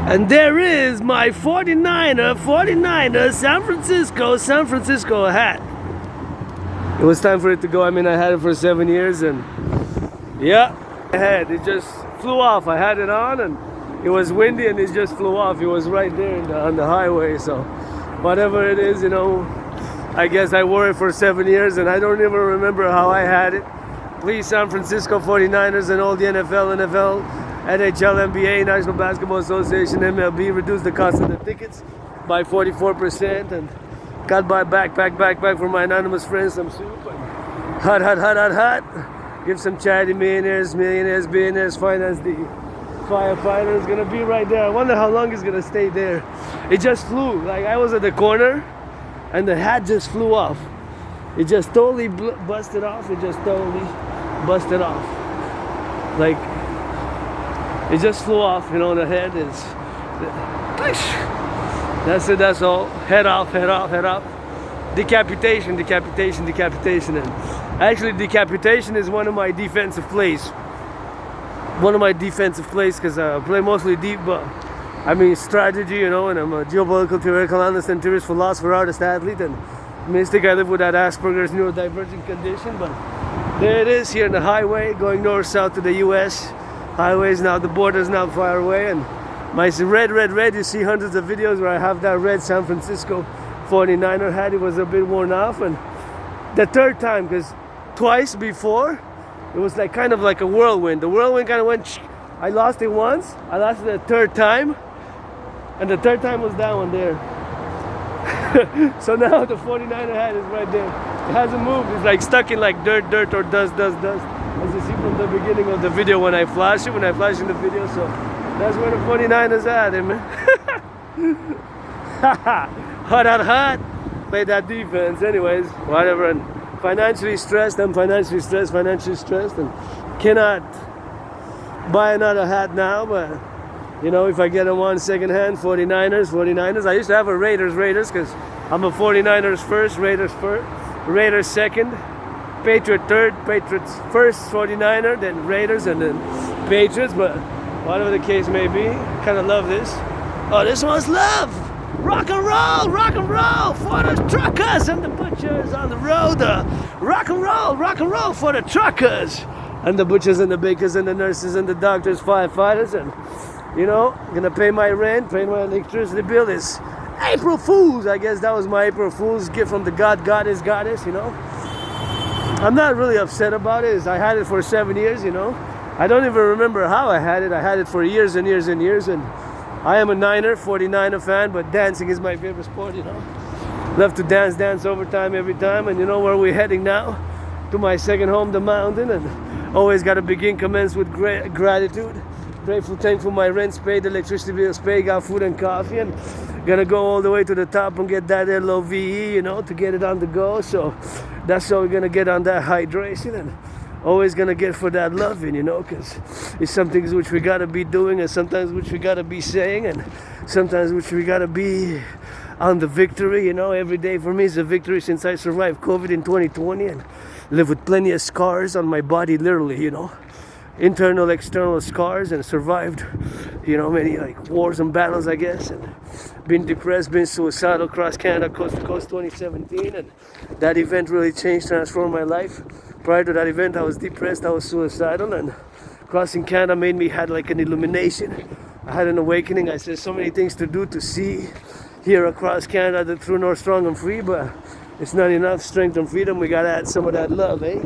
And there is my 49er San Francisco hat. It was time for it to go. I mean, I had it for 7 years, and yeah, it just flew off. I had it on, and it was windy, and it just flew off. It was right there on the highway. So whatever it is, you know, I guess I wore it for 7 years, and I don't even remember how I had it. Please, San Francisco 49ers and all the NFL, NHL, NBA, National Basketball Association, MLB, reduce the cost of the tickets by 44%, and got my backpack for my anonymous friends some soup. Hot. Give some charity, millionaires, billionaires, finance the firefighter is gonna be right there. I wonder how long it's gonna stay there. It just flew. Like, I was at the corner, and the hat just flew off. It just totally busted off. Like, it just flew off, you know. The head is, that's it, that's all. Head off. Decapitation. And actually, decapitation is one of my defensive plays. Because I play mostly deep, but I mean strategy, you know, and I'm a geopolitical theoretical analyst and theorist, philosopher, artist, athlete, and mystic. I live with that Asperger's neurodivergent condition, but there it is here in the highway going north-south to the US. Highways now, the border's not far away, and my red, you see hundreds of videos where I have that red San Francisco 49er hat. It was a bit worn off, and the third time, because twice before, it was like kind of like a whirlwind. The whirlwind kind of went, I lost it once, I lost it the third time, and the third time was that one there. So now the 49er hat is right there. It hasn't moved. It's like stuck in like dirt or dust. As you see from the beginning of the video when I flash in the video. So that's where the 49ers at, man. Hot. Play that defense. Anyways, whatever. And financially stressed, and cannot buy another hat now, but you know, if I get a one second hand, 49ers. I used to have a Raiders, because I'm a 49ers first, Raiders second, Patriot third, Patriots first, 49er, then Raiders, and then Patriots. But whatever the case may be, kind of love this. Oh, this one's love. Rock and roll for the truckers and the butchers on the road. Rock and roll for the truckers and the butchers and the bakers and the nurses and the doctors, firefighters, and you know, gonna pay my rent, pay my electricity bill. This April Fool's, I guess that was my April Fool's gift from the goddess, you know. I'm not really upset about it. I had it for 7 years, you know. I don't even remember how I had it. I had it for years and years, and I am a 49er fan, but dancing is my favorite sport, you know. Love to dance overtime every time, and you know where we're heading now? To my second home, the mountain, and always gotta commence with gratitude. Grateful, thankful, my rent's paid, electricity bill's paid, got food and coffee, and gonna go all the way to the top and get that LOVE, you know, to get it on the go. So that's how we're gonna get on that hydration, and always gonna get for that loving, you know, because it's something which we gotta be doing, and sometimes which we gotta be saying, and sometimes which we gotta be on the victory, you know. Every day for me is a victory since I survived COVID in 2020 and live with plenty of scars on my body, literally, you know. Internal, external scars, and survived, you know, many like wars and battles, I guess, and been depressed, been suicidal across Canada, coast to coast 2017, and that event really transformed my life. Prior to that event, I was depressed, I was suicidal, and crossing Canada made me had like an illumination. I had an awakening. I said so many things to do, to see here across Canada, the true north, strong and free, but it's not enough strength and freedom. We gotta add some of that love, eh?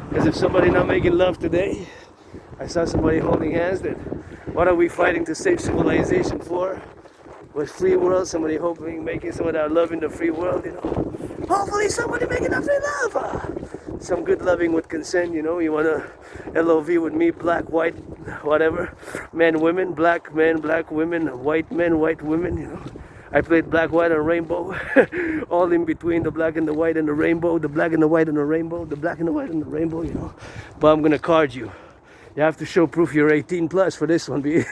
Because if somebody not making love today, I saw somebody holding hands, then what are we fighting to save civilization for? With free world, somebody hoping making some of that love in the free world, you know. Hopefully somebody making that free love. Some good loving with consent, you know. You wanna LOV with me, black, white, whatever. Men, women, black men, black women, white men, white women, you know. I played black, white, and rainbow. All in between, the black and the white and the rainbow, the black and the white and the rainbow, the black and the white and the rainbow, you know. But I'm gonna card you. You have to show proof you're 18 plus for this one, B.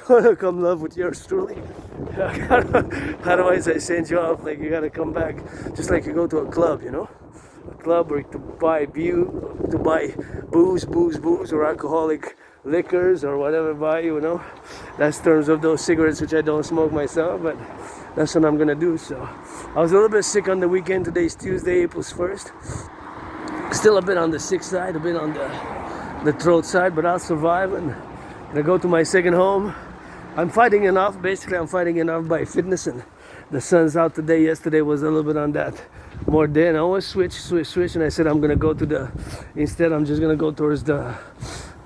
Wanna come love with yours truly? Otherwise I send you off, like you gotta come back, just like you go to a club, you know? A club or to buy booze or alcoholic liquors or whatever by you, you know. That's terms of those cigarettes which I don't smoke myself, but that's what I'm gonna do. So I was a little bit sick on the weekend. Today's Tuesday, April 1st. Still a bit on the sick side, a bit on the throat side, but I'll survive and I go to my second home. I'm fighting enough. Basically, I'm fighting enough by fitness, and the sun's out today. Yesterday was a little bit on that more day, and I always switch, and I said I'm gonna go to instead I'm just gonna go towards the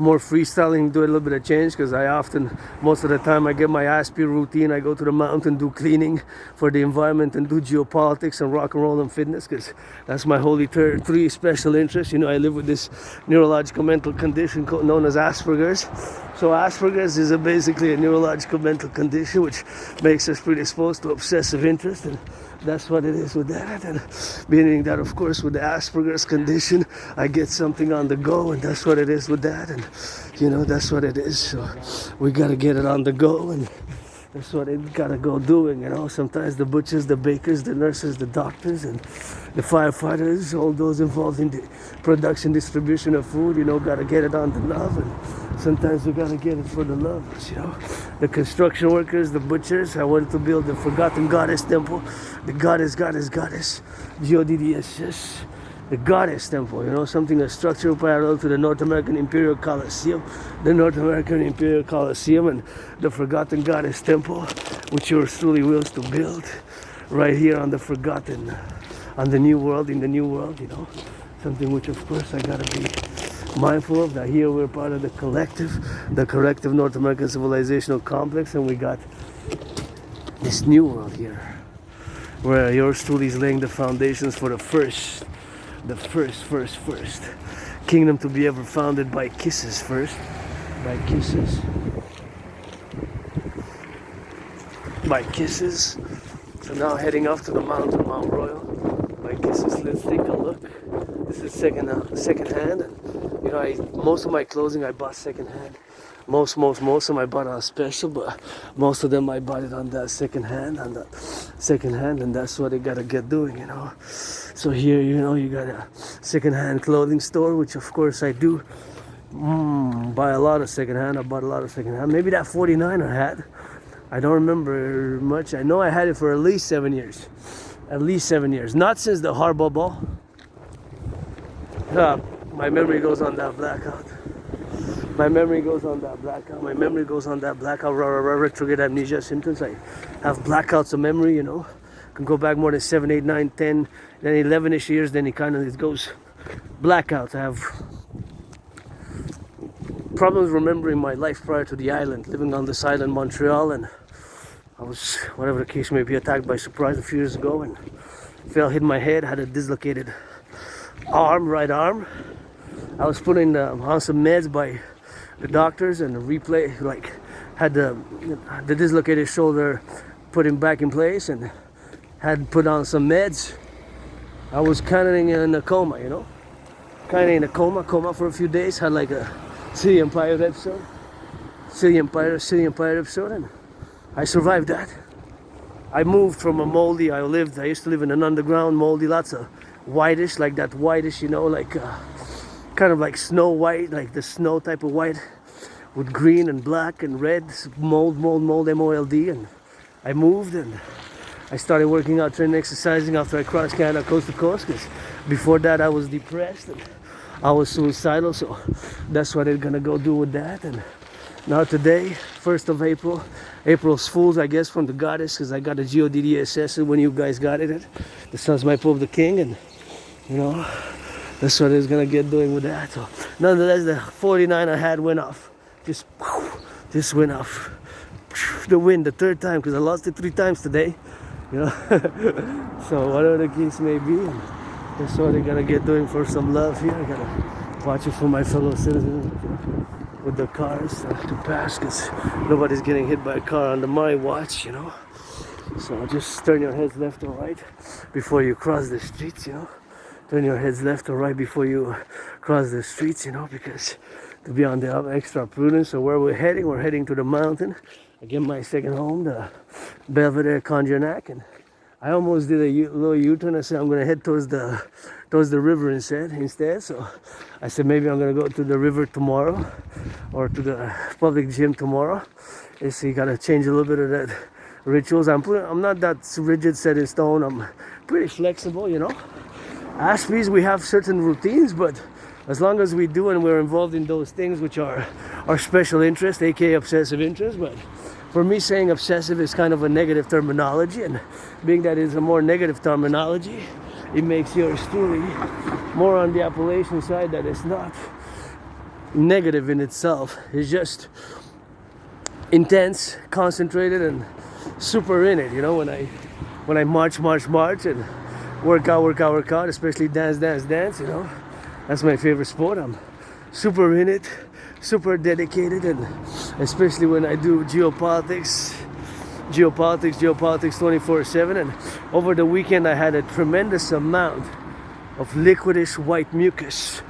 more freestyling, do a little bit of change, because I often, most of the time, I get my ASP routine. I go to the mountain, do cleaning for the environment, and do geopolitics and rock and roll and fitness, because that's my holy three special interests. You know, I live with this neurological mental condition known as Asperger's. So Asperger's is basically a neurological mental condition which makes us predisposed to obsessive interest, and that's what it is with that. And meaning that, of course, with the Asperger's condition, I get something on the go, and that's what it is with that. And you know, that's what it is. So we gotta get it on the go, and that's what it gotta go doing. You know, sometimes the butchers, the bakers, the nurses, the doctors, and the firefighters, all those involved in the production, distribution of food, you know, gotta get it on the love, and sometimes we gotta get it for the lovers, you know. The construction workers, the butchers. I wanted to build the forgotten goddess temple, the goddess, dedie, the goddess temple, you know, something, a structure parallel to the North American Imperial Coliseum, and the forgotten goddess temple, which yours truly wills to build right here on the forgotten, on the new world, in the new world, you know, something which, of course, I gotta be mindful of. That here we're part of the collective North American civilizational complex, and we got this new world here, where yours truly is laying the foundations for the first kingdom to be ever founded by kisses first. By kisses. So now heading off to the mountain, Mount Royal. By kisses, let's take a look. This is second hand. You know, most of my clothing I bought second hand. Most of them I bought on special, but most of them I bought it on that second hand, and that's what I gotta get doing, you know. So here, you know, you got a second hand clothing store, which of course I do buy a lot of second hand. I bought a lot of second hand. Maybe that 49er hat, I don't remember much. I know I had it for at least 7 years. Not since the hardball ball. My memory goes on that blackout. Retrograde amnesia symptoms. I have blackouts of memory, you know. Can go back more than 7, 8, 9, 10, then 11-ish years, then it goes blackouts. I have problems remembering my life prior to the island, living on this island, Montreal, and I was, whatever the case may be, attacked by surprise a few years ago and hit my head, had a dislocated right arm. I was put on some meds by the doctors, and had the dislocated shoulder put him back in place, and had put on some meds. I was kind of in a coma, you know, coma for a few days. Had like a City Empire episode, and I survived that. I moved from a moldy. I used to live in an underground moldy, lots of whitish, you know, like kind of like snow white, like the snow type of white, with green and black and red, mold, M-O-L-D, and I moved and I started working out, training, exercising after I crossed Canada coast to coast, because before that I was depressed and I was suicidal, so that's what I'm gonna go do with that. And now today, 1st of April, April's Fools, I guess, from the goddess, because I got a GODDSS when you guys got it. The sun's my Pope the King, and you know, that's what it's gonna get doing with that. So nonetheless, the 49 I had went off. Just went off. The wind, the third time, because I lost it 3 times today. You know. So whatever the case may be, that's what I gotta get doing for some love here. I gotta watch it for my fellow citizens with the cars to pass, because nobody's getting hit by a car under my watch, you know. So just turn your heads left or right before you cross the streets, you know. Turn your heads left or right before you cross the streets, you know, because to be on the extra prudence. So where we're heading to the mountain. Again, my second home, the Belvedere Conjanac, and I almost did a little U-turn. I said I'm gonna head towards the river instead. So I said maybe I'm gonna go to the river tomorrow, or to the public gym tomorrow. So you gotta change a little bit of that rituals. I'm not that rigid, set in stone. I'm pretty flexible, you know. Aspies, we have certain routines, but as long as we do and we're involved in those things which are our special interest, aka obsessive interest. But for me, saying obsessive is kind of a negative terminology, and being that it's a more negative terminology, it makes yours truly more on the appellation side, that it's not negative in itself. It's just intense, concentrated, and super in it. You know, when I march and work out, especially dance, you know, that's my favorite sport. I'm super in it, super dedicated, and especially when I do geopolitics 24/7. And over the weekend I had a tremendous amount of liquidish white mucus.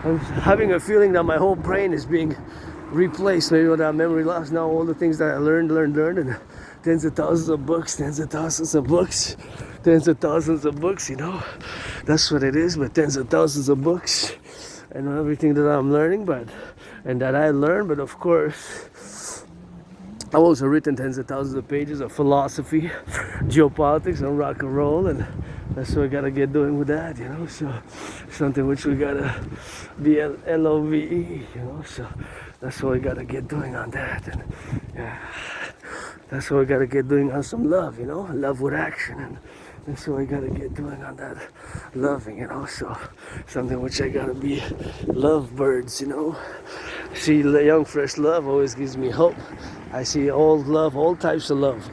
I'm having a feeling that my whole brain is being replaced, maybe with that memory loss. Now all the things that I learned, and tens of thousands of books, you know, that's what it is. But tens of thousands of books and everything that I'm learning, and that I learn. But of course, I've also written tens of thousands of pages of philosophy, geopolitics, and rock and roll, and that's what we gotta get doing with that, you know. So something which we gotta be LOVE, you know. So that's what we gotta get doing on that, and yeah, that's what we gotta get doing on some love, you know, love with action, and that's what I gotta get doing on that loving, you know. So something which I gotta be love birds, you know. See, the young fresh love always gives me hope. I see old love, all types of love,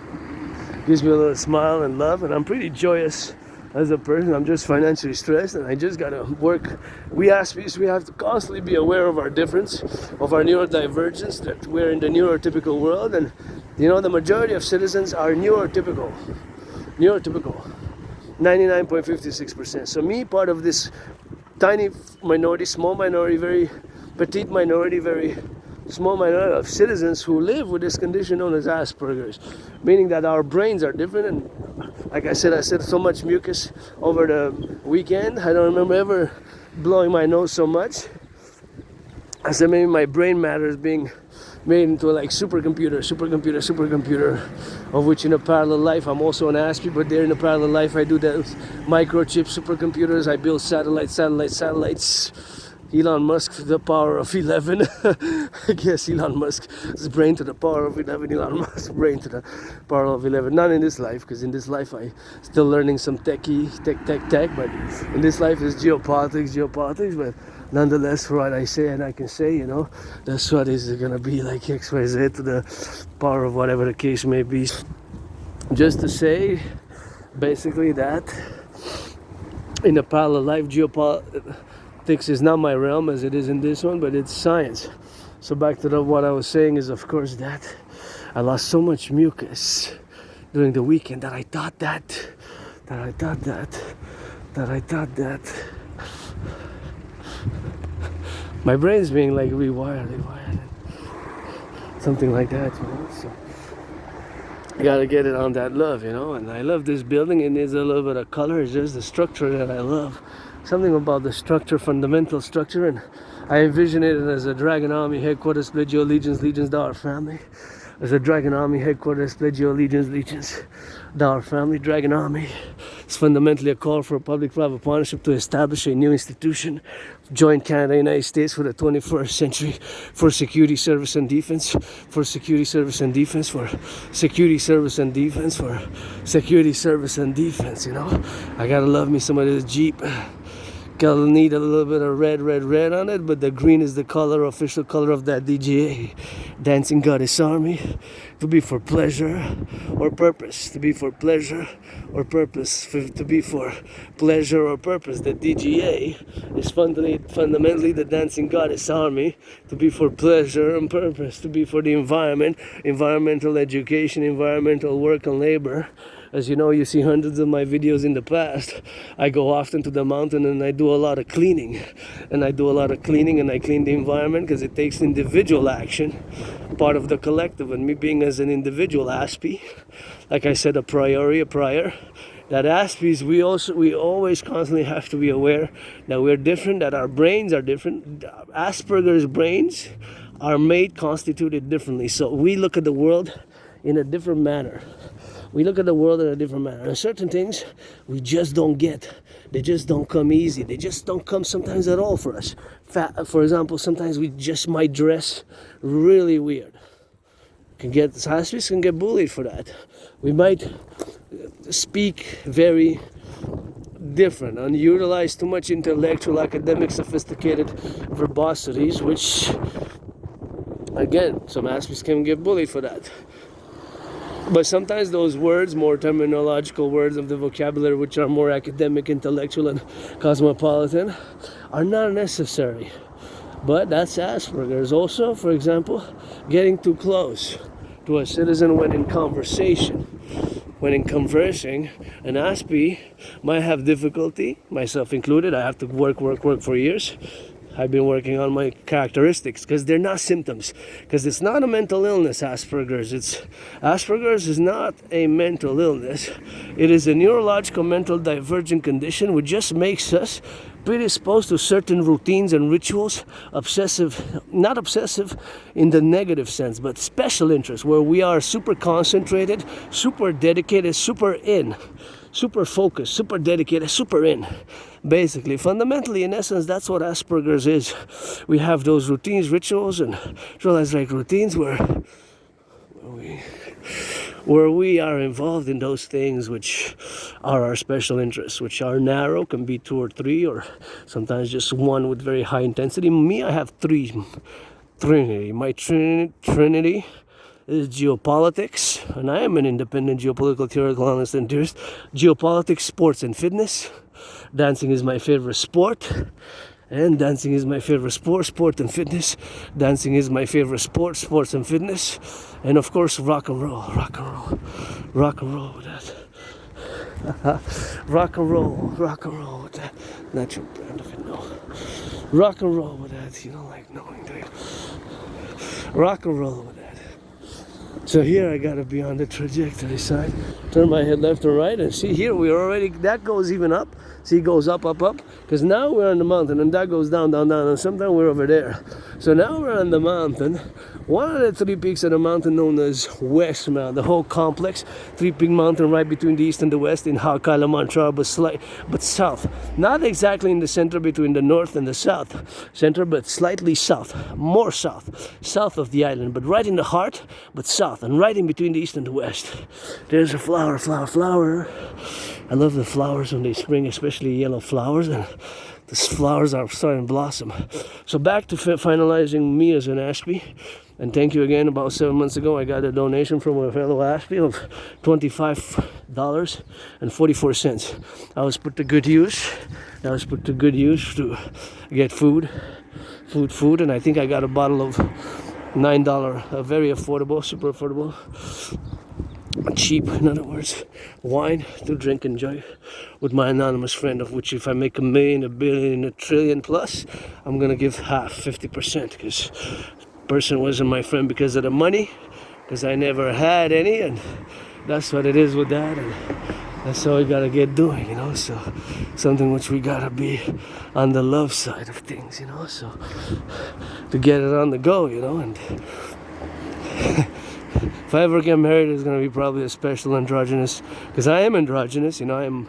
gives me a little smile and love, and I'm pretty joyous as a person. I'm just financially stressed, and I just gotta work. We Aspies, we have to constantly be aware of our difference, of our neurodivergence, that we're in the neurotypical world, and you know, the majority of citizens are neurotypical, 99.56%. So me, part of this tiny minority, small minority, very petite minority, very small minority of citizens who live with this condition known as Asperger's, meaning that our brains are different. And like I said so much mucus over the weekend. I don't remember ever blowing my nose so much. I said maybe my brain matter is being made into a like supercomputer, of which in a parallel life I'm also an Aspie, but there in a parallel life I do those microchip supercomputers. I build satellites. Elon Musk to the power of 11. I guess Elon Musk's brain to the power of 11. Elon Musk's brain to the power of 11. Not in this life, because in this life I still learning some tech. But in this life is geopolitics. But nonetheless, for what I say and I can say, you know, that's what is gonna be like XYZ to the power of whatever the case may be. Just to say, basically that in a parallel life, geopolitics is not my realm as it is in this one, but it's science. So back to what I was saying is, of course, that I lost so much mucus during the weekend that I thought that my brain's being like rewired, something like that, you know. So you gotta get it on that love, you know. And I love this building. It needs a little bit of color. It's just the structure that I love. Something about the structure, fundamental structure, and I envision it as a Dragon Army headquarters, pledge your allegiance, thou our family. As a Dragon Army headquarters, pledge your allegiance, thou our family. Dragon Army is fundamentally a call for a public-private partnership to establish a new institution, join Canada and United States for the 21st century, for security, service, and defense, for security, service, and defense, for security, service, and defense, for security, service, and defense, you know. I gotta love me some of this Jeep. Gotta need a little bit of red on it, but the green is the color, official color of that DGA, Dancing Goddess Army. To be for pleasure or purpose, to be for pleasure or purpose, to be for pleasure or purpose. The DGA is fundamentally the Dancing Goddess Army, to be for pleasure and purpose, to be for the environment, environmental education, environmental work and labor, As you know, you see hundreds of my videos in the past. I go often to the mountain and I do a lot of cleaning. And I do a lot of cleaning and I clean the environment because it takes individual action, part of the collective. And me being as an individual aspie, like I said, a prior, that aspies, we always constantly have to be aware that we're different, that our brains are different. Asperger's brains are made, constituted differently. So we look at the world in a different manner. And certain things we just don't get. They just don't come easy. They just don't come sometimes at all for us. For example, sometimes we just might dress really weird. Aspies can get bullied for that. We might speak very different and utilize too much intellectual, academic, sophisticated verbosities, which, again, some aspies can get bullied for that. But sometimes those words, more terminological words of the vocabulary, which are more academic, intellectual, and cosmopolitan, are not necessary. But that's Asperger's. Also, for example, getting too close to a citizen when in conversation. When in conversing, an aspie might have difficulty, myself included. I have to work for years. I've been working on my characteristics because they're not symptoms. Because it's not a mental illness, Asperger's. Asperger's is not a mental illness. It is a neurological mental divergent condition which just makes us predisposed to certain routines and rituals, not obsessive in the negative sense, but special interest, where we are super concentrated, super dedicated, super focused, super dedicated, super in. Basically, fundamentally, in essence, that's what Asperger's is. We have those routines, rituals, and like routines where we are involved in those things which are our special interests, which are narrow, can be 2 or 3, or sometimes just one with very high intensity. Me, I have 3. Trinity. My trinity is geopolitics, and I am an independent geopolitical theoretical analyst and theorist. Geopolitics, sports, and fitness. Dancing is my favorite sport. And dancing is my favorite sport and fitness. Dancing is my favorite sports and fitness. And of course, rock and roll with that. rock and roll with that. Not your brand of it, no. Rock and roll with that, like knowing that. Rock and roll with that. So here I gotta be on the trajectory side. Turn my head left and right, and see here that goes even up. See, it goes up, because now we're on the mountain, and that goes down, and sometimes we're over there. So now we're on the mountain. One of the 3 peaks of the mountain known as West Mountain, the whole complex, 3-peak mountain right between the east and the west in Kilimanjaro, but south. Not exactly in the center between the north and the south center, but slightly south, more south of the island, but right in the heart, but south, and right in between the east and the west. There's a flower. I love the flowers when they spring, especially yellow flowers, and the flowers are starting to blossom. So back to finalizing me as an aspie. And thank you again. About 7 months ago, I got a donation from a fellow aspie of $25.44. I was put to good use. To get food, and I think I got a bottle of $9, a very affordable, super affordable, cheap, in other words, wine to drink, enjoy with my anonymous friend, of which if I make $1 million, $1 billion, $1 trillion plus, I'm gonna give half, 50%, because person wasn't my friend because of the money, because I never had any, and that's what it is with that, and that's all we gotta get doing, so something which we gotta be on the love side of things, so to get it on the go, and if I ever get married, it's going to be probably a special androgynous, because I am androgynous, I am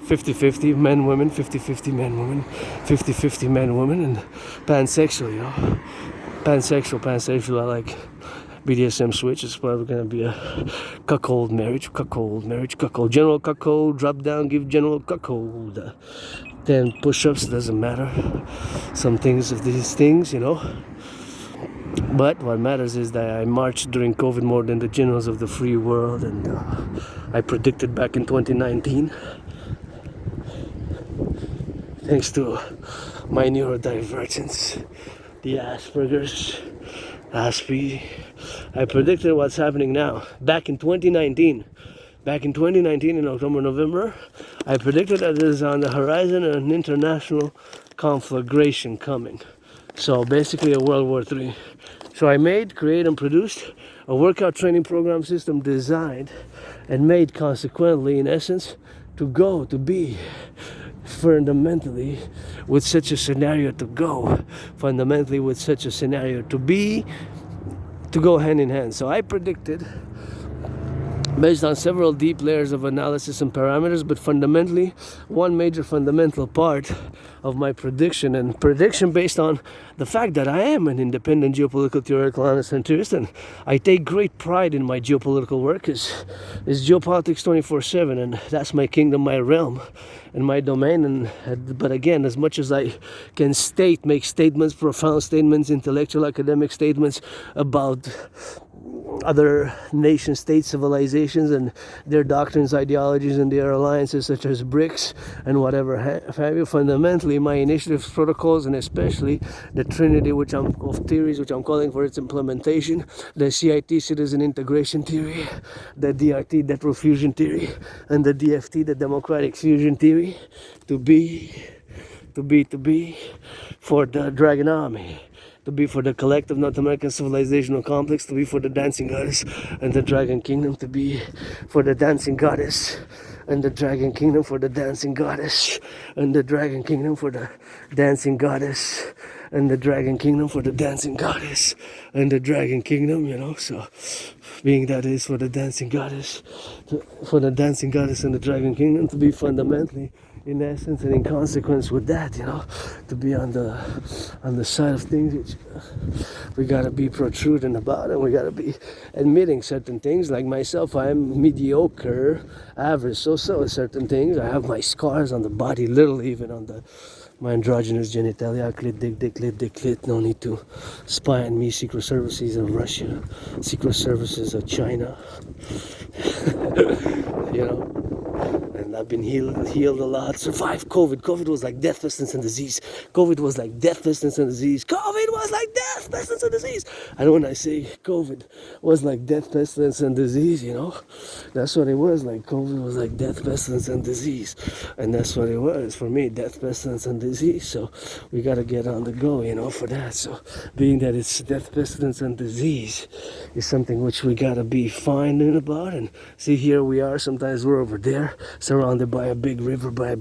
50-50 men, women, 50-50 men, women, 50-50 men, women, and pansexual, pansexual, I like BDSM switch. It's probably going to be a cuckold marriage, general cuckold, drop down, give general cuckold, 10 push-ups, doesn't matter, some things of these things, But what matters is that I marched during COVID more than the generals of the free world, and I predicted back in 2019, thanks to my neurodivergence, the Asperger's, Aspie, I predicted what's happening now. Back in 2019, back in 2019 in October, November, I predicted that there's on the horizon an international conflagration coming. So basically a World War III. So I made, created, and produced a workout training program system designed and made consequently, in essence, to be fundamentally with such a scenario to go, fundamentally with such a scenario to be, to go hand in hand. So I predicted, based on several deep layers of analysis and parameters, but fundamentally, one major fundamental part of my prediction, and prediction based on the fact that I am an independent geopolitical theoretical anacentrist, and I take great pride in my geopolitical work, is geopolitics 24/7, and that's my kingdom, my realm, and my domain. And but again, as much as I can make statements, profound statements, intellectual, academic statements about other nation state civilizations and their doctrines, ideologies, and their alliances, such as BRICS and whatever have you, fundamentally my initiatives, protocols, and especially the trinity of theories which I'm calling for its implementation, the CIT, citizen integration theory, the DRT, debt fusion theory, and the DFT, the democratic fusion theory, to be for the Dragon Army, to be for the collective North American civilizational complex, to be for the dancing goddess and the dragon kingdom, to be for the dancing goddess and the dragon kingdom, for the dancing goddess and the dragon kingdom, for the dancing goddess and the dragon kingdom, for the dancing goddess and the dragon kingdom, so being that is for the dancing goddess and the dragon kingdom, to be fundamentally, in essence and in consequence with that, to be on the side of things which we gotta be protruding about, and we gotta be admitting certain things. Like myself, I am mediocre, average, so at certain things. I have my scars on the body, literally even on my androgynous genitalia, clit, no need to spy on me. Secret services of Russia, secret services of China, and I've been healed a lot, survived COVID. COVID was like death, pestilence, and disease. COVID was like death, pestilence, and disease. COVID was like death, pestilence, and disease. And when I say COVID was like death, pestilence, and disease, that's what it was. Like COVID was like death, pestilence, and disease. And that's what it was for me, death, pestilence, and disease. So we gotta get on the go, for that. So being that it's death, pestilence, and disease is something which we gotta be finding about. And see, here we are, sometimes we're over there, surrounded by a big river, the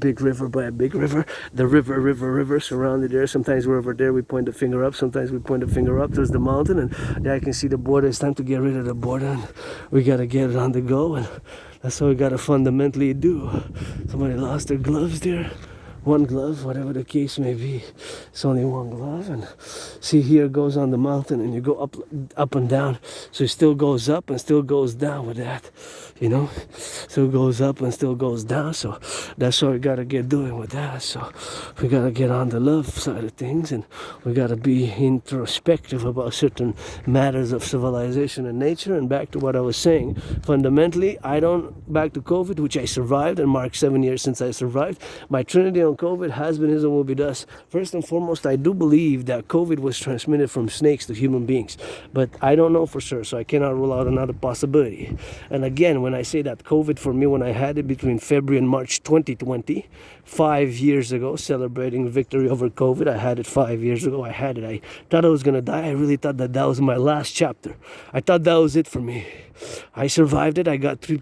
river, surrounded there. Sometimes we're over there, we point the finger up, sometimes we point the finger up towards the mountain, and there I can see the border. It's time to get rid of the border, and we gotta get it on the go, and that's what we gotta fundamentally do. Somebody lost their gloves there. One glove, whatever the case may be. It's only one glove. And see, here it goes on the mountain, and you go up and down. So it still goes up and still goes down with that, Still goes up and still goes down. So that's what we gotta get doing with that. So we gotta get on the love side of things, and we gotta be introspective about certain matters of civilization and nature. And back to what I was saying, fundamentally, back to COVID, which I survived and marked 7 years since I survived. My trinity on COVID has been, is, and will be thus. First and foremost, I do believe that COVID was transmitted from snakes to human beings, but I don't know for sure, so I cannot rule out another possibility. And again, when I say that COVID for me, when I had it between February and March 2020, 5 years ago, celebrating victory over COVID, I had it 5 years ago. I thought I was gonna die. I really thought that was my last chapter. I thought that was it for me. I survived it. I got three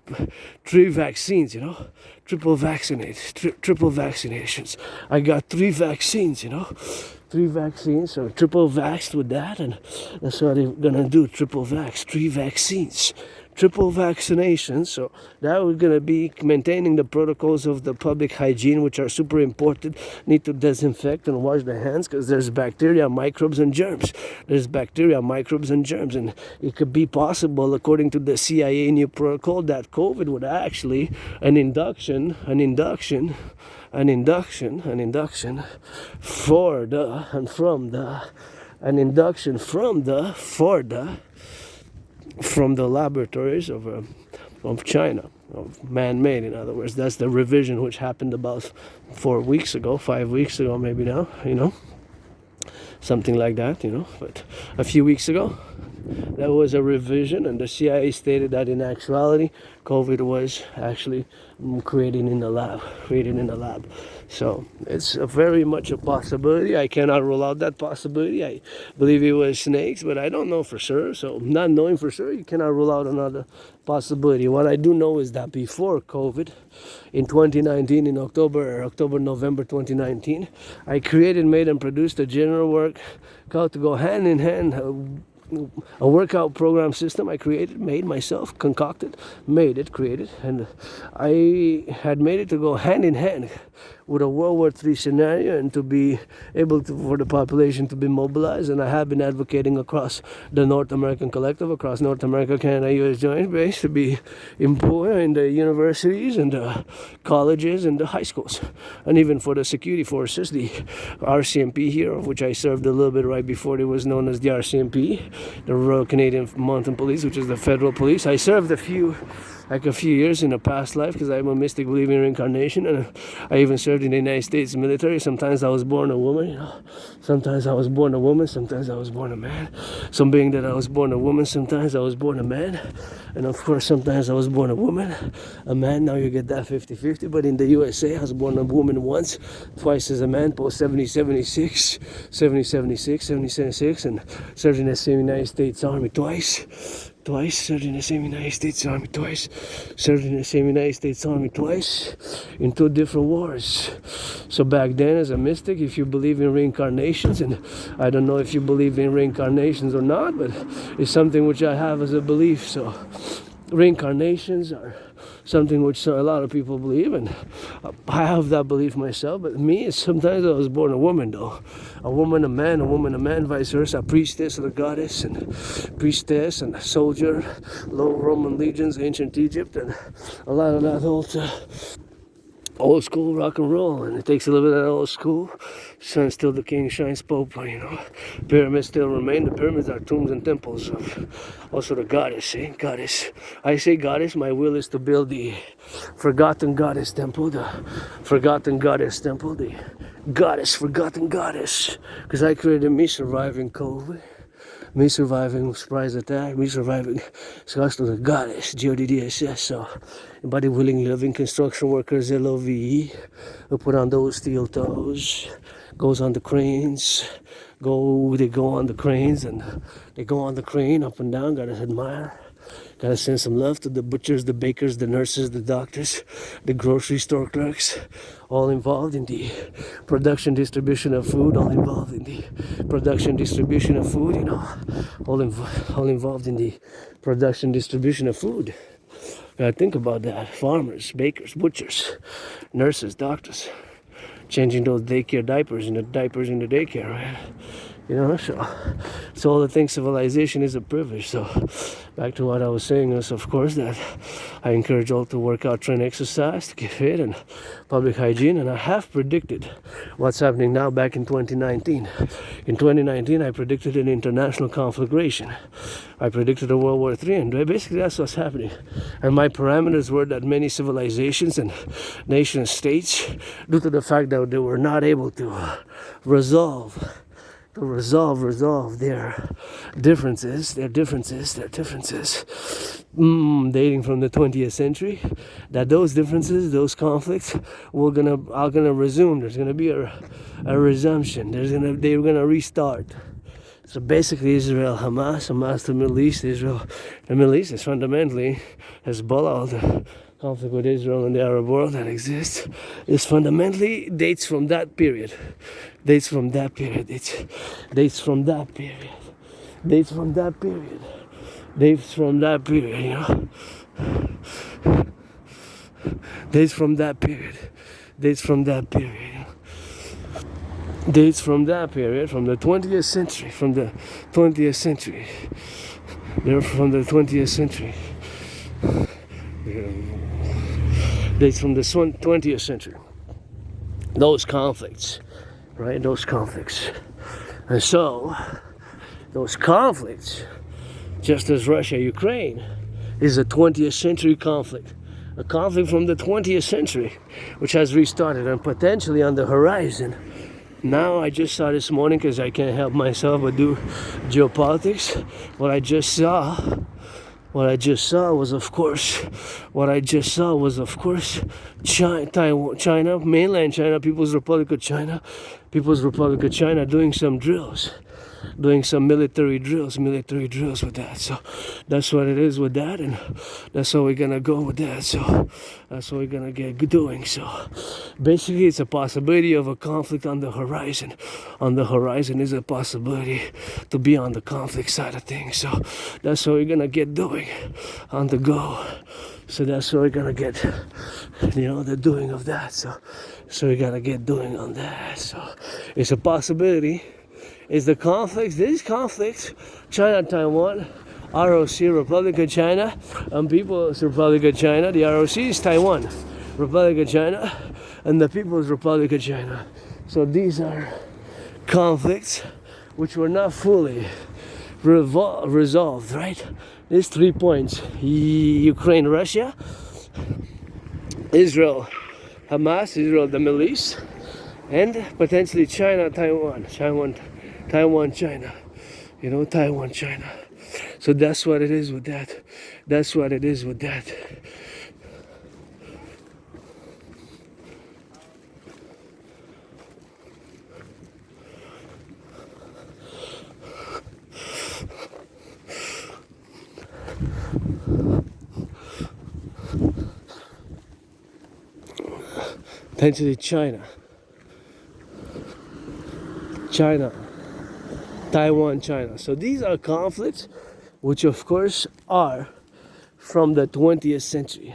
vaccines, triple vaccinations. I got 3 vaccines, 3 vaccines, so triple vaxxed with that, and that's what I'm gonna do, triple vax, 3 vaccines. Triple vaccination, so that we're going to be maintaining the protocols of the public hygiene, which are super important. Need to disinfect and wash the hands, because there's bacteria, microbes, and germs. And it could be possible, according to the CIA new protocol, that COVID would actually an induction from the laboratories of China, of man-made, in other words. That's the revision which happened about 4 weeks ago, 5 weeks ago, maybe now, something like that, but a few weeks ago. that was a revision, and the CIA stated that in actuality, COVID was actually created in the lab. So it's very much a possibility. I cannot rule out that possibility. I believe it was snakes, but I don't know for sure. So not knowing for sure, you cannot rule out another possibility. What I do know is that before COVID, in 2019, in November 2019, I created, made, and produced a general work called to go hand in hand. A workout program system I created, made myself, concocted, created, and I had made it to go hand in hand with a World War III scenario and to be able to, for the population to be mobilized. And I have been advocating across the North American Collective, across North America, Canada, US joint base, to be employed in the universities and the colleges and the high schools, and even for the security forces, the RCMP here, of which I served a little bit right before it was known as the RCMP, the Royal Canadian Mounted Police, which is the federal police. I served a few years in a past life because I'm a mystic believing in reincarnation, and I even served in the United States military. Sometimes I was born a woman, sometimes I was born a woman, sometimes I was born a man. Some being that I was born a woman, sometimes I was born a man, and of course sometimes I was born a woman, a man. Now you get that 50-50. But in the USA, I was born a woman once, twice as a man, post 70-76, and served in the same United States Army twice, served in the same United States Army twice, served in the same United States Army twice, in 2 different wars. So back then, as a mystic, if you believe in reincarnations, and I don't know if you believe in reincarnations or not, but it's something which I have as a belief. So reincarnations are something which a lot of people believe, and I have that belief myself. But me, sometimes I was born a woman, though. A woman, a man, vice versa. A priestess or a goddess, and a soldier, low Roman legions, ancient Egypt, and a lot of that old school rock and roll. And it takes a little bit of that old school. Sun still the king shines Pope, Pyramids still remain. The pyramids are tombs and temples of also the goddess, goddess. I say goddess, my will is to build the forgotten goddess temple, the forgotten goddess, because I created me surviving COVID, me surviving surprise attack, me surviving scars to the goddess, GODDSS. So embodied willing living construction workers, LOVE, who put on those steel toes, goes on the cranes, they go on the cranes, and they go on the crane up and down. Gotta admire, gotta send some love to the butchers, the bakers, the nurses, the doctors, the grocery store clerks, all involved in the production distribution of food, all involved in the production distribution of food, all involved in the production distribution of food. Gotta think about that. Farmers, bakers, butchers, nurses, doctors, changing those daycare diapers in the daycare, right? So all the things civilization is a privilege. So back to what I was saying is, of course, that I encourage all to work out, train, exercise, to get fit, and public hygiene. And I have predicted what's happening now back in 2019. In 2019, I predicted an international conflagration. I predicted a World War III, and basically that's what's happening. And my parameters were that many civilizations and nation states, due to the fact that they were not able to resolve their differences, dating from the 20th century, that those differences, those conflicts are gonna resume. There's gonna be a resumption. They're gonna restart. So basically, Israel, Hamas the Middle East. Israel, the Middle East is fundamentally Hezbollah. The conflict with Israel and the Arab world that exists is fundamentally dates from that period. Dates from that period. From the 20th century. They're from the 20th century. Dates from the 20th century. Those conflicts, right? And so, those conflicts, just as Russia-Ukraine, is a 20th century conflict. A conflict from the 20th century, which has restarted, and potentially on the horizon Now I just saw this morning, because I can't help myself but do geopolitics. What I just saw was, of course, China, Taiwan, China, mainland China, People's Republic of China, doing some drills, doing some military drills with that. So that's what it is with that, and that's how we're gonna go with that. So that's what we're gonna get doing. So basically, it's a possibility of a conflict on the horizon. On the horizon is a possibility to be on the conflict side of things. So that's what we're gonna get doing on the go. So that's what we're gonna get, the doing of that. So we gotta get doing on that. So it's a possibility. Is the conflicts, these conflicts, China, Taiwan, ROC, Republic of China, and People's Republic of China. The ROC is Taiwan, Republic of China, and the People's Republic of China. So these are conflicts which were not fully resolved, right? These 3 points: Ukraine, Russia, Israel, Hamas, Israel, the Middle East, and potentially China, Taiwan, China. Taiwan, China. So that's what it is with that. Potentially China, Taiwan, China. So these are conflicts which of course are from the 20th century.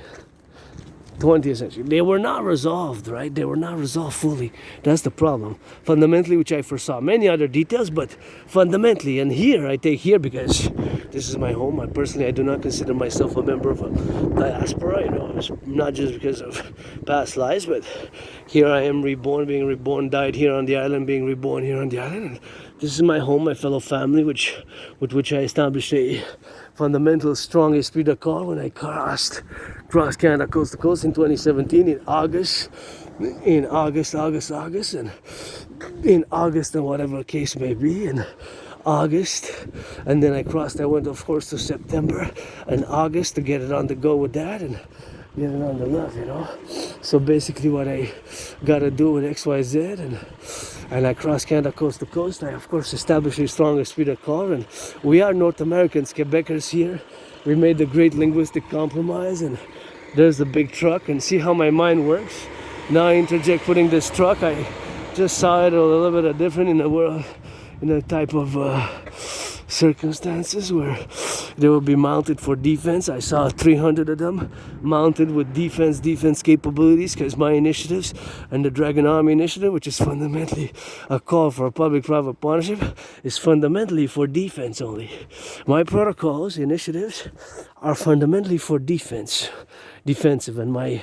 They were not resolved, right? They were not resolved fully. That's the problem. Fundamentally, which I foresaw many other details, but fundamentally, and here I take here because this is my home. I do not consider myself a member of a diaspora, it's not just because of past lives, but here I am being reborn, died here on the island, being reborn here on the island. And this is my home, my fellow family, with which I established a fundamental, strong esprit de corps when I crossed Canada coast to coast in 2017 in August, and in August, and whatever case may be, in August, and then I went of course to September and August to get it on the go with that and get it on the love, So basically what I gotta do with XYZ, and I cross Canada coast to coast. I of course established a strong esprit de corps, and we are North Americans, Quebecers here. We made the great linguistic compromise, and there's the big truck, and see how my mind works. Now I interject putting this truck. I just saw it a little bit different in the world, in a type of circumstances where they will be mounted for defense. I saw 300 of them mounted with defense capabilities, because my initiatives and the Dragon Army initiative, which is fundamentally a call for a public-private partnership, is fundamentally for defense only. My protocols, initiatives, are fundamentally for defensive, and my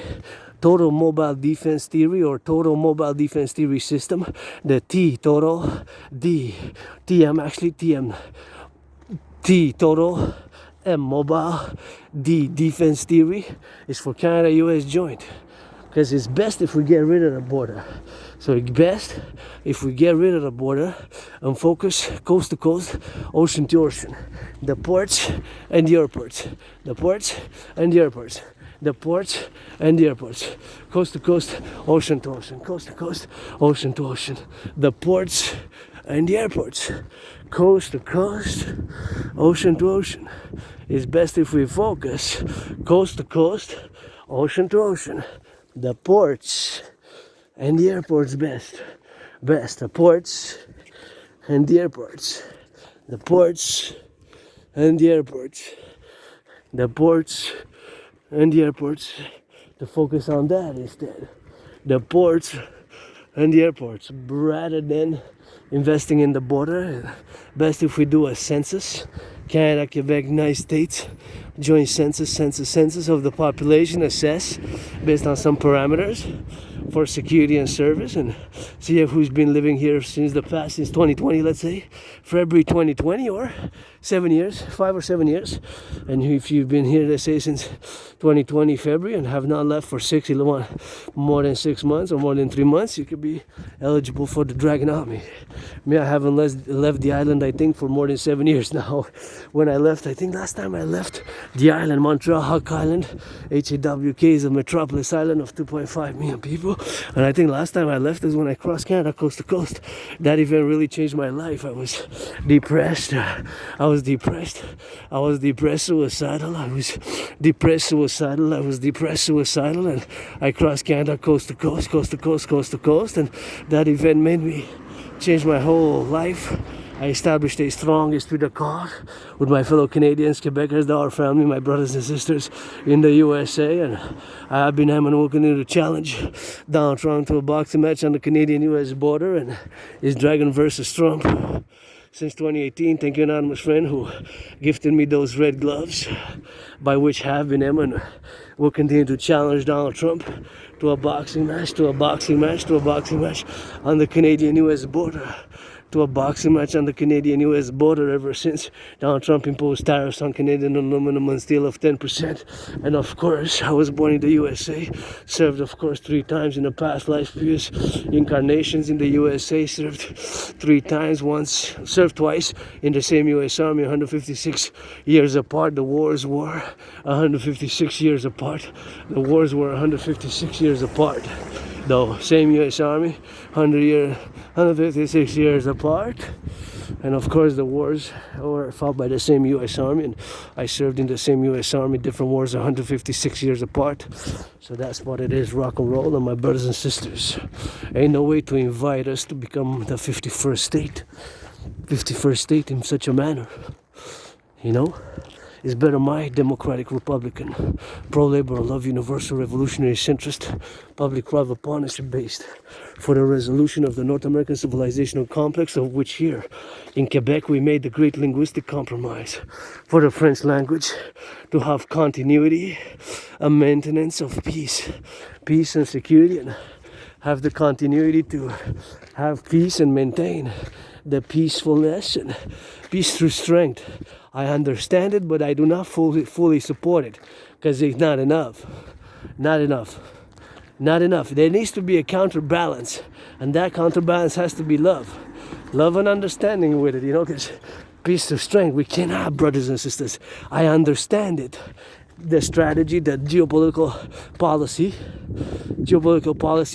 total mobile defense theory or total mobile defense theory system, the total, M mobile, D defense theory, is for Canada-US joint, because it's best if we get rid of the border. So it's best if we get rid of the border and focus coast to coast, ocean to ocean, the ports and the airports, coast to coast, ocean to ocean, coast to coast, ocean to ocean, the ports and the airports, coast to coast, ocean to ocean. It's best if we focus coast to coast, ocean to ocean, the ports and the airports. Best the ports and the airports, the ports and the airports, to focus on that instead, the ports and the airports, rather than investing in the border. Best if we do a census, Canada, Quebec, United States, joint census of the population, assess based on some parameters for security and service, and see who's been living here since 2020, let's say February 2020, or 7 years, 5 or 7 years. And if you've been here, let's say, since 2020 February and have not left for more than 6 months or more than 3 months, you could be eligible for the Dragon Army. Me, I haven't left the island, I think, for more than 7 years now. When I left, I think last time I left the island, Montreal, Huck Island, HAWK is a metropolis island of 2.5 million people. And I think last time I left is when I crossed Canada coast to coast. That event really changed my life. I was depressed. I was depressed, suicidal. I was depressed, suicidal, and I crossed Canada coast to coast, and that event made me change my whole life. I established a strong esprit de corps with my fellow Canadians, Quebecers, our family, my brothers and sisters in the USA, and I've been having to continue to challenge Donald Trump to a boxing match on the Canadian-US border, and his Dragon versus Trump. Since 2018, thank you, anonymous friend who gifted me those red gloves, by which have been him, and will continue to challenge Donald Trump to a boxing match on the Canadian-US border. To a boxing match on the Canadian-US border ever since Donald Trump imposed tariffs on Canadian aluminum and steel of 10%. And of course, I was born in the USA, served of course 3 times in the past life, previous incarnations in the USA, served 3 times, served twice in the same US Army, 156 years apart. The wars were 156 years apart. The wars were 156 years apart. Though, same US Army, 156 years apart. And of course the wars were fought by the same US Army, and I served in the same US Army. Different wars 156 years apart. So that's what it is, rock and roll. And my brothers and sisters, ain't no way to invite us to become the 51st state in such a manner, you know. Is better my democratic Republican, pro-labor, love universal revolutionary centrist, public-private partnership based for the resolution of the North American civilizational complex, of which here in Quebec we made the great linguistic compromise for the French language to have continuity, a maintenance of peace and security, and have the continuity to have peace and maintain the peacefulness and peace through strength. I understand it, but I do not fully support it, because it's not enough. There needs to be a counterbalance, and that counterbalance has to be love and understanding with it, you know, because peace through strength, we cannot, brothers and sisters. I understand it, the strategy, the geopolitical policy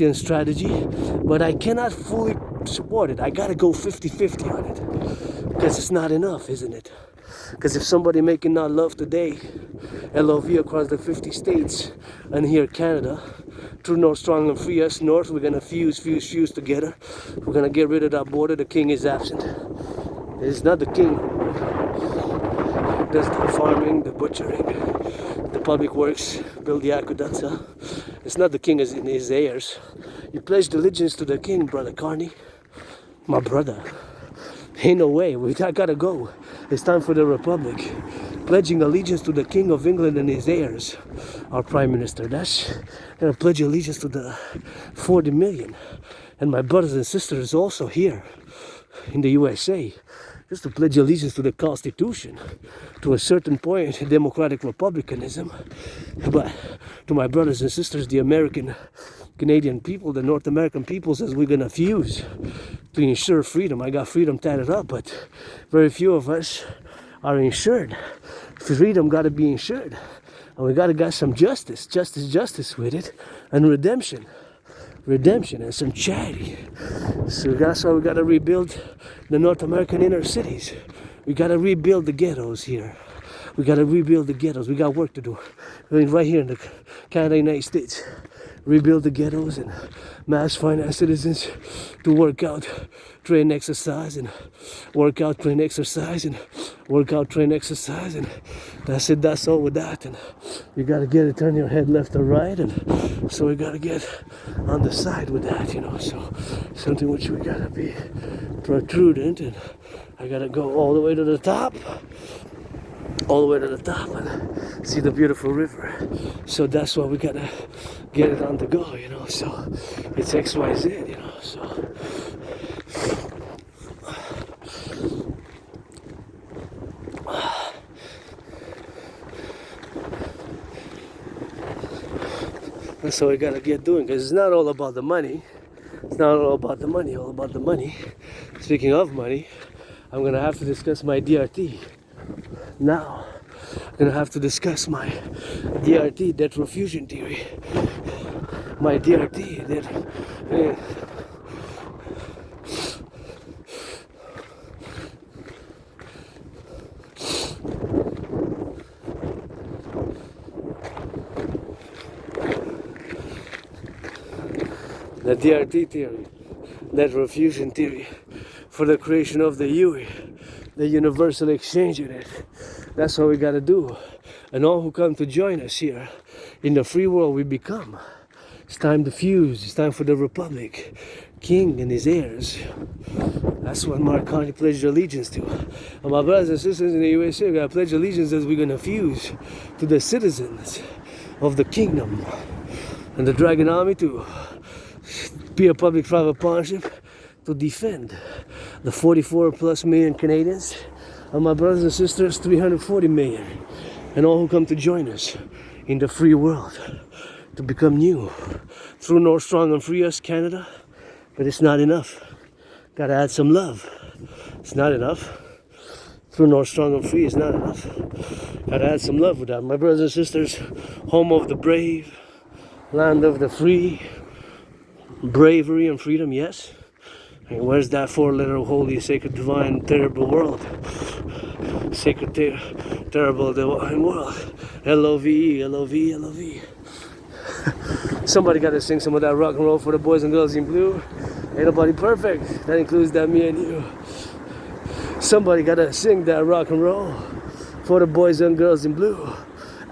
and strategy, but I cannot fully support it. I gotta go 50-50 on it, because it's not enough, isn't it? Because if somebody making not love today, LOV across the 50 states, and here Canada, True North, strong and free us North, we're gonna fuse together. We're gonna get rid of that border. The king is absent. It's not the king who does the farming, the butchering, the public works, build the aqueducts, huh? It's not the king as in his heirs. You pledged allegiance to the king, brother Carney. My brother. Ain't no way. I gotta go. It's time for the Republic. Pledging allegiance to the King of England and his heirs. Our Prime Minister. That's gonna pledge allegiance to the 40 million. And my brothers and sisters also here in the USA. Just to pledge allegiance to the Constitution. To a certain point, democratic republicanism. But to my brothers and sisters, the American, Canadian people, the North American people, says we're gonna fuse to ensure freedom. I got freedom tatted up, but very few of us are insured. Freedom gotta be insured. And we gotta get some justice with it, and redemption and some charity. So that's why we gotta rebuild the North American inner cities. We gotta rebuild the ghettos here. We gotta rebuild the ghettos. We got work to do. I mean, right here in the Canada, United States. Rebuild the ghettos and mass finance citizens to work out, train, exercise, and work out, train, exercise, and work out, train, exercise, and that's it. That's all with that. And you gotta get it, turn your head left or right, and so we gotta get on the side with that, you know. So something which we gotta be prudent, and I gotta go all the way to the top. And see the beautiful river. So that's why we gotta get it on the go, you know. So it's XYZ, you know. So That's what we gotta get doing, because it's not all about the money. It's not all about the money, all about the money. Speaking of money, I'm gonna have to discuss my DRT. Now, I'm gonna have to discuss my DRT, debt refusion theory. My DRT, the DRT theory, debt refusion theory, for the creation of the UE, the universal exchange unit. That's what we gotta do. And all who come to join us here, in the free world we become. It's time to fuse. It's time for the Republic, King and his heirs. That's what Marconi pledged allegiance to. And my brothers and sisters in the USA, we gotta pledge allegiance as we're gonna fuse to the citizens of the kingdom and the Dragon Army to be a public-private partnership to defend the 44 plus million Canadians and my brothers and sisters, 340 million, and all who come to join us in the free world to become new through North Strong and Free Us Canada. But it's not enough. Gotta add some love. It's not enough. Through North Strong and Free is not enough. Gotta add some love with that. My brothers and sisters, home of the brave, land of the free, bravery and freedom, yes. And where's that four-letter holy, sacred, divine, terrible world? Sacred, terrible, divine world. L-O-V-E, L-O-V-E, L-O-V-E. Somebody got to sing some of that rock and roll for the boys and girls in blue. Ain't nobody perfect. That includes that me and you. Somebody got to sing that rock and roll for the boys and girls in blue.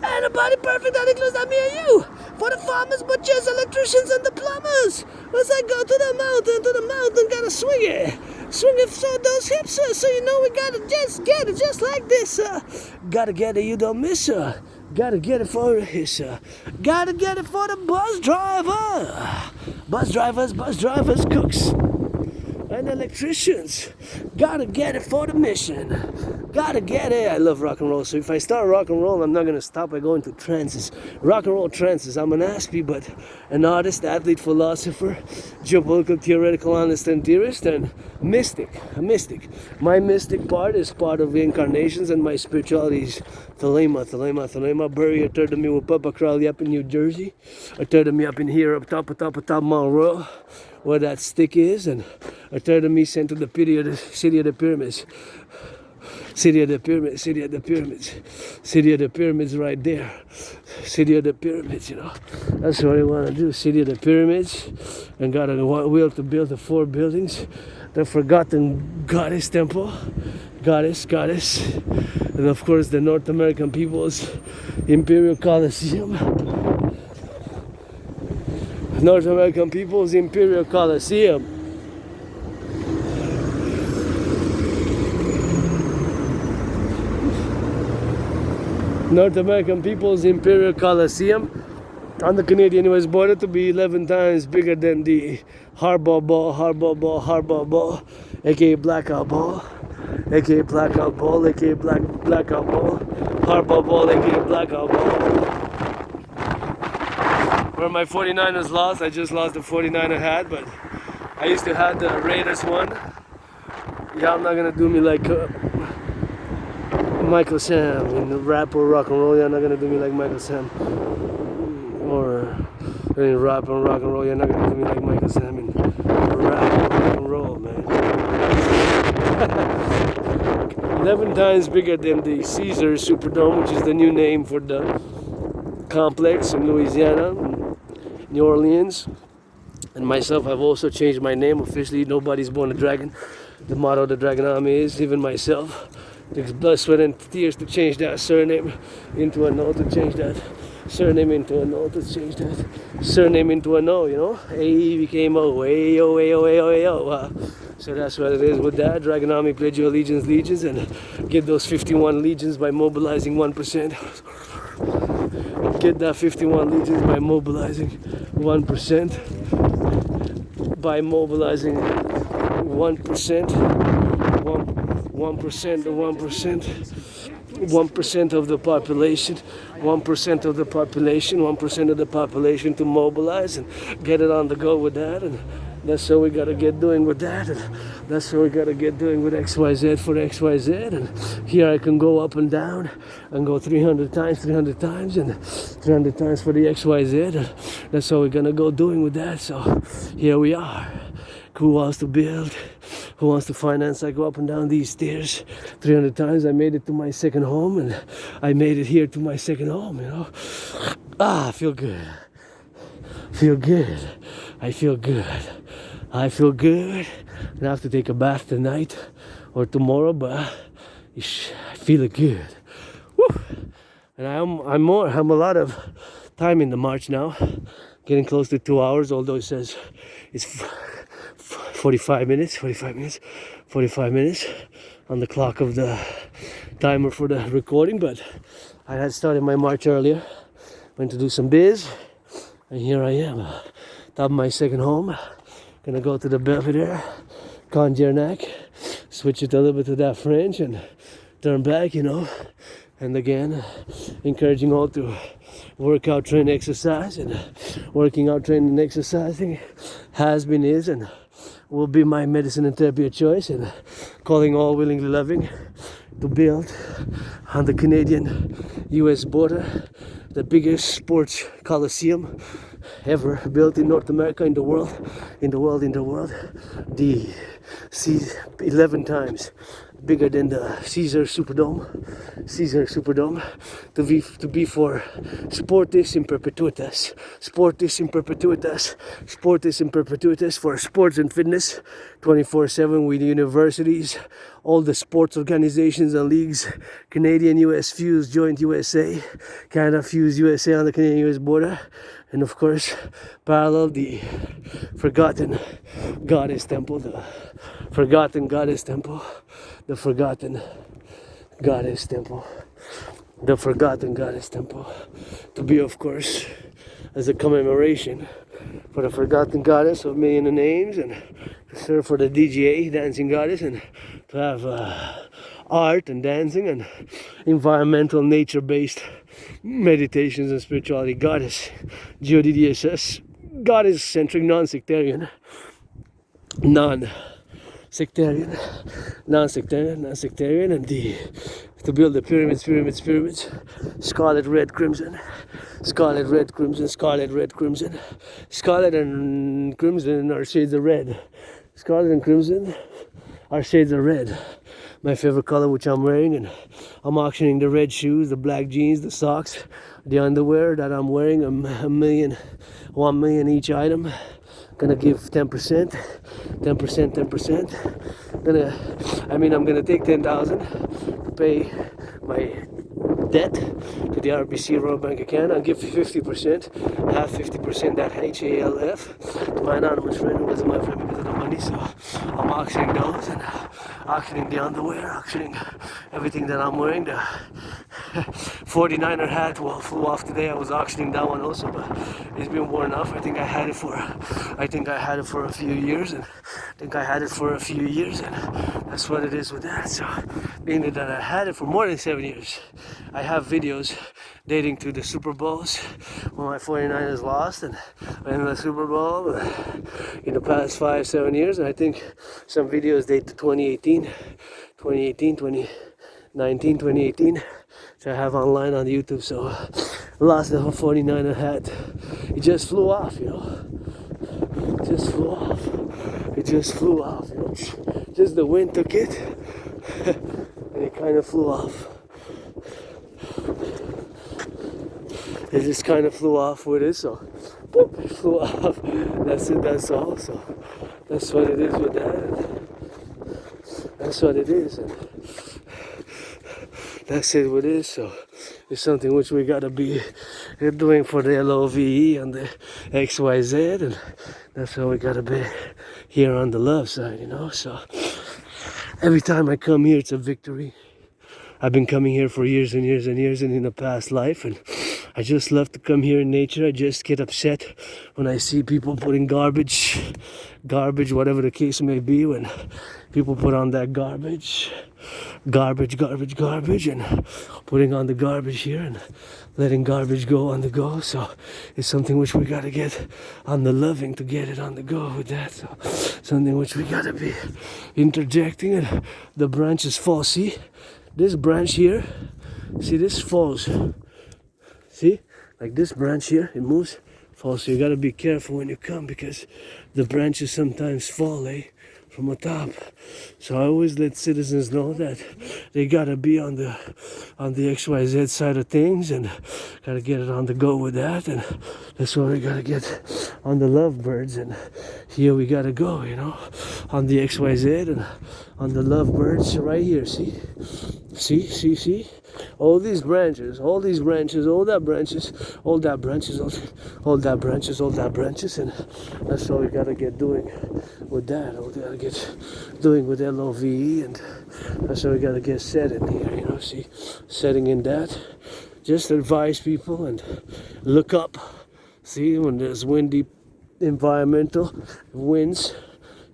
Ain't nobody perfect. That includes that me and you. For the farmers, butchers, electricians, and the plumbers. As I go to the mountain, gotta swing it. Swing it so those hips, so you know we gotta just get it, just like this. Gotta get it, you don't miss her. Gotta get it for his. Gotta get it for the bus driver. Bus drivers, cooks, and electricians. Gotta get it for the mission. Gotta get it. I love rock and roll. So if I start rock and roll, I'm not gonna stop by going to trances. Rock and roll trances. I'm an aspie, but an artist, athlete, philosopher, geopolitical, theoretical, honest, and theorist, and mystic. A mystic. My mystic part is part of incarnations, and my spirituality is Thelema. Bury a third of me with Papa Crowley up in New Jersey. A third of me up in here, up top Mount Royal, where that stick is, and a third of me sent to the city of the pyramids. City of the pyramids right there. City of the pyramids, you know. That's what I want to do. City of the pyramids. And got a will to build the 4 buildings. The forgotten goddess temple. Goddess. And of course the North American people's Imperial Coliseum. North American people's Imperial Coliseum. North American People's Imperial Coliseum on the Canadian-US border to be 11 times bigger than the Hardball Ball, aka Blackout Ball, aka Blackout Ball, aka Blackout Ball, Hardball Ball, aka Blackout Ball. Where my 49ers lost, I just lost the 49er hat, but I used to have the Raiders one. Y'all not gonna do me like Michael Sam in the rap or rock and roll. You're not gonna do me like Michael Sam, or in rap and rock and roll. You're not gonna do me like Michael Sam in rap and rock and roll, man. 11 times bigger than the Caesar Superdome, which is the new name for the complex in Louisiana, New Orleans. And myself, I've also changed my name officially. Nobody's born a dragon. The motto of the Dragon Army is even myself. Takes blood, sweat, and tears to change that surname into a no, to change that surname into a no, to change that surname into a no, you know? A became O, A-O. So that's what it is with that. Dragon Army, pledge your legions, and get those 51 legions by mobilizing 1%. Get that 51 legions by mobilizing 1%. By mobilizing 1%. 1% to 1%. 1% of the population, 1% of the population, 1% of the population to mobilize and get it on the go with that. And that's what we gotta get doing with that. And that's what we gotta get doing with XYZ for XYZ. And here I can go up and down and go 300 times, and 300 times for the XYZ. And that's what we're gonna go doing with that. So here we are. Who wants to build? Who wants to finance? I go up and down these stairs 300 times. I made it to my second home, and I made it here to my second home, you know. I feel good. Feel good. I feel good. I feel good. I'm gonna have to take a bath tonight or tomorrow, but I feel it good. Woo! And I'm a lot of time in the march now. Getting close to 2 hours, although it says it's 45 minutes on the clock of the timer for the recording. But I had started my march earlier, went to do some biz, and here I am, top of my second home. Gonna go to the Belvedere, Conjernac, switch it a little bit to that French and turn back, you know. And again, encouraging all to work out, train, exercise. And working out, training, and exercising has been, is, and will be my medicine and therapy of choice. And calling all willingly loving to build on the Canadian-US border the biggest sports coliseum ever built in North America, in the world, the 11 times bigger than the Caesar Superdome, to be for Sportis in Perpetuitas, for sports and fitness, 24/7 with universities, all the sports organizations and leagues, Canadian-US Fuse, Joint USA, Canada Fuse USA on the Canadian-US border, and of course, parallel the forgotten goddess temple, the forgotten goddess temple, to be, of course, as a commemoration for the forgotten goddess of million of names, and to serve for the DGA, dancing goddess, and to have art and dancing and environmental, nature-based meditations and spirituality goddess, GODDSS, goddess-centric, non-sectarian, and to build the pyramids, scarlet, red, crimson, scarlet and crimson are shades of red. Scarlet and crimson are shades of red. My favorite color, which I'm wearing, and I'm auctioning the red shoes, the black jeans, the socks, the underwear that I'm wearing, 1 million each item. Gonna give 10%. I'm gonna take 10,000 to pay my debt to the RBC Royal Bank of Canada. I'll give 50%, half 50% that HALF to my anonymous friend who wasn't my friend because of the money. So I'm auctioning those, and auctioning the underwear, auctioning everything that I'm wearing. The 49er hat flew off today. I was auctioning that one also, but it's been worn off. I think I had it for a few years, and that's what it is with that. So being that I had it for more than 7 years, I have videos dating to the Super Bowls when my 49ers lost and in the Super Bowl in the past 5-7 years, and I think some videos date to 2018, 2018, which I have online on YouTube. So lost the whole 49er hat. It just flew off, you know. It just flew off, you know. Just the wind took it and it kind of flew off. It just kind of flew off with it, so boop, it flew off. That's it, that's all. So that's what it is with that. That's what it is. And that's it what it is. So it's something which we gotta be doing for the LOVE and the XYZ, and that's how we gotta be here on the love side, you know. So every time I come here, it's a victory. I've been coming here for years and years and years, and in a past life, and I just love to come here in nature. I just get upset when I see people putting garbage, whatever the case may be, when people put on that garbage garbage, and putting on the garbage here and letting garbage go on the go. So it's something which we gotta get on the loving to get it on the go with that. So something which we gotta be interjecting, and the branches fall. See this branch here? See, this falls. See, like this branch here, it moves, falls. So you gotta be careful when you come, because the branches sometimes fall, from the top. So I always let citizens know that they gotta be on the XYZ side of things, and gotta get it on the go with that. And that's why we gotta get on the lovebirds, and here we gotta go, on the XYZ and on the lovebirds right here. See, all these branches, all that branches, all that branches, all that branches, and that's what we gotta get doing with that. We gotta get doing with LOVE, and that's what we gotta get set in here. See, setting in that. Just advise people and look up. See, when there's windy environmental winds,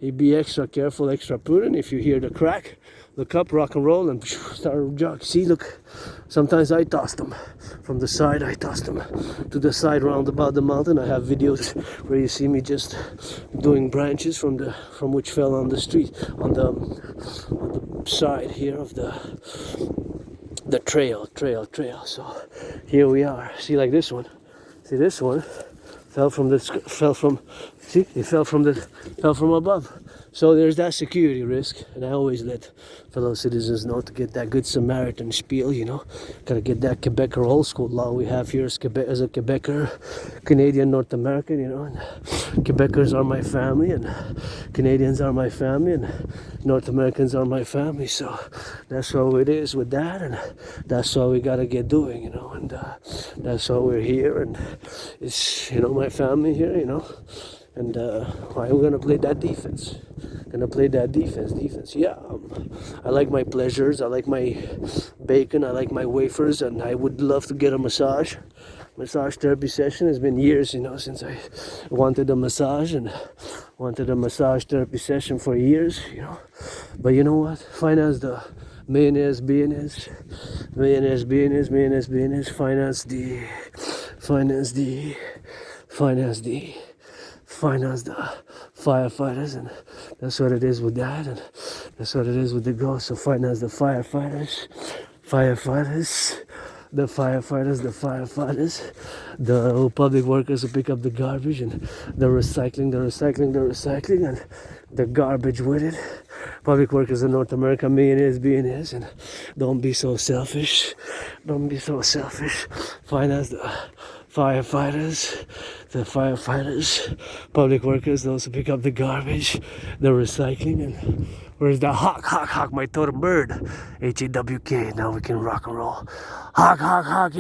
you be extra careful, extra prudent. If you hear the crack, look up, rock and roll, and start jog. See, look, sometimes I toss them from the side. I toss them to the side round about the mountain. I have videos where you see me just doing branches from which fell on the street, on the side here of the trail. So here we are. See, like this one. See, this one fell from above. So there's that security risk, and I always let fellow citizens know to get that good Samaritan spiel, Gotta get that Quebecer old school law we have here as a Quebecer, Canadian, North American, and Quebecers are my family, and Canadians are my family, and North Americans are my family. So that's how it is with that, and that's what we gotta get doing, and that's why we're here, and it's, my family here, and why we're gonna play that defense. Defense. Yeah, I like my pleasures. I like my bacon. I like my wafers, and I would love to get a massage therapy session. It's been years, since I wanted a massage therapy session for years, But you know what? Finance the mayonnaise, finance the firefighters, and that's what it is with that, and that's what it is with the ghost. So finance the firefighters, the public workers who pick up the garbage, and the recycling, and the garbage with it. Public workers in North America, millionaires, and don't be so selfish. Finance the firefighters, public workers, those who pick up the garbage, the recycling, and where's the hawk, my totem bird? HAWK, now we can rock and roll. Hawk, HAWK,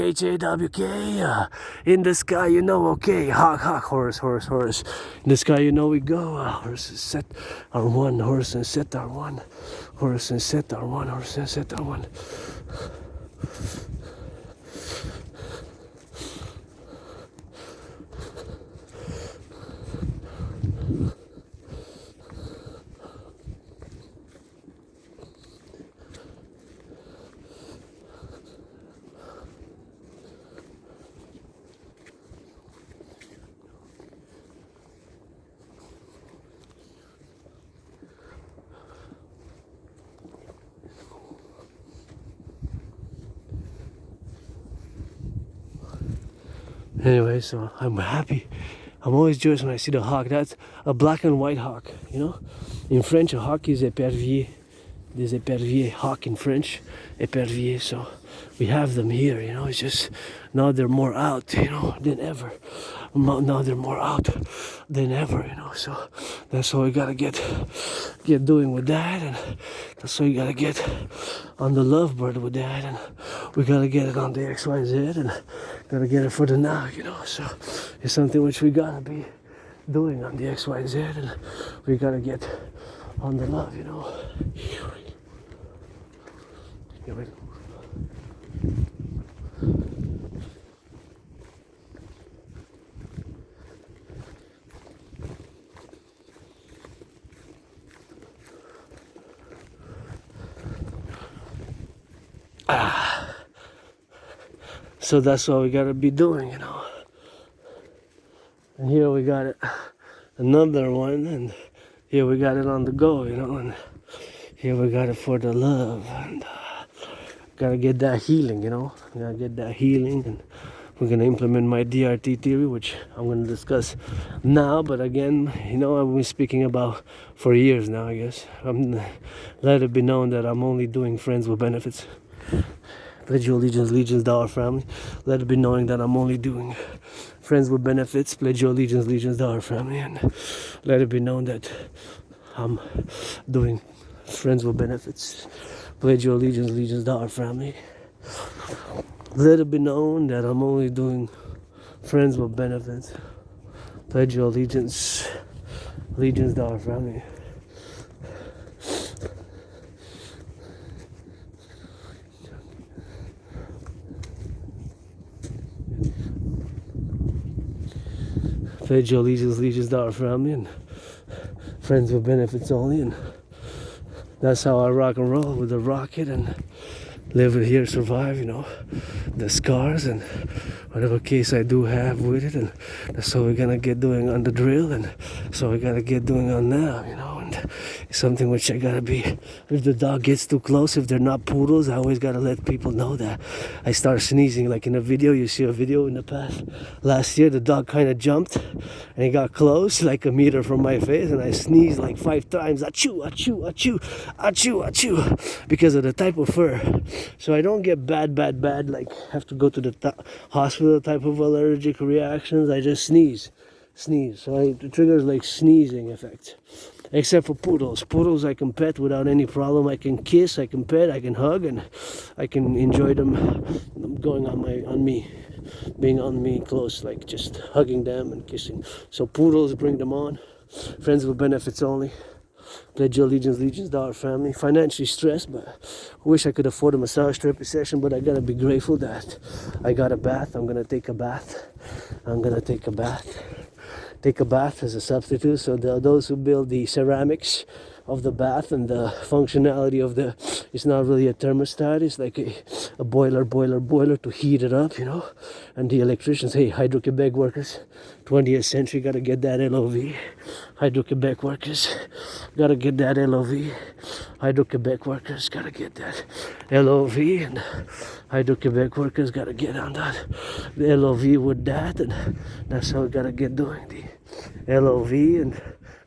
in the sky, okay. Hawk, horse. In the sky, we go. Horse and set our one, horse and set our one. Anyway, so I'm happy. I'm always joyous when I see the hawk. That's a black and white hawk, In French, a hawk is épervier. Des éperviers, hawk in French, épervier. So we have them here, It's just now they're more out, than ever. Now they're more out than ever, So that's what we gotta get doing with that, and that's what we gotta get on the lovebird with that, and we gotta get it on the XYZ, and gotta get it for the now, So it's something which we gotta be doing on the XYZ, and we gotta get on the love, So that's what we gotta be doing, you know. And here we got it, another one, and here we got it on the go, you know, and here we got it for the love, and gotta get that healing, you know. Gotta get that healing, and we're gonna implement my DRT theory, which I'm gonna discuss now. But again, you know, I've been speaking about for years now, I guess. Let it be known that I'm only doing friends with benefits. Pledge your allegiance, legions, thou art family. Let it be knowing that I'm only doing friends with benefits. Pledge your allegiance, legions, thou art family. And let it be known that I'm doing friends with benefits. Pledge your allegiance, legions, thou art family. Let it be known that I'm only doing friends with benefits. Pledge your allegiance, legions, thou art family. Pledge your allegiance, legions, thou art family, and friends with benefits only, and that's how I rock and roll with the rocket and live it here, survive, you know, the scars and whatever case I do have with it, and that's what we're gonna get doing on the drill, and so we gotta get doing on now, you know, and it's something which I gotta be, if the dog gets too close, if they're not poodles, I always gotta let people know that I start sneezing, like in a video, you see a video in the past, last year, the dog kind of jumped, and he got close, like a meter from my face, and I sneezed like 5 times, achoo, achoo, achoo, achoo, achoo, because of the type of fur. So I don't get bad, like have to go to the hospital type of allergic reactions. I just sneeze. So it triggers like sneezing effect. Except for poodles. Poodles I can pet without any problem. I can kiss, I can pet, I can hug, and I can enjoy them going on me, being on me close, like just hugging them and kissing. So poodles, bring them on. Friends with benefits only. Pledge your allegiance, legions, thou art family. Financially stressed, but I wish I could afford a massage therapy session, but I gotta be grateful that I got a bath. I'm gonna take a bath. Take a bath as a substitute. So those who build the ceramics of the bath and the functionality of it's not really a thermostat, it's like a boiler to heat it up, you know. And the electricians, hey, Hydro-Quebec workers, 20th century, gotta get that LOV. Hydro-Quebec workers, gotta get that LOV. Hydro-Quebec workers, gotta get that LOV. And Hydro-Quebec workers gotta get on that, the LOV with that, and that's how we gotta get doing the LOV, and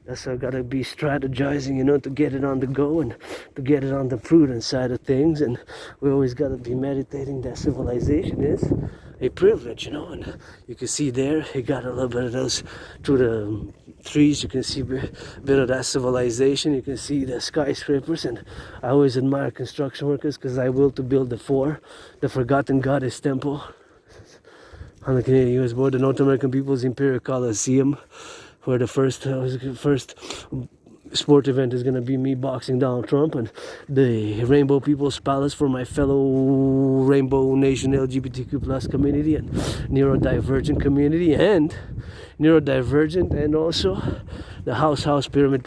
that's how I gotta be strategizing, you know, to get it on the go and to get it on the prudent side of things. And we always gotta be meditating that civilization is a privilege, you know. And you can see there, you got a little bit of those through the trees. You can see a bit of that civilization. You can see the skyscrapers. And I always admire construction workers because I will to build the Forgotten Goddess Temple on the Canadian US border, the North American People's Imperial Coliseum, where the first sport event is going to be me boxing Donald Trump, and the Rainbow People's Palace for my fellow Rainbow Nation LGBTQ plus community and neurodivergent community, and neurodivergent, and also the house, pyramid,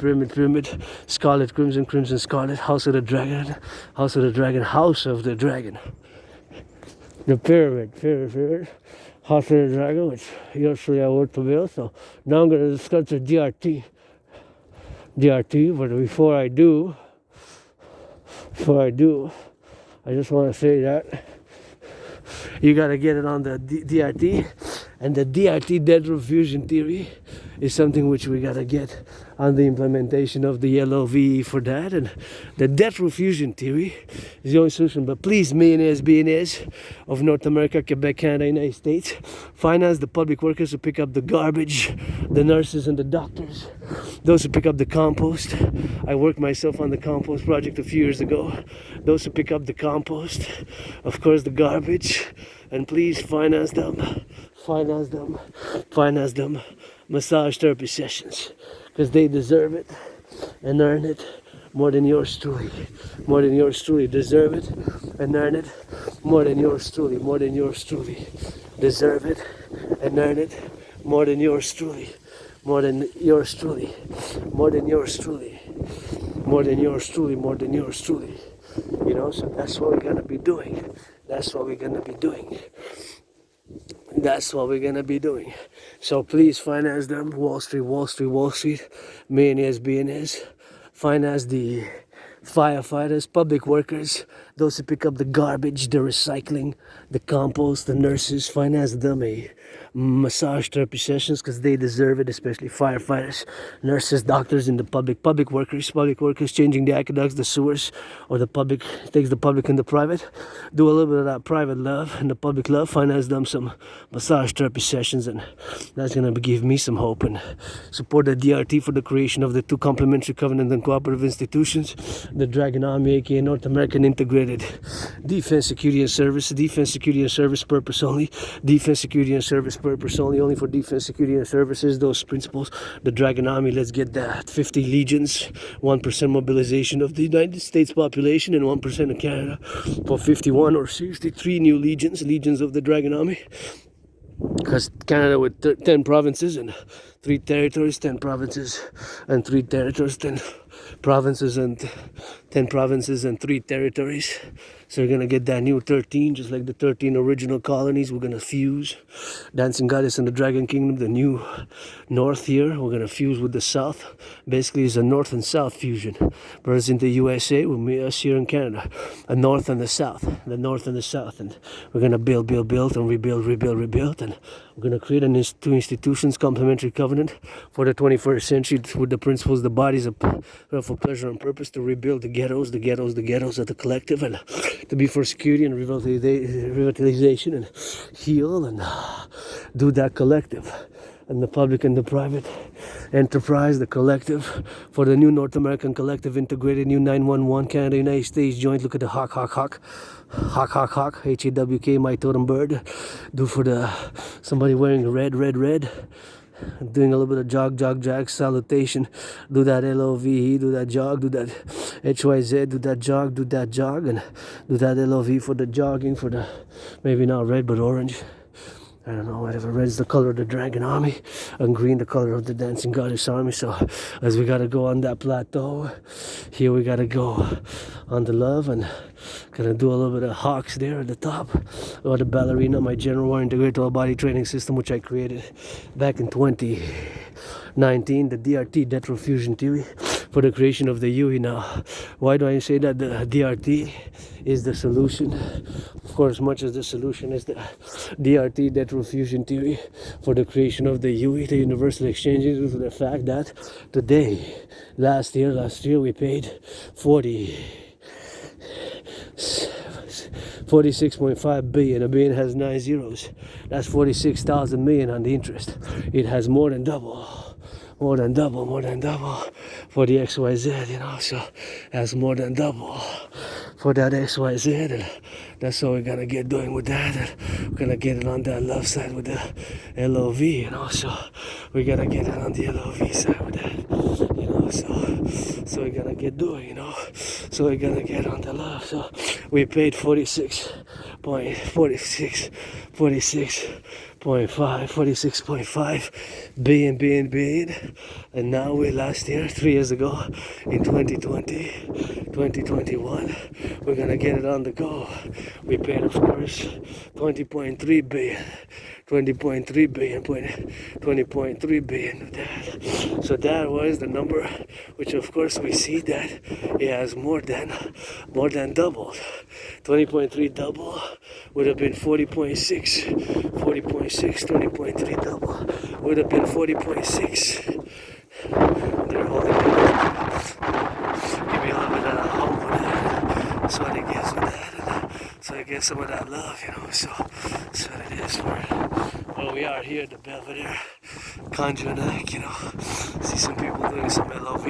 scarlet, crimson, scarlet, house of the dragon, house of the dragon, the pyramid, house of the dragon, which usually I work to build. So now I'm going to discuss the DRT, but before I do, I just want to say that you got to get it on the DRT, and the DRT dead fusion theory is something which we got to get on the implementation of the LOV for that. And the debt fusion theory is the only solution. But please, billionaires of North America, Quebec, Canada, United States, finance the public workers who pick up the garbage, the nurses and the doctors, those who pick up the compost. I worked myself on the compost project a few years ago. Those who pick up the compost, of course the garbage, and please finance them. Massage therapy sessions, because they deserve it and earn it more than yours truly. Deserve it and earn it more than yours truly. Deserve it and earn it more than yours truly. You know, so that's what we're gonna be doing. That's what we're gonna be doing. So please finance them. Wall Street, Wall Street, Wall Street, millionaires, billionaires. Finance the firefighters, public workers, those who pick up the garbage, the recycling, the compost, the nurses. Finance them a massage therapy sessions because they deserve it, especially firefighters, nurses, doctors, and the public workers changing the aqueducts, the sewers, or the public takes the public and the private. Do a little bit of that private love and the public love. Finance them some massage therapy sessions, and that's gonna give me some hope. And support the DRT for the creation of the two complementary covenant and cooperative institutions, the Dragon Army, aka North American Integrated Defense, Security and Service purpose only, defense, security and service purpose only for defense, security and services, those principles. The Dragon Army, let's get that 50 legions, 1% mobilization of the United States population and 1% of Canada for 51 or 63 new legions of the Dragon Army. Because Canada with 10 provinces and 3 territories, 10 provinces and 3 territories, 10 provinces and 10 provinces and 3 territories. So we're gonna get that new 13, just like the 13 original colonies. We're gonna fuse Dancing Goddess and the Dragon Kingdom, the new north here. We're gonna fuse with the south. Basically, it's a north and south fusion. Whereas in the USA, we'll meet us here in Canada, a north and the south, and we're gonna build and rebuild, and we're gonna create two institutions, complementary covenant for the 21st century with the principles, the bodies of for pleasure and purpose, to rebuild the ghettos of the collective, and to be for security and revitalization and heal and do that collective. And the public and the private enterprise, the collective, for the new North American collective integrated new 911 Canada United States joint. Look at the hawk, HAWK, my totem bird. Do for the somebody wearing red, doing a little bit of jog, salutation. Do that LOVE, do that jog, do that HYZ, do that jog, and do that LOV for the jogging, for the maybe not red but orange. I don't know, whatever. Red is the color of the Dragon Army, and green the color of the Dancing Goddess Army. So as we gotta go on that plateau, here we gotta go on the love, and gonna do a little bit of hawks there at the top, or the ballerina, my general war integrated total body training system, which I created back in 2019, the DRT, Death Fusion Theory, for the creation of the UE. Now, why do I say that the DRT is the solution? Of course, much as the solution is the DRT, Death Fusion Theory, for the creation of the UE, the Universal Exchange, due to the fact that today, last year we paid 46.5 billion. A billion has 9 zeros. That's 46,000 million on the interest. It has more than double for the XYZ, so that's more than double for that XYZ, and that's what we're gonna get doing with that. And we're gonna get it on that love side with the LOV, so we gotta get it on the LOV side with that, so we're gonna get doing, so we're gonna get on the love. So we paid 46.5 billion, and now we last year, 3 years ago, in 2021, we're gonna get it on the go. We paid, of course, 20.3 billion with that. So that was the number, which of course we see that it has more than doubled. 20.3 double would have been 40.6, 20.3 double would have been 40.6. They're holding me. Give me a little bit of hope with that. That's what it gives me that. So I get some of that love, so that's what it is for it. Well, we are here at the Belvedere, conjuring act, see some people doing some LOV,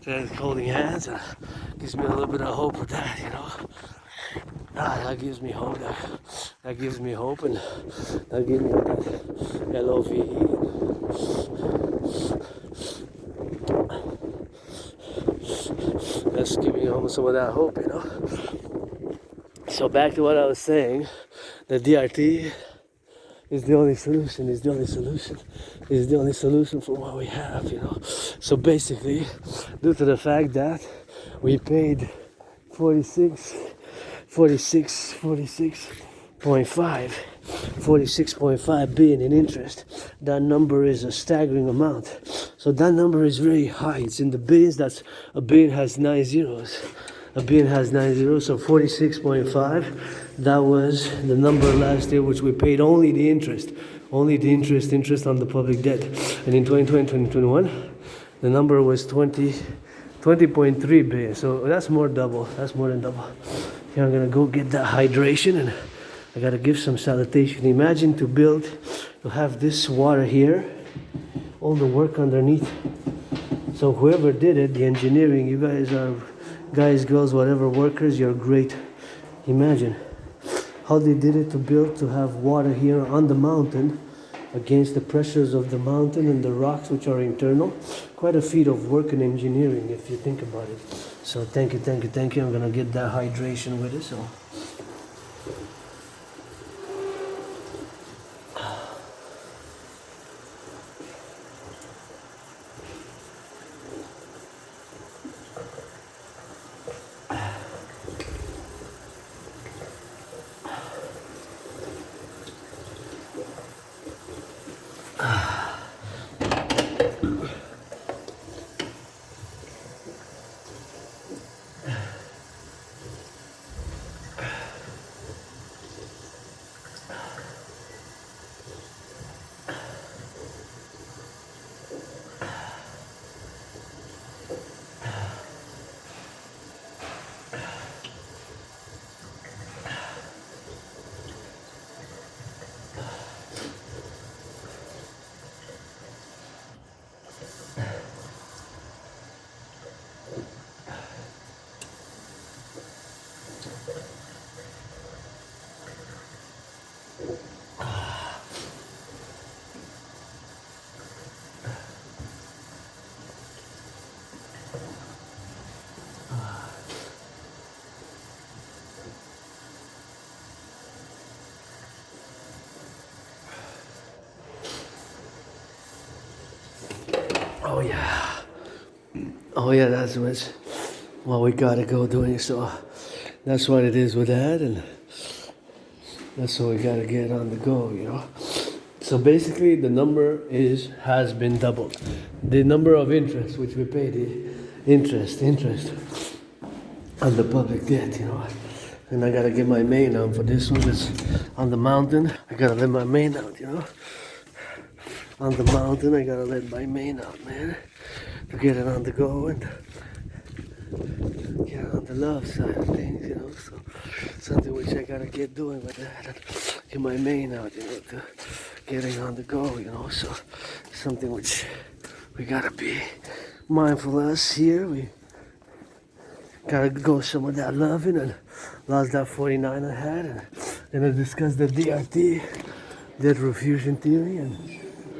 they're holding hands, and gives me a little bit of hope with that, that gives me hope, that gives me hope, and that gives me that LOV. That's giving me some of that hope, So back to what I was saying, the DRT is the only solution, is the only solution for what we have, So basically, due to the fact that we paid 46 46.5 billion in interest. That number is a staggering amount. So that number is very high. It's in the billions. That's a billion has 9 zeros. A billion has 9 zeros. So 46.5. That was the number last year, which we paid only the interest. Only the interest on the public debt. And in 2020, 2021, the number was 20.3 billion. So that's more double. That's more than double. Here I'm gonna go get that hydration, and I gotta give some salutation. Imagine to have this water here, all the work underneath. So whoever did it, the engineering, you guys are guys, girls, whatever workers, you're great. Imagine how they did it to have water here on the mountain against the pressures of the mountain and the rocks, which are internal. Quite a feat of work and engineering if you think about it. So thank you. I'm gonna get that hydration with it. So Oh yeah, that's what we gotta go doing. So that's what it is with that, and that's what we gotta get on the go, you know. So basically, the number has been doubled. The number of interest which we pay, the interest on the public debt, you know. And I gotta get my main out for this one. It's on the mountain. I gotta let my main out, you know. On the mountain, I gotta let my main out, man, to get it on the go and get on the love side of things, you know. So something which I gotta get doing with that and get my main out, you know, to getting on the go, you know. So something which we gotta be mindful of us here. We gotta go some of that loving and lost that 49 I had, and then I discussed the DRT, debt refusion theory, and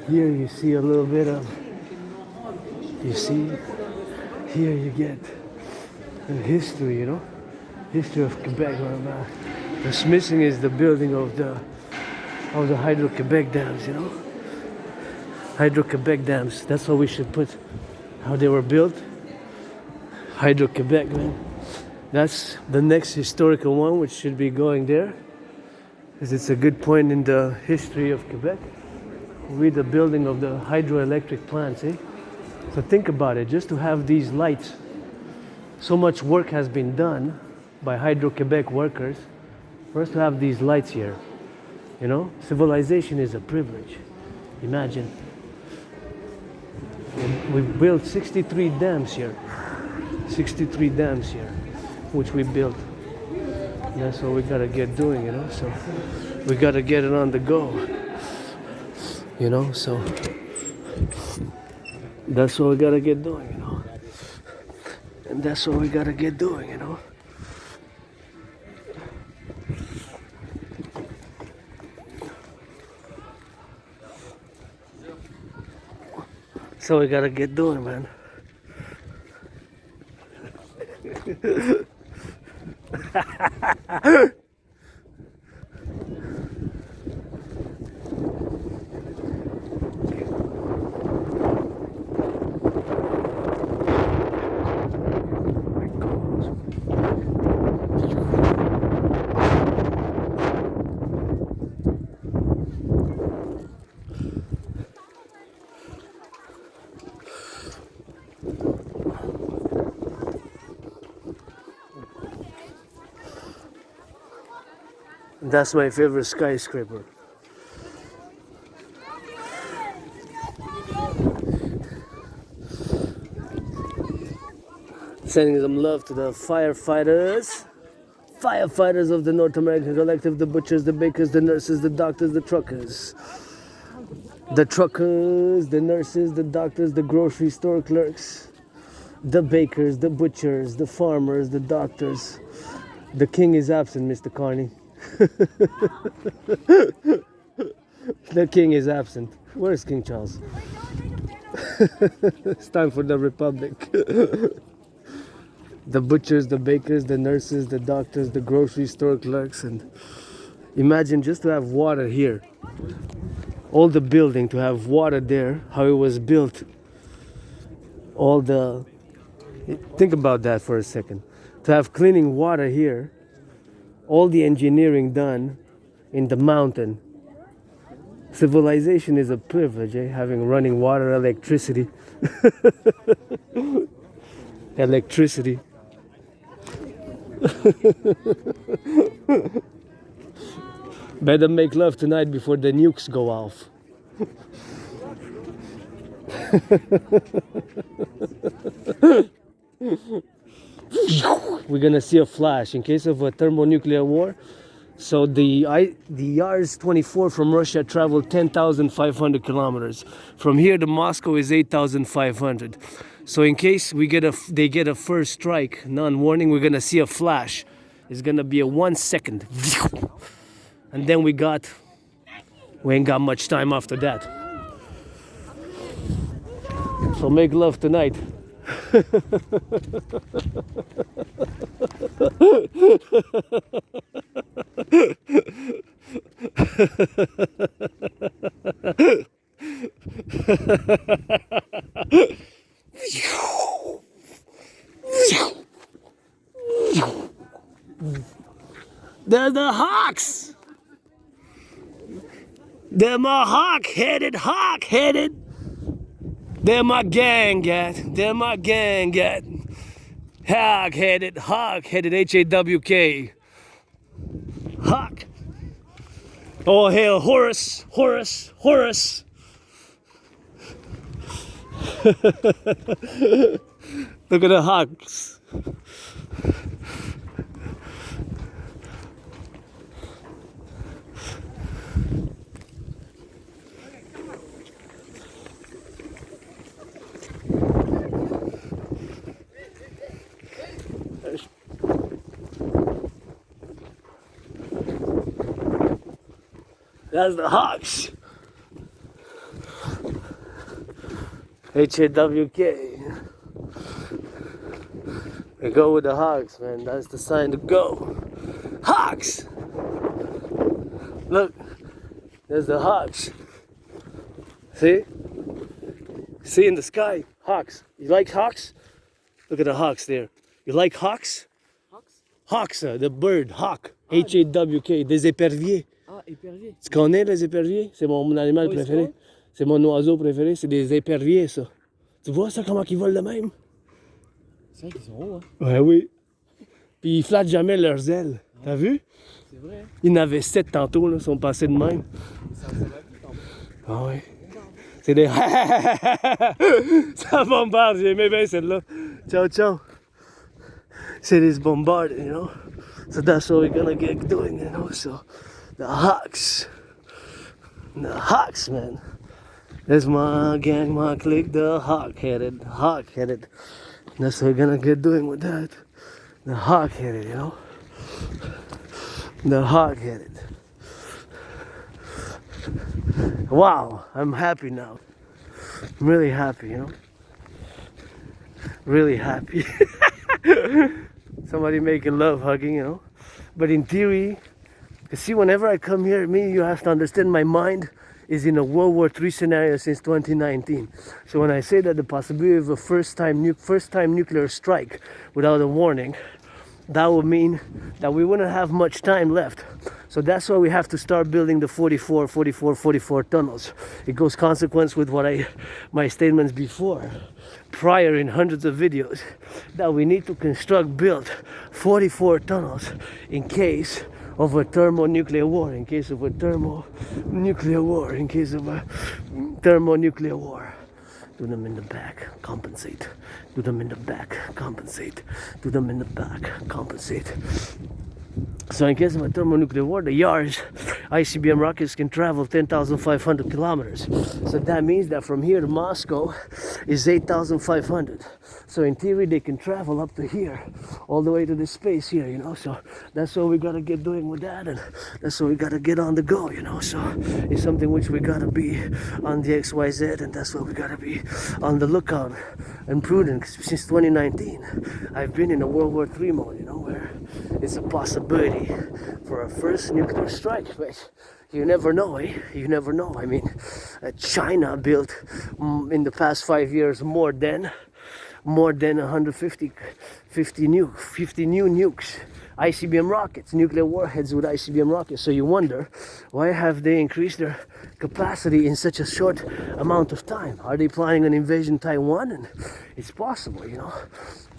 here you see a little bit of, you see, here you get the history, you know, history of Quebec. What's missing is the building of the Hydro-Quebec dams, you know. Hydro-Quebec dams, that's what we should put, how they were built. Hydro-Quebec, man. That's the next historical one which should be going there, because it's a good point in the history of Quebec. Read the building of the hydroelectric plants, eh? So think about it, just to have these lights. So much work has been done by Hydro-Quebec workers for us to have these lights here. You know, civilization is a privilege. Imagine. And we built 63 dams here. 63 dams here, which we built. And that's what we gotta get doing, you know. So we gotta get it on the go. You know, so that's what we gotta get doing, you know. And that's what we gotta get doing, you know. So we gotta get doing, man. That's my favorite skyscraper. Sending some love to the firefighters. Firefighters of the North American Collectif, the butchers, the bakers, the nurses, the doctors, the truckers. The truckers, the nurses, the doctors, the grocery store clerks. The bakers, the butchers, the farmers, the doctors. The king is absent, Mr. Carney. The king is absent. Where is King Charles? It's time for the Republic. The butchers, the bakers, the nurses, the doctors, the grocery store clerks, and imagine just to have water here. All the building to have water there, how it was built. Think about that for a second. To have cleaning water here, all the engineering done in the mountain. Civilization is a privilege, having running water, electricity. Electricity. Better make love tonight before the nukes go off. We're gonna see a flash in case of a thermonuclear war. So the Rs-24 from Russia traveled 10,500 kilometers. From here to Moscow is 8,500. So in case they get a first strike, non-warning, we're gonna see a flash. It's gonna be a 1 second. And then we ain't got much time after that. So make love tonight. They're the Hawks. They're my hawk-headed. They're my gang, They're my gang, Hawk-headed, H-A-W-K. Hawk. Oh, hail Horus. Look at the hawks. That's the Hawks. H-A-W-K. We go with the Hawks, man. That's the sign to go. Hawks! Look, there's the Hawks. See? See in the sky? Hawks. You like Hawks? Look at the Hawks there. You like Hawks? Hawks, the bird, hawk. H-A-W-K, des éperviers. Ah, épervier. Tu connais les éperviers? C'est mon animal préféré. C'est mon oiseau préféré, c'est des éperviers, ça. Tu vois ça, comment ils volent de même? C'est vrai qu'ils sont hauts, hein? Ouais, oui. Puis ils flattent jamais leurs ailes. Ouais. T'as vu? C'est vrai. Il y en avait 7 tantôt, là, sont passés de même. Ça va vite, en plus. Ah oui. C'est des... Ça bombarde, j'aimais bien celle-là. Ciao, ciao. C'est des bombardes, you know? So that's what we're gonna get doing, you know? So, the Hawks. The Hawks, man. That's my gang, my clique, the hawk-headed. That's what we're gonna get doing with that. The hawk-headed, you know? The hawk-headed. Wow, I'm happy now. I'm really happy, you know? Really happy. Somebody making love, hugging, you know? But in theory, you see, whenever I come here, you have to understand my mind is in a World War III scenario since 2019. So when I say that the possibility of a first-time nuclear strike without a warning, that would mean that we wouldn't have much time left. So that's why we have to start building the 44 tunnels. It goes consequence with my statements prior in hundreds of videos, that we need to build 44 tunnels in case of a thermonuclear war, in case of a thermonuclear war, in case of a thermonuclear war. Do them in the back, compensate. Do them in the back, compensate. Do them in the back, compensate. So in case of a thermonuclear war, the YARS ICBM rockets can travel 10,500 kilometers. So that means that from here to Moscow is 8,500. So in theory, they can travel up to here, all the way to this space here, you know. So that's what we gotta get doing with that, and that's what we gotta get on the go, you know. So it's something which we gotta be on the XYZ, and that's what we gotta be on the lookout and prudent. Since 2019, I've been in a World War III mode, you know, where it's a possibility for a first nuclear strike, but you never know, eh? You never know. I mean, China built in the past 5 years more than 150 new nukes, ICBM rockets, nuclear warheads with ICBM rockets. So you wonder, why have they increased their capacity in such a short amount of time? Are they planning an invasion of Taiwan? And it's possible, you know.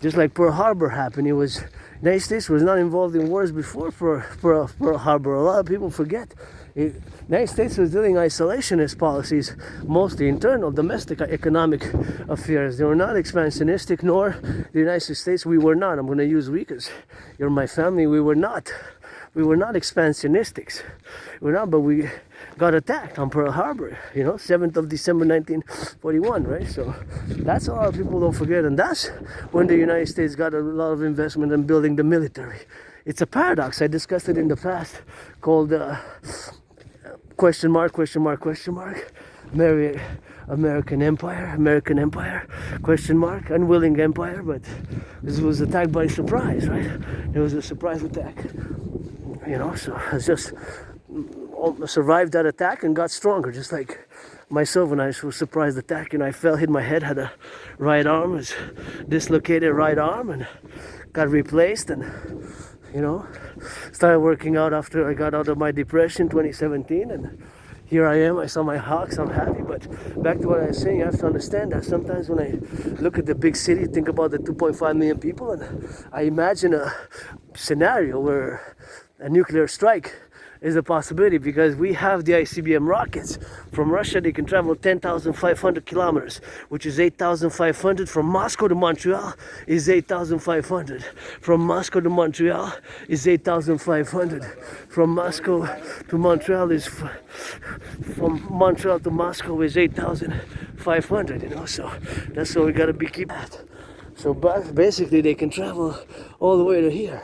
Just like Pearl Harbor happened, it was United States was not involved in wars before Pearl Harbor. A lot of people forget. The United States was doing isolationist policies, mostly internal, domestic economic affairs. They were not expansionistic, nor the United States. We were not. I'm going to use we because you're my family. We were not. We were not expansionistics. We're not, but we got attacked on Pearl Harbor, you know, 7th of December 1941, right? So that's a lot of people don't forget, and that's when the United States got a lot of investment in building the military. It's a paradox. I discussed it in the past, called question mark, American Empire, question mark, unwilling empire, but this was attacked by surprise, right? It was a surprise attack, you know, so it's just survived that attack and got stronger, just like myself when I was surprised attack and I fell, hit my head, had a right arm, was dislocated right arm, and got replaced, and you know, started working out after I got out of my depression 2017, and here I am. I saw my hawks, I'm happy. But back to what I was saying, you have to understand that sometimes when I look at the big city, think about the 2.5 million people, and I imagine a scenario where a nuclear strike is a possibility, because we have the ICBM rockets. From Russia, they can travel 10,500 kilometers, which is 8,500. From Moscow to Montreal is 8,500. From Moscow to Montreal is 8,500. From Moscow to Montreal is, from Montreal to Moscow is 8,500, you know, so that's what we gotta be keeping at. So basically they can travel all the way to here.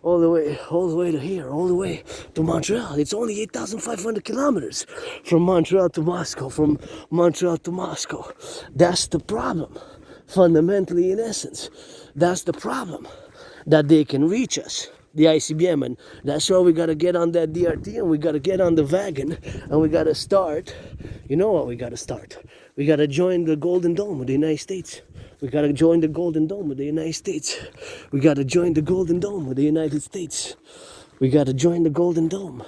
All the way to here, all the way to Montreal. It's only 8,500 kilometers from Montreal to Moscow, from Montreal to Moscow. That's the problem, fundamentally, in essence. That's the problem, that they can reach us, the ICBM, and that's why we gotta get on that DRT, and we gotta get on the wagon, and we gotta start. You know what we gotta start? We gotta join the Golden Dome with the United States. We gotta join the Golden Dome with the United States. We gotta join the Golden Dome with the United States. We gotta join the Golden Dome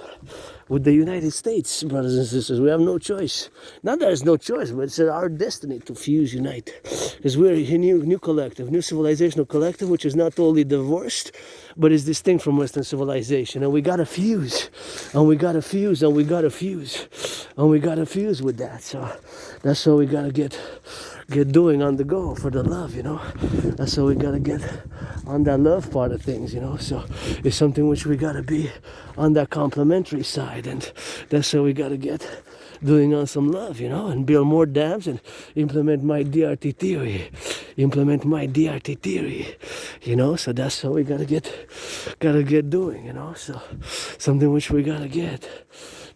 with the United States, brothers and sisters. We have no choice. Not that there's no choice, but it's our destiny to fuse, unite. Because we're a new collective, new civilizational collective, which is not totally divorced, but is distinct from Western civilization. And we gotta fuse, and we gotta fuse, and we gotta fuse, and we gotta fuse with that. So that's what we gotta get doing on the go for the love, you know. That's what we gotta get on that love part of things, you know. So it's something which we gotta be on that complementary side, and that's what we gotta get doing on some love, you know, and build more dams and implement my DRT theory, you know. So that's what we gotta get doing, you know. So something which we gotta get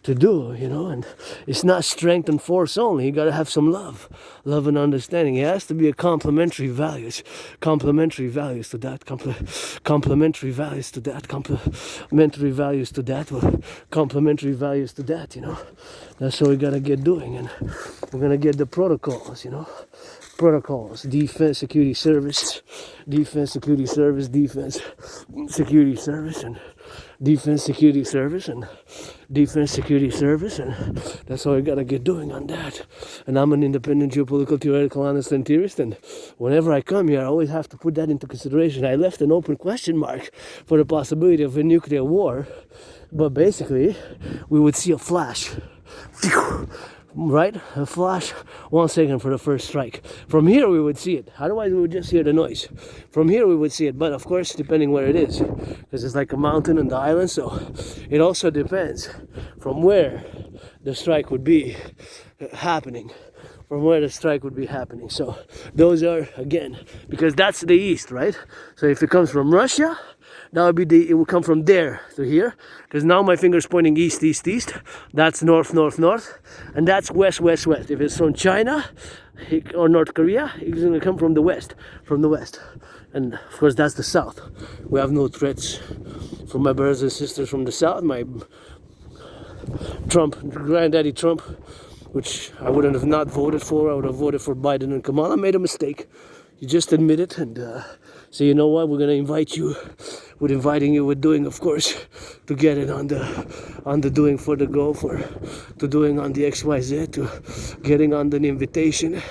to do, you know. And it's not strength and force only. You got to have some love and understanding. It has to be a complementary values to that, complementary values to that, complementary values to that, you know. That's what we got to get doing, and we're gonna get the protocols, you know. Defense, security service, and defense security service and defense security service, and that's all we gotta get doing on that. And I'm an independent geopolitical theoretical honest and theorist, and whenever I come here I always have to put that into consideration. I left an open question mark for the possibility of a nuclear war, but basically we would see a flash. Right? A flash, 1 second for the first strike. From here we would see it. Otherwise we would just hear the noise. From here we would see it, but of course depending where it is, because it's like a mountain and the island, so it also depends from where the strike would be happening. So those are, again, because that's the east, right? So if it comes from Russia, that would be it would come from there to here, because now my finger's pointing east, east, east. That's north, north, north, and that's west, west, west. If it's from China or North Korea, it's gonna come from the west, and of course that's the south. We have no threats from my brothers and sisters from the south. My granddaddy Trump, which I wouldn't have not voted for. I would have voted for Biden and Kamala. Made a mistake. You just admit it and say, you know what, we're gonna invite you. We're inviting you. We're doing, of course, to get it on the doing for the go, to doing on the XYZ, to getting on the invitation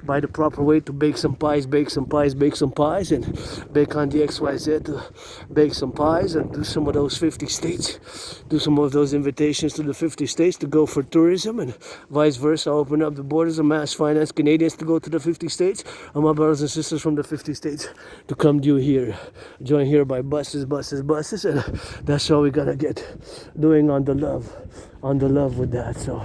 by the proper way to bake some pies, and bake on the XYZ to bake some pies and do some of those 50 states, do some of those invitations to the 50 states to go for tourism and vice versa, open up the borders and mass finance Canadians to go to the 50 states and my brothers and sisters from the 50 states to come do here, join here by buses, and that's all we gotta get doing on the love with that. So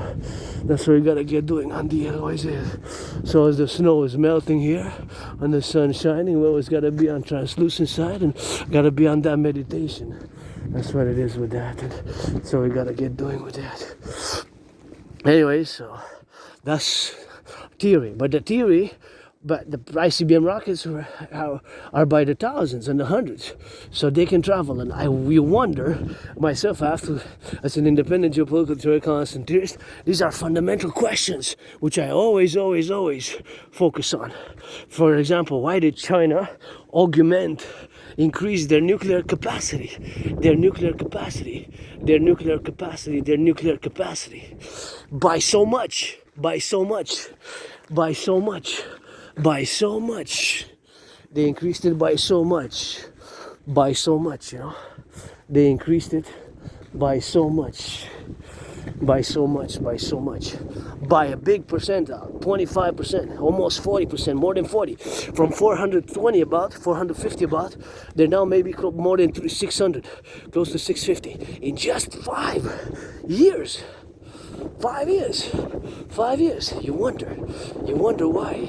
that's what we gotta get doing on the XYZ. So as the snow is melting here and the sun shining, we always gotta be on translucent side and gotta be on that meditation. That's what it is with that, and so we gotta get doing with that. Anyway, so that's theory, but the ICBM rockets are by the thousands and the hundreds, so they can travel. And we wonder, myself, as an independent geopolitical theoretical and theorist, these are fundamental questions which I always focus on. For example, why did China increase their nuclear capacity by so much? They increased it by so much, you know. They increased it by so much. By a big percent, 25%, almost 40%, more than 40. From 450 about, they're now maybe more than 600, close to 650 in just 5 years. 5 years. You wonder why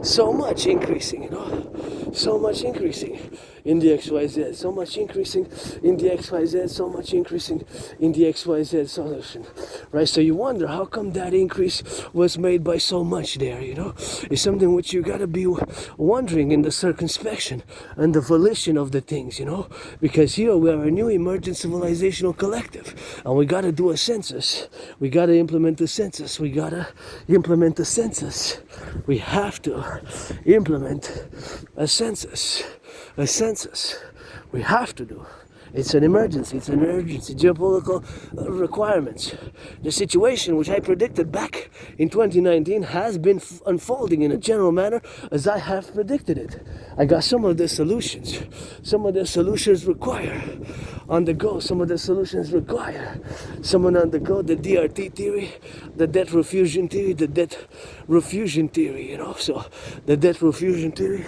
so much increasing, you know, so much increasing in the XYZ, so much increasing in the XYZ, so much increasing in the XYZ solution, right? So you wonder how come that increase was made by so much there, you know? It's something which you gotta be wondering in the circumspection and the volition of the things, you know? Because here we are a new emergent civilizational collective, and we gotta do a census. We gotta implement the census. We have to implement a census. We have to do. It's an emergency. It's an urgency. Geopolitical requirements. The situation which I predicted back in 2019 has been unfolding in a general manner as I have predicted it. I got some of the solutions. Some of the solutions require on the go. Some of the solutions require someone on the go. The DRT theory, the debt refusion theory, you know. So the debt refusion theory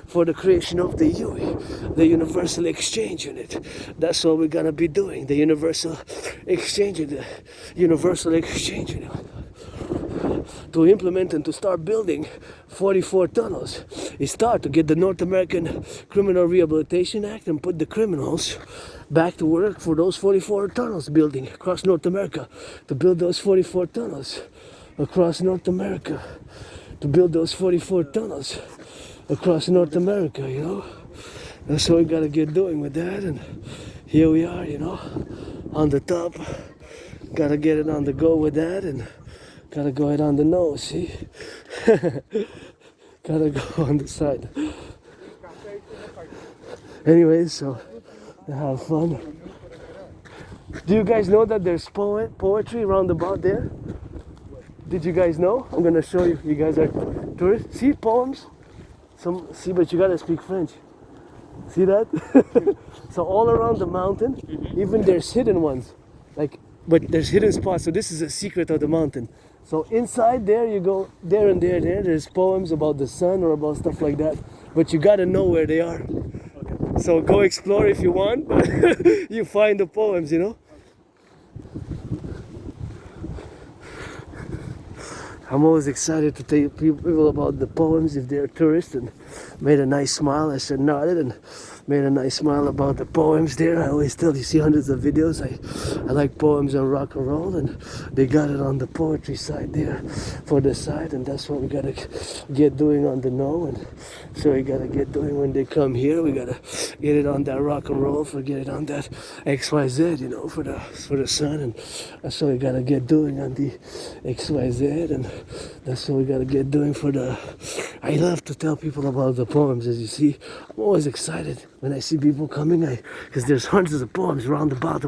for the creation of the UE, the Universal Exchange Unit. That's what we're gonna be doing. The Universal Exchange Unit. To implement and to start building 44 tunnels. Start to get the North American Criminal Rehabilitation Act and put the criminals back to work for those 44 tunnels building across North America. To build those 44 tunnels across North America. To build those 44 tunnels across North America, you know. That's what we gotta get doing with that, and here we are, you know, on the top. Gotta get it on the go with that, and gotta go it on the nose, see? Gotta go on the side. Anyways, so have fun. Do you guys know that there's poetry around about there? Did you guys know? I'm gonna show you. You guys are tourists. See poems? See, but you gotta speak French. See that? So all around the mountain, even there's hidden ones. But there's hidden spots. So this is a secret of the mountain. So inside there, you go there and there. There's poems about the sun or about stuff like that. But you gotta know where they are. Okay. So go explore if you want. But you find the poems, you know. I'm always excited to tell people about the poems if they're tourists, and made a nice smile. I said nodded and made a nice smile about the poems there. I always tell you, see hundreds of videos. I like poems on rock and roll, and they got it on the poetry side there for the side, and that's what we gotta get doing on the know, and so we gotta get doing when they come here. We gotta get it on that rock and roll, get it on that XYZ, you know, for the sun, and that's what we gotta get doing on the XYZ, and that's what we gotta get doing for the. I love to tell people about the poems. As you see, I'm always excited when I see people coming, because there's hundreds of poems around about,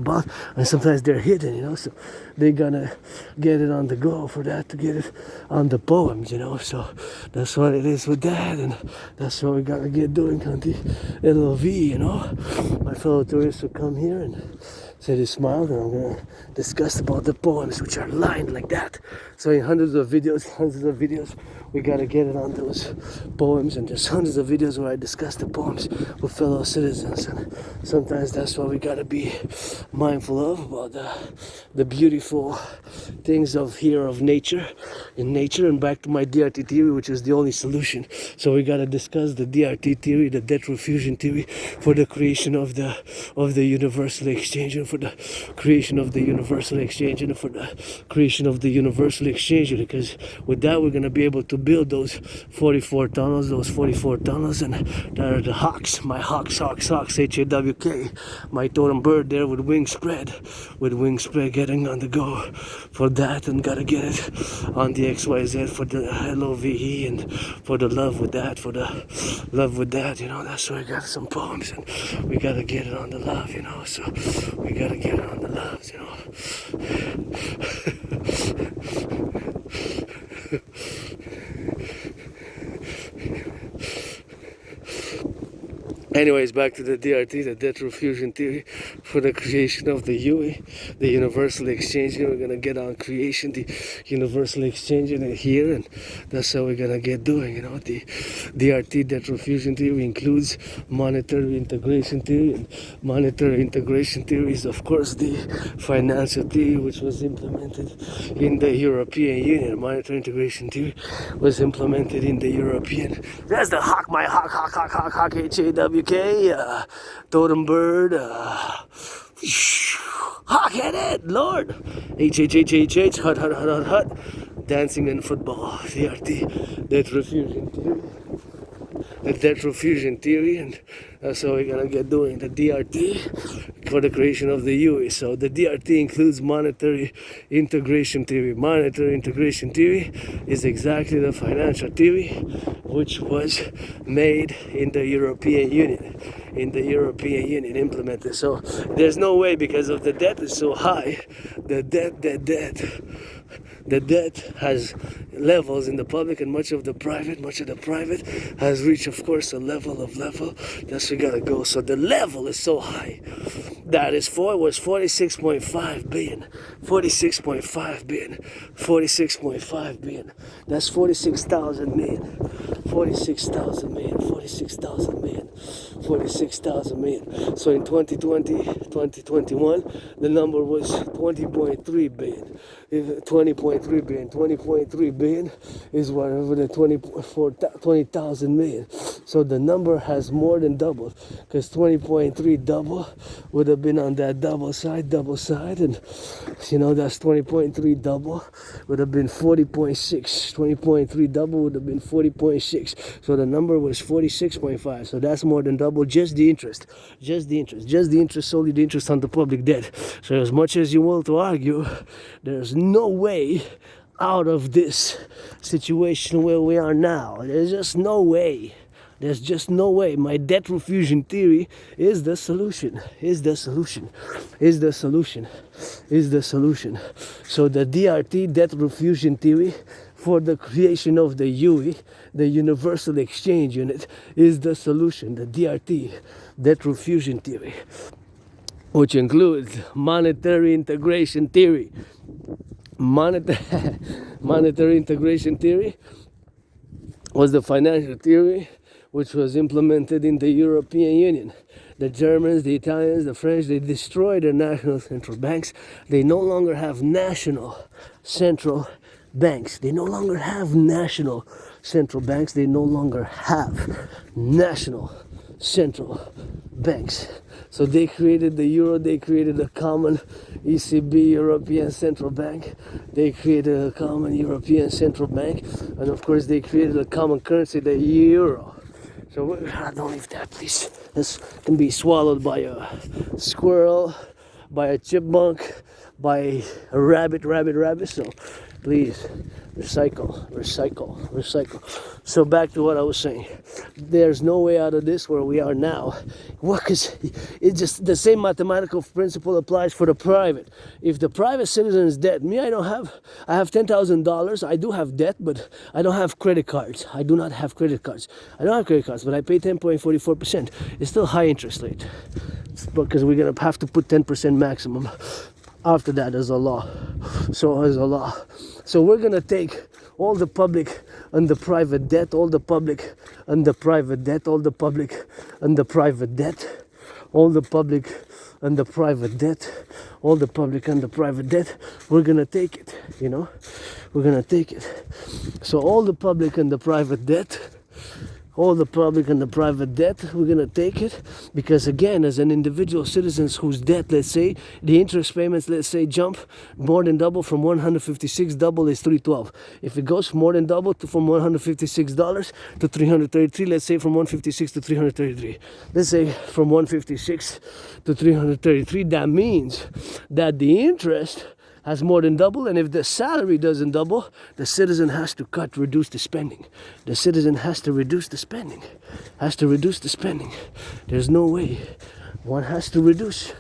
and sometimes they're hidden, you know, so they're gonna get it on the go for that, to get it on the poems, you know, so that's what it is with that, and that's what we gotta get doing on the LOV, you know. My fellow tourists will come here and say they smiled, and I'm gonna discuss about the poems, which are lined like that. So in hundreds of videos, we gotta get it on those poems, and there's hundreds of videos where I discuss the poems with fellow citizens, and sometimes that's what we gotta be mindful of, about the beautiful things of nature, and back to my DRT theory, which is the only solution. So we gotta discuss the DRT theory, the debt refusion theory, for the creation of the universal exchange, and for the creation of the universal exchange, and for the creation of the universal exchange, because with that we're gonna be able to build those 44 tunnels, and that are the hawks, my hawks, HAWK, my totem bird there with wings spread, getting on the go for that, and gotta get it on the XYZ for the LOVE, and for the love with that, you know. That's why I got some poems, and we gotta get it on the love, you know, so we gotta get it on the loves, you know. Anyways, back to the DRT, the debt refusion theory, for the creation of the UE, the universal exchange. We're gonna get on creation, the universal exchange in here, and that's how we're gonna get doing. You know, the DRT, debt refusion theory, includes monetary integration theory, and monetary integration theory is, of course, the financial theory which was implemented in the European Union. Monetary integration theory was implemented in the European. That's the hawk, my hawk, HAWK, totem bird, hawk-headed, Lord, H, hut, dancing in football, DRT, debt refusion theory. The debt refusion theory, and that's how we're gonna get doing the DRT for the creation of the UE. So the DRT includes monetary integration theory. Monetary integration theory is exactly the financial theory which was made in the European Union. Implemented. So there's no way, because of the debt is so high, the debt has levels in the public, and much of the private has reached, of course, a level. That's where we gotta go. So the level is so high that was 46.5 billion. 46.5 billion. That's 46,000 million. 46,000 million. 46,000 million. So in 2021, the number was 20.3 billion. 20.3 billion is whatever the 20,000 million. So the number has more than doubled, because 20.3 double would have been on that double side, and you know, that's 20.3 double would have been 40.6. 20.3 double would have been 40.6. So the number was 46.5. So that's more than double, just the interest, solely the interest on the public debt. So as much as you want to argue, there's no way out of this situation where we are now. There's just no way. There's just no way. My debt refusion theory is the solution. Is the solution. Is the solution. Is the solution. So the DRT, debt refusion theory, for the creation of the UE, the Universal Exchange Unit, is the solution. The DRT, debt refusion theory, which includes monetary integration theory. Monetary integration theory was the financial theory which was implemented in the European Union. The Germans, the Italians, the French, they destroyed their national central banks. They no longer have national central banks. They no longer have national central banks. They no longer have national central banks. So they created the euro, they created a common ECB, European Central Bank. They created a common European Central Bank. And of course they created a common currency, the euro. So don't leave that, please. This can be swallowed by a squirrel, by a chipmunk, by a rabbit. So please, recycle. So back to what I was saying. There's no way out of this where we are now. Because it's just the same mathematical principle applies for the private. If the private citizen is dead, I have $10,000. I do have debt, but I don't have credit cards. I do not have credit cards. I don't have credit cards, but I pay 10.44%. It's still high interest rate. Because we're going to have to put 10% maximum. After that, there's a law. So we're going to take all the public and the private debt, all the public and the private debt, all the public and the private debt, all the public and the private debt, all the public and the private debt. We're going to take it, We're going to take it. So all the public and the private debt, all the public and the private debt, we're going to take it because, again, as an individual citizen whose debt, let's say, the interest payments, let's say, jump more than double from 156, double is 312. If it goes more than double from $156 to 333, let's say from 156 to 333. Let's say from 156 to 333, that means that the interest has more than double, and if the salary doesn't double, the citizen has to reduce the spending. The citizen has to reduce the spending. There's no way. One has to reduce.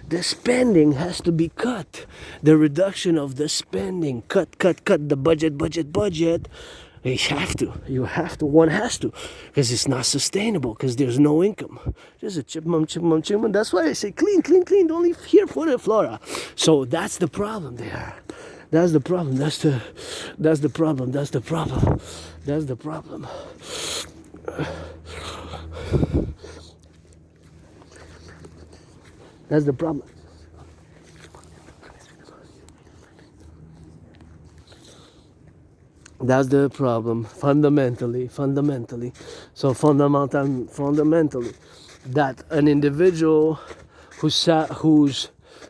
The spending has to be cut. The reduction of the spending. Cut the budget. You have to, one has to, because it's not sustainable, because there's no income. There's a chipmunk. That's why I say clean, don't leave here for the flora. So that's the problem there. That's the problem. That's the problem. That's the problem. That's the problem, fundamentally. So fundamentally, that an individual whose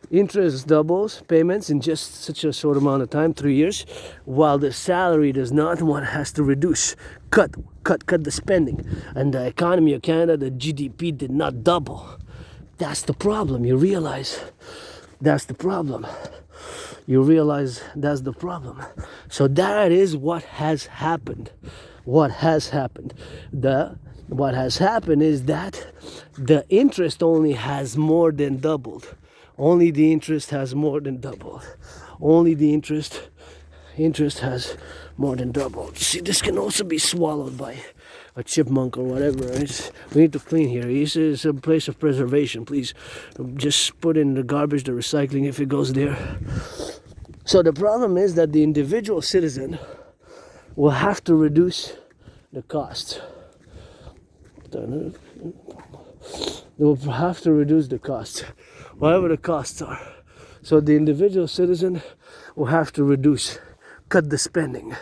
interest doubles payments in just such a short amount of time, 3 years, while the salary does not, one has to reduce, cut the spending. And the economy of Canada, the GDP did not double. That's the problem. You realize that's the problem. So that is what has happened. What has happened is that the interest only has more than doubled. Only the interest has more than doubled. See, this can also be swallowed by a chipmunk or whatever. We need to clean here. This is a place of preservation. Please just put in the garbage, the recycling, if it goes there. So the problem is that the individual citizen will have to reduce the costs. They will have to reduce the costs, whatever the costs are. So the individual citizen will have to reduce, cut the spending.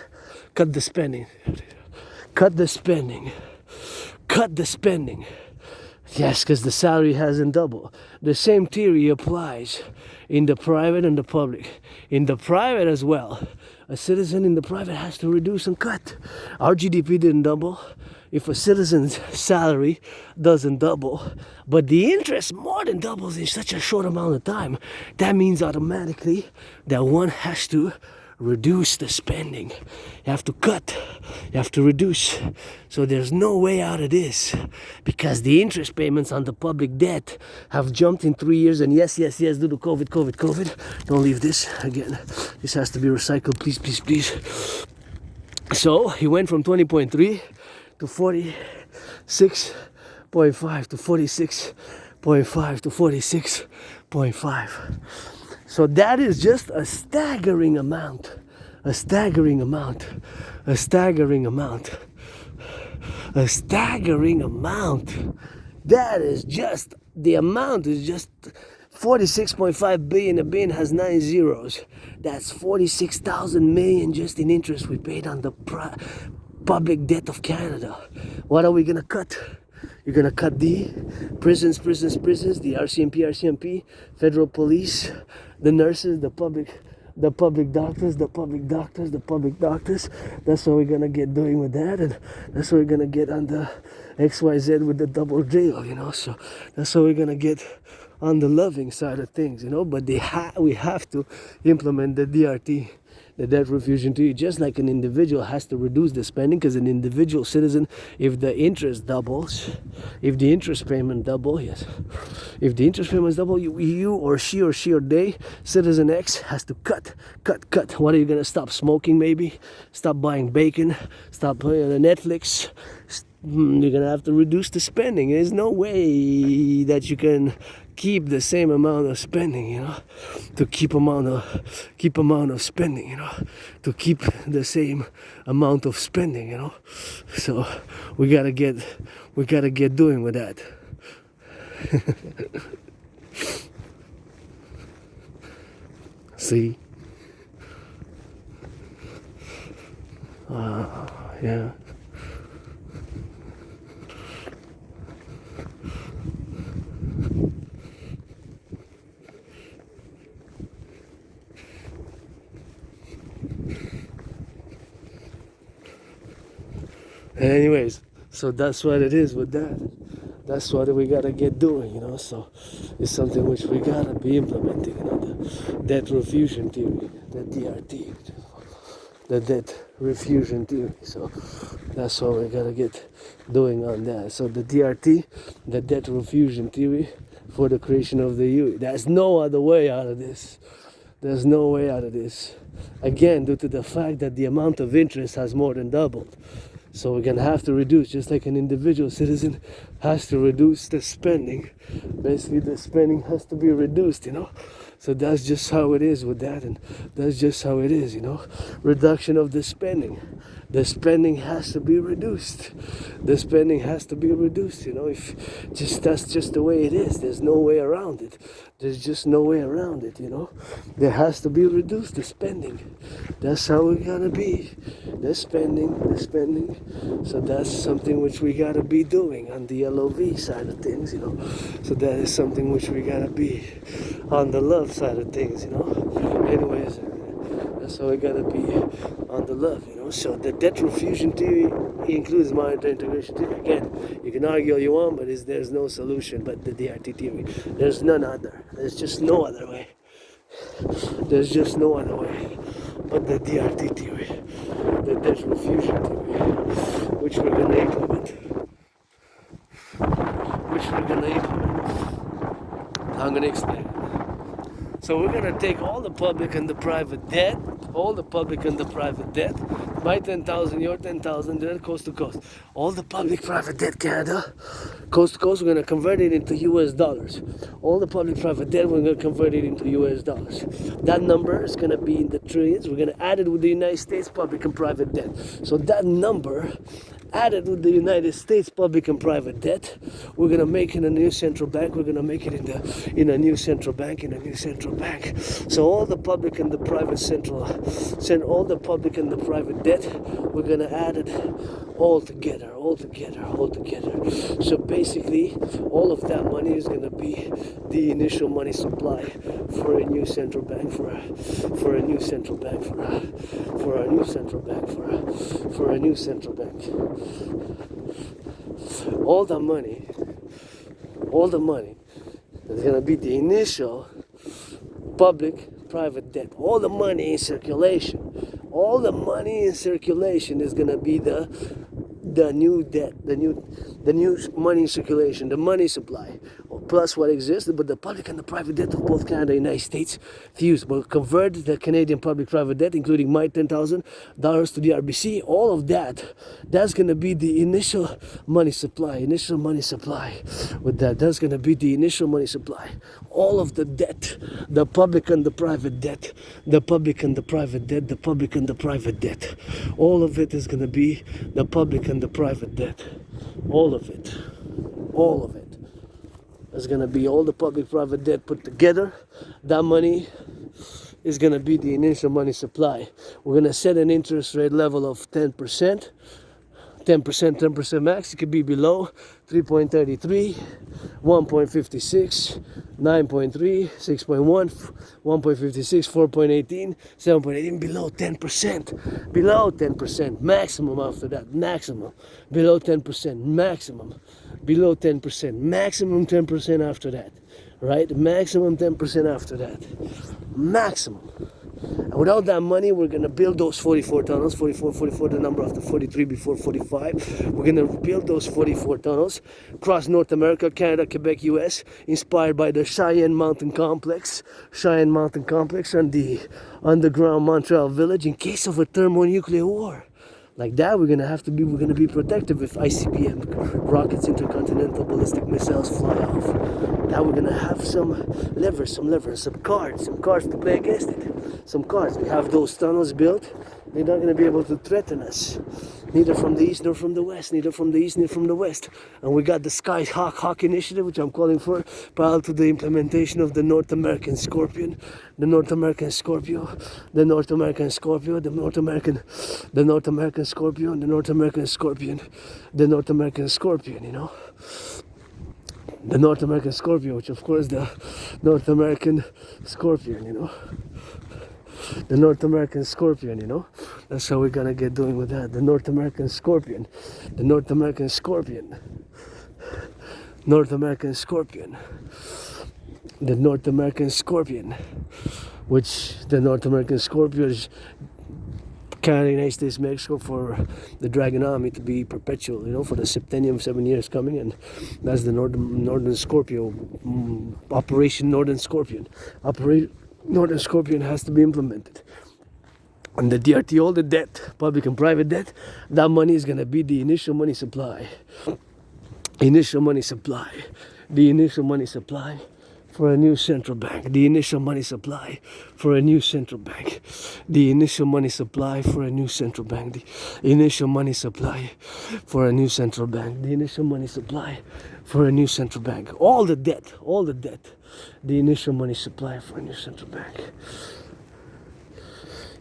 Yes, because the salary hasn't doubled. The same theory applies in the private and the public. In the private as well, a citizen in the private has to reduce and cut. Our GDP didn't double. If a citizen's salary doesn't double, but the interest more than doubles in such a short amount of time, that means automatically that one has to reduce the spending. You have to cut. You have to reduce. So there's no way out of this, because the interest payments on the public debt have jumped in 3 years. And yes, due to COVID. Don't leave this again. This has to be recycled, please. So he went from 20.3 to 46.5 to 46.5 to 46.5. So that is just a staggering amount. That is just, the amount is just 46.5 billion. A billion has 9 zeros. That's 46,000 million just in interest we paid on the public debt of Canada. What are we gonna cut? You're gonna cut the prisons, the RCMP, federal police, the nurses, the public doctors. That's what we're gonna get doing with that, and that's what we're gonna get on the XYZ with the double jail, So that's what we're gonna get on the loving side of things, But we have to implement the DRT, the debt refusion treaty, just like an individual has to reduce the spending, because an individual citizen, if the interest doubles, if the interest payment double, you or she or they, citizen X, has to cut. What are you gonna stop smoking? Maybe stop buying bacon, stop playing on Netflix. You're gonna have to reduce the spending. There's no way that you can keep the same amount of spending, to keep amount of spending, to keep the same amount of spending, So we gotta get doing with that. See? Yeah. Anyways, so that's what it is with that. That's what we gotta get doing, So it's something which we gotta be implementing, the debt refusion theory, the DRT, the debt refusion theory. So that's what we gotta get doing on that. So the DRT, the debt refusion theory, for the creation of the UE. There's no other way out of this. There's no way out of this. Again, due to the fact that the amount of interest has more than doubled. So we're going to have to reduce, just like an individual citizen has to reduce the spending. Basically, the spending has to be reduced, So that's just how it is with that, and that's just how it is, Reduction of the spending. The spending has to be reduced. If that's just the way it is. There's no way around it. There's just no way around it, There has to be reduced, the spending. That's how we gotta be. The spending. So that's something which we gotta be doing on the LOV side of things, So that is something which we gotta be on the love side of things, Anyways, that's how we gotta be on the love, So the debt refusion theory includes monetary integration theory. Again, you can argue all you want, but there's no solution but the DRT theory. There's none other. There's just no other way. There's just no other way but the DRT theory, the debt refusion theory, which we're gonna implement. I'm gonna explain. So we're gonna take all the public and the private debt, my 10,000, your 10,000, then coast to coast. All the public private debt, Canada, coast to coast, we're gonna convert it into US dollars. All the public private debt, we're gonna convert it into US dollars. That number is gonna be in the trillions. We're gonna add it with the United States public and private debt. So that number, added with the United States public and private debt, we're gonna make in a new central bank. We're gonna make it in a new central bank. So all the public and the private all the public and the private debt, we're gonna add it all together. So basically, all of that money is gonna be the initial money supply for a new central bank, for a new central bank. All the money is gonna be the initial public private debt. All the money in circulation all the money in circulation is gonna be the new debt, the new money in circulation, the money supply, plus what exists, but the public and the private debt of both Canada and the United States fused. But convert the Canadian public private debt, including my $10,000 to the RBC, all of that's gonna be the initial money supply. With that's gonna be the initial money supply. All of the debt, the public and the private debt, the public and the private debt, the public and the private debt. All of it is gonna be the public and the private debt. All of it is gonna be all the public private debt put together. That money is gonna be the initial money supply. We're gonna set an interest rate level of 10%. 10% max. It could be below 3.33, 1.56, 9.3, 6.1, 1.56, 4.18, 7.18, below 10%. Below 10%. Maximum after that. Maximum. Below 10%. Maximum. Below 10%. Maximum 10% after that. Right? Maximum 10% after that. Maximum. And without that money, we're going to build those 44 tunnels, 44, the number after 43 before 45. We're going to build those 44 tunnels across North America, Canada, Quebec, US, inspired by the Cheyenne Mountain Complex and the underground Montreal Village in case of a thermonuclear war. Like that, we're gonna be protective if ICBM rockets, intercontinental ballistic missiles fly off. Now we're gonna have some levers, some cards to play against it. Some cards. We have those tunnels built. They're not gonna be able to threaten us. Neither from the east nor from the west. Neither from the east nor from the west. And we got the Sky Hawk initiative, which I'm calling for, parallel to the implementation of the North American Scorpion, the North American Scorpio, the North American Scorpio, the North American Scorpio, and the North American Scorpion, the North American Scorpion, you know. The North American Scorpio, which of course the North American Scorpion, you know. The North American Scorpion, you know. That's how we're gonna get doing with that. The North American Scorpion. The North American Scorpion. North American Scorpion. The North American Scorpion. Which the North American Scorpion is Canada, United States, Mexico, for the Dragon Army to be perpetual, you know, for the septennium, 7 years coming, and that's the Northern Scorpio, Operation Northern Scorpion. Northern Scorpion has to be implemented. And the DRT, all the debt, public and private debt, that money is going to be the initial money supply. Initial money supply. The initial money supply for a new central bank. The initial money supply for a new central bank. The initial money supply for a new central bank. The initial money supply for a new central bank. The initial money supply for a new central bank. All the debt. The initial money supply for a new central bank.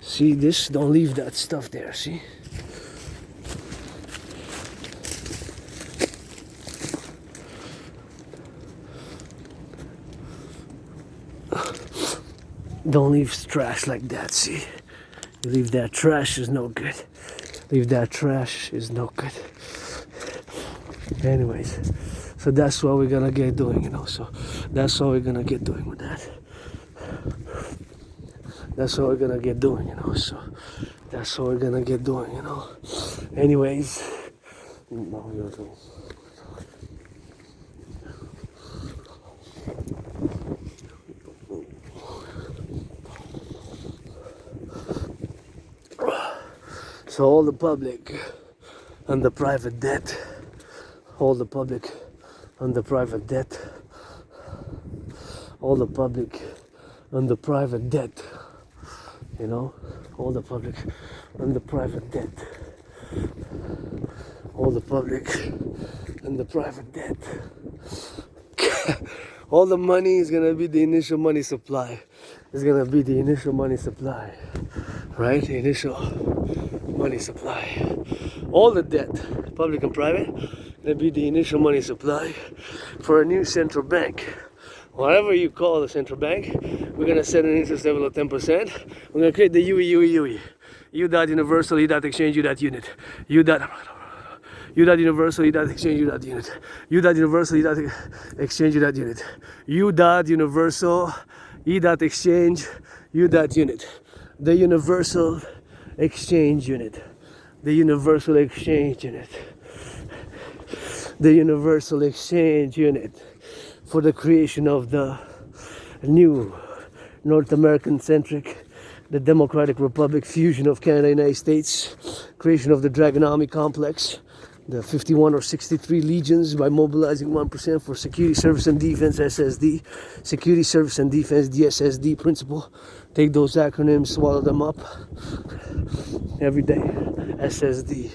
See this? Don't leave that stuff there, see? Don't leave trash like that, see? You leave that trash is no good. Leave that trash is no good. Anyways, so that's what we're gonna get doing, you know. So that's what we're gonna get doing with that. That's what we're gonna get doing, you know. So that's what we're gonna get doing, you know. Anyways, so all the public and the private debt, all the public and the private debt, all the public and the private debt, you know, all the public and the private debt, all the public and the private debt. All the money is gonna be the initial money supply. It's gonna be the initial money supply, right? The initial money supply. All the debt, public and private, gonna be the initial money supply for a new central bank. Whatever you call the central bank, we're gonna set an interest level of 10%. We're gonna create the UE. U dot universal, U dot exchange, U dot unit. U dot universal, U dot exchange, U dot unit. U dot universal, U dot exchange, U dot unit. U dot universal, E dot exchange, U dot unit. The universal Exchange Unit. The Universal Exchange Unit. The Universal Exchange Unit for the creation of the new North American-centric, the Democratic Republic fusion of Canada and United States, creation of the Dragon Army complex, the 51 or 63 legions by mobilizing 1% for security, service, and defense, SSD, security, service, and defense, DSSD principle. Take those acronyms, swallow them up every day. SSD,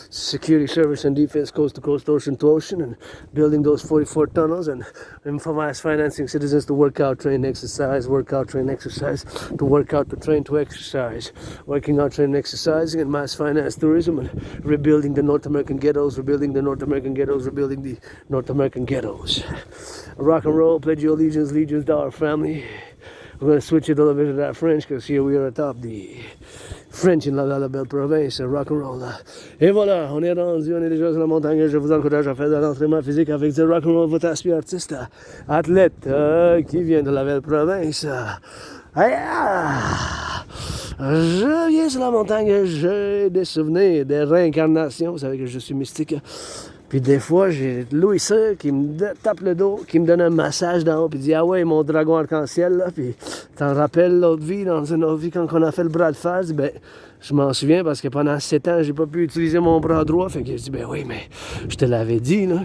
security, service, and defense, coast to coast, ocean to ocean, and building those 44 tunnels and mass financing citizens to work out, train, exercise, work out, train, exercise, to work out, to train, to exercise, working out, train, exercising, and mass finance tourism, and rebuilding the North American ghettos, rebuilding the North American ghettos, rebuilding the North American ghettos. Rock and roll, pledge your allegiance, allegiance to our family. We're going to switch it a little bit to that French because here we are atop the French in la belle province, rock and roll. Et voilà, on est rendu, on est déjà sur la montagne. Je vous encourage à faire de l'entraînement physique avec du rock and roll, votre aspect artiste, athlète qui vient de la belle province. Je viens sur la montagne, j'ai des souvenirs, des réincarnations. Vous savez que je suis mystique. Puis des fois, j'ai Louis Soeur qui me tape le dos, qui me donne un massage d'en haut, puis dit « Ah ouais, mon dragon arc-en-ciel, là, puis t'en rappelles l'autre vie, dans une autre vie, quand on a fait le bras de fer? » Ben, je m'en souviens parce que pendant 7 ans, j'ai pas pu utiliser mon bras droit. Fait que je dis « Ben oui, mais je te l'avais dit, là,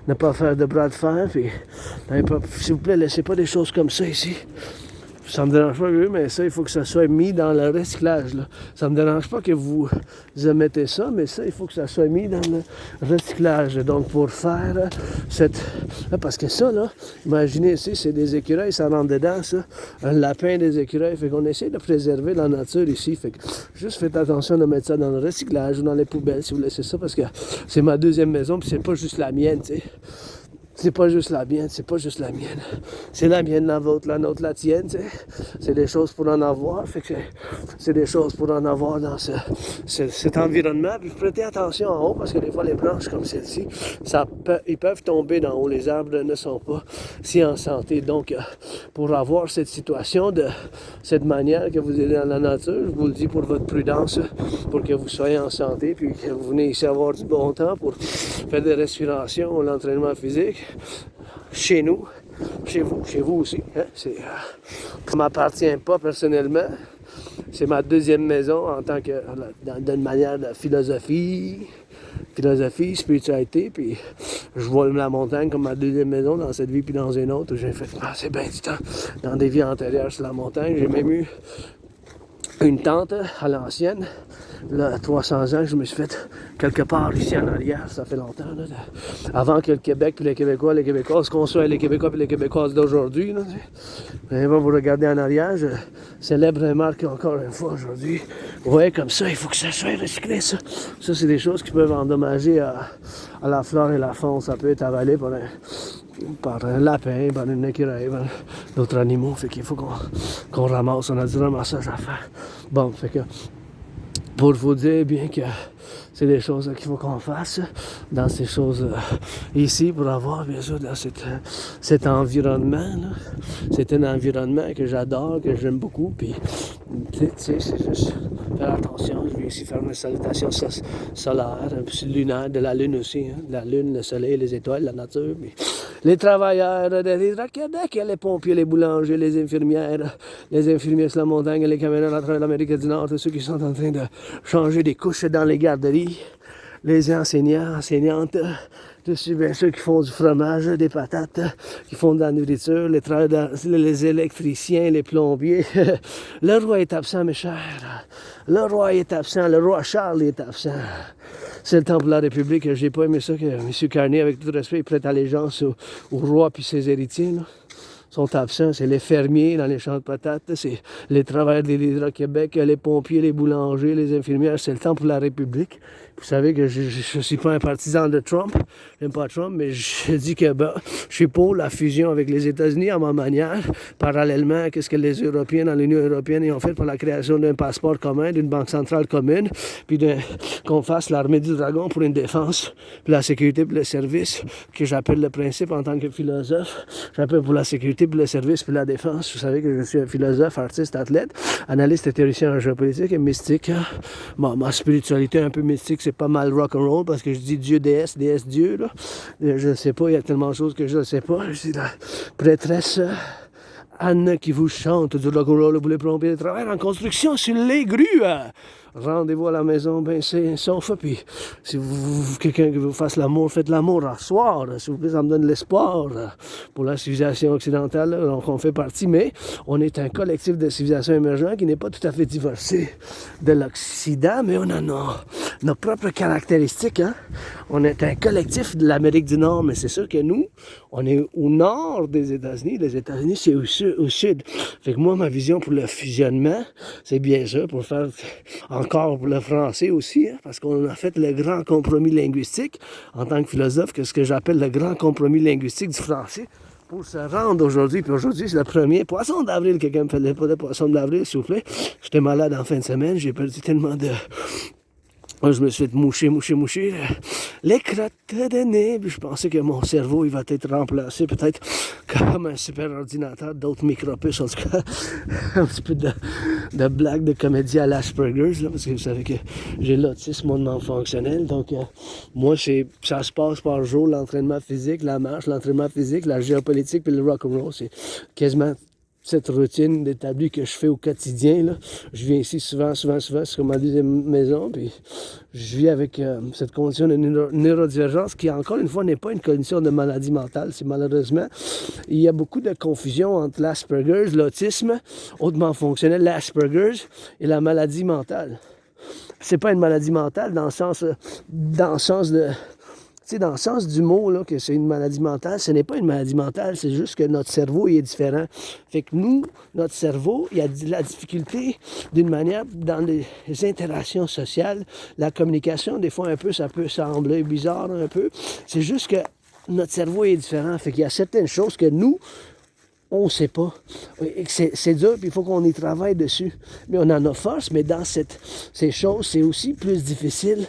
ne pas faire de bras de fer, puis s'il vous plaît, laissez pas des choses comme ça ici. » Ça me dérange pas, mais ça, il faut que ça soit mis dans le recyclage. Là. Ça me dérange pas que vous mettez ça, mais ça, il faut que ça soit mis dans le recyclage. Donc, pour faire cette... Parce que ça, là, imaginez ici, c'est des écureuils, ça rentre dedans, ça. Un lapin des écureuils. Fait qu'on essaie de préserver la nature ici. Fait que juste faites attention de mettre ça dans le recyclage ou dans les poubelles si vous laissez ça, parce que c'est ma deuxième maison, puis c'est pas juste la mienne, tu sais. C'est pas juste la mienne, c'est pas juste la mienne. C'est la mienne, la vôtre, la nôtre, la tienne, tu sais. C'est des choses pour en avoir, fait que c'est des choses pour en avoir dans cet environnement. Puis prêtez attention en haut, parce que des fois, les branches comme celle-ci, ils peuvent tomber d'en haut. Les arbres ne sont pas si en santé. Donc, pour avoir cette situation de cette manière que vous êtes dans la nature, je vous le dis pour votre prudence, pour que vous soyez en santé, puis que vous venez ici avoir du bon temps pour faire des respirations, l'entraînement physique. Chez nous, chez vous aussi. Hein? Ça ne m'appartient pas personnellement. C'est ma deuxième maison en tant que d'une manière de philosophie, spiritualité. Puis je vois la montagne comme ma deuxième maison dans cette vie puis dans une autre où j'ai fait passer bien du temps dans des vies antérieures sur la montagne. J'ai même eu une tente à l'ancienne. Là, 300 ans, je me suis fait quelque part ici en arrière, ça fait longtemps. Là, avant que le Québec puis les Québécois, les Québécoises conçoivent les Québécois puis les Québécoises d'aujourd'hui. Mais bon, vous regardez en arrière, je célèbre et marque encore une fois aujourd'hui. Vous voyez, comme ça, il faut que ça soit recyclé, ça. Ça, c'est des choses qui peuvent endommager à la flore et la faune. Ça peut être avalé par un lapin, par une écureuil, par d'autres animaux. Fait qu'il faut qu'on ramasse. On a du ramassage à faire. Bon, fait que pour vous dire bien que c'est des choses qu'il faut qu'on fasse dans ces choses ici pour avoir bien sûr dans cet environnement là. C'est un environnement que j'adore, que j'aime beaucoup, puis tu sais, c'est juste faire attention. Je vais ici faire une salutation solaire, un peu lunaire, de la lune aussi, hein. La lune, le soleil, les étoiles, la nature, puis les travailleurs de Québec, les pompiers, les boulangers, les infirmières sur la montagne, les camionneurs à travers l'Amérique du Nord, tous ceux qui sont en train de changer des couches dans les garderies, les enseignants, enseignantes, tous ceux qui font du fromage, des patates, qui font de la nourriture, les électriciens, les plombiers. Le roi est absent, mes chers. Le roi est absent, le roi Charles est absent. C'est le temps pour la République. J'ai pas aimé ça que M. Carney, avec tout respect, prête allégeance au roi puis ses héritiers. Là. Sont absents, c'est les fermiers dans les champs de patates, c'est les travailleurs de l'Hydro-Québec, les pompiers, les boulangers, les infirmières. C'est le temps pour la République. Vous savez que je ne suis pas un partisan de Trump. J'aime pas Trump, mais je dis que je suis pour la fusion avec les États-Unis à ma manière, parallèlement à ce que les Européens dans l'Union européenne ont fait pour la création d'un passeport commun, d'une banque centrale commune, puis qu'on fasse l'armée du dragon pour une défense, puis la sécurité pour le service, que j'appelle le principe en tant que philosophe. J'appelle pour la sécurité, pour le service, pour la défense. Vous savez que je suis un philosophe, artiste, athlète, analyste et théoricien en géopolitique et mystique. Bon, ma spiritualité un peu mystique, c'est pas mal rock'n'roll parce que je dis Dieu, déesse, déesse, Dieu. Là. Je ne sais pas, il y a tellement de choses que je ne sais pas. Je dis la prêtresse Anne qui vous chante du rock'n'roll pour les plombiers de travail en construction sur les grues. Rendez-vous à la maison, ben c'est sauf. Puis si quelqu'un qui vous fasse l'amour, faites l'amour à soir. S'il vous plaît, ça me donne l'espoir pour la civilisation occidentale. Là, donc on fait partie, mais on est un collectif de civilisation émergente qui n'est pas tout à fait divorcé de l'Occident, mais on a nos propres caractéristiques. Hein? On est un collectif de l'Amérique du Nord, mais c'est sûr que nous, on est au nord des États-Unis. Les États-Unis, c'est au sud. Fait que moi, ma vision pour le fusionnement, c'est bien ça, pour faire encore pour le français aussi, hein, parce qu'on a fait le grand compromis linguistique en tant que philosophe, que ce que j'appelle le grand compromis linguistique du français, pour se rendre aujourd'hui. Puis aujourd'hui, c'est le premier poisson d'avril. Quelqu'un me fait le poisson d'avril, s'il vous plaît. J'étais malade en fin de semaine, j'ai perdu tellement de... Je me suis fait moucher. Les crottes de nez. Je pensais que mon cerveau, il va être remplacé peut-être comme un super ordinateur d'autres micropuces. En tout cas, un petit peu de blague de comédie à l'Asperger's, là, parce que vous savez que j'ai l'autisme hautement fonctionnel. Donc, moi, ça se passe par jour, l'entraînement physique, la marche, l'entraînement physique, la géopolitique, puis le rock'n'roll. C'est quasiment cette routine établie que je fais au quotidien. Là. Je viens ici souvent, c'est comme ma deuxième maison, puis je vis avec cette condition de neurodivergence qui, encore une fois, n'est pas une condition de maladie mentale. C'est malheureusement, il y a beaucoup de confusion entre l'Asperger's, l'autisme, hautement fonctionnel, l'Asperger's et la maladie mentale. C'est pas une maladie mentale dans le sens de... Tu sais, dans le sens du mot, là, que c'est une maladie mentale, ce n'est pas une maladie mentale, c'est juste que notre cerveau il est différent. Fait que nous, notre cerveau, il y a de la difficulté d'une manière dans les interactions sociales, la communication, des fois un peu, ça peut sembler bizarre un peu. C'est juste que notre cerveau est différent. Fait qu'il y a certaines choses que nous, on ne sait pas. C'est dur, puis il faut qu'on y travaille dessus. Mais on en a force, mais dans ces choses, c'est aussi plus difficile.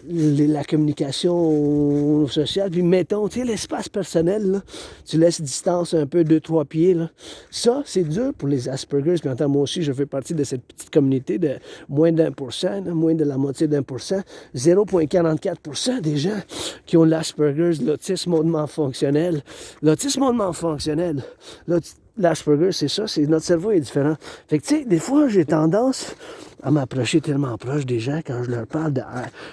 La communication sociale, puis mettons, tu sais, l'espace personnel, là, tu laisses distance un peu 2-3 pieds, là. Ça, c'est dur pour les Asperger's, puis en tant moi aussi, je fais partie de cette petite communauté de moins d'1%, moins de la moitié d'1%, 0,44% des gens qui ont l'Asperger's, l'autisme hautement fonctionnel. L'autisme hautement fonctionnel, l'Asperger, c'est ça, c'est notre cerveau est différent. Fait que, tu sais, des fois, j'ai tendance à m'approcher tellement proche des gens quand je leur parle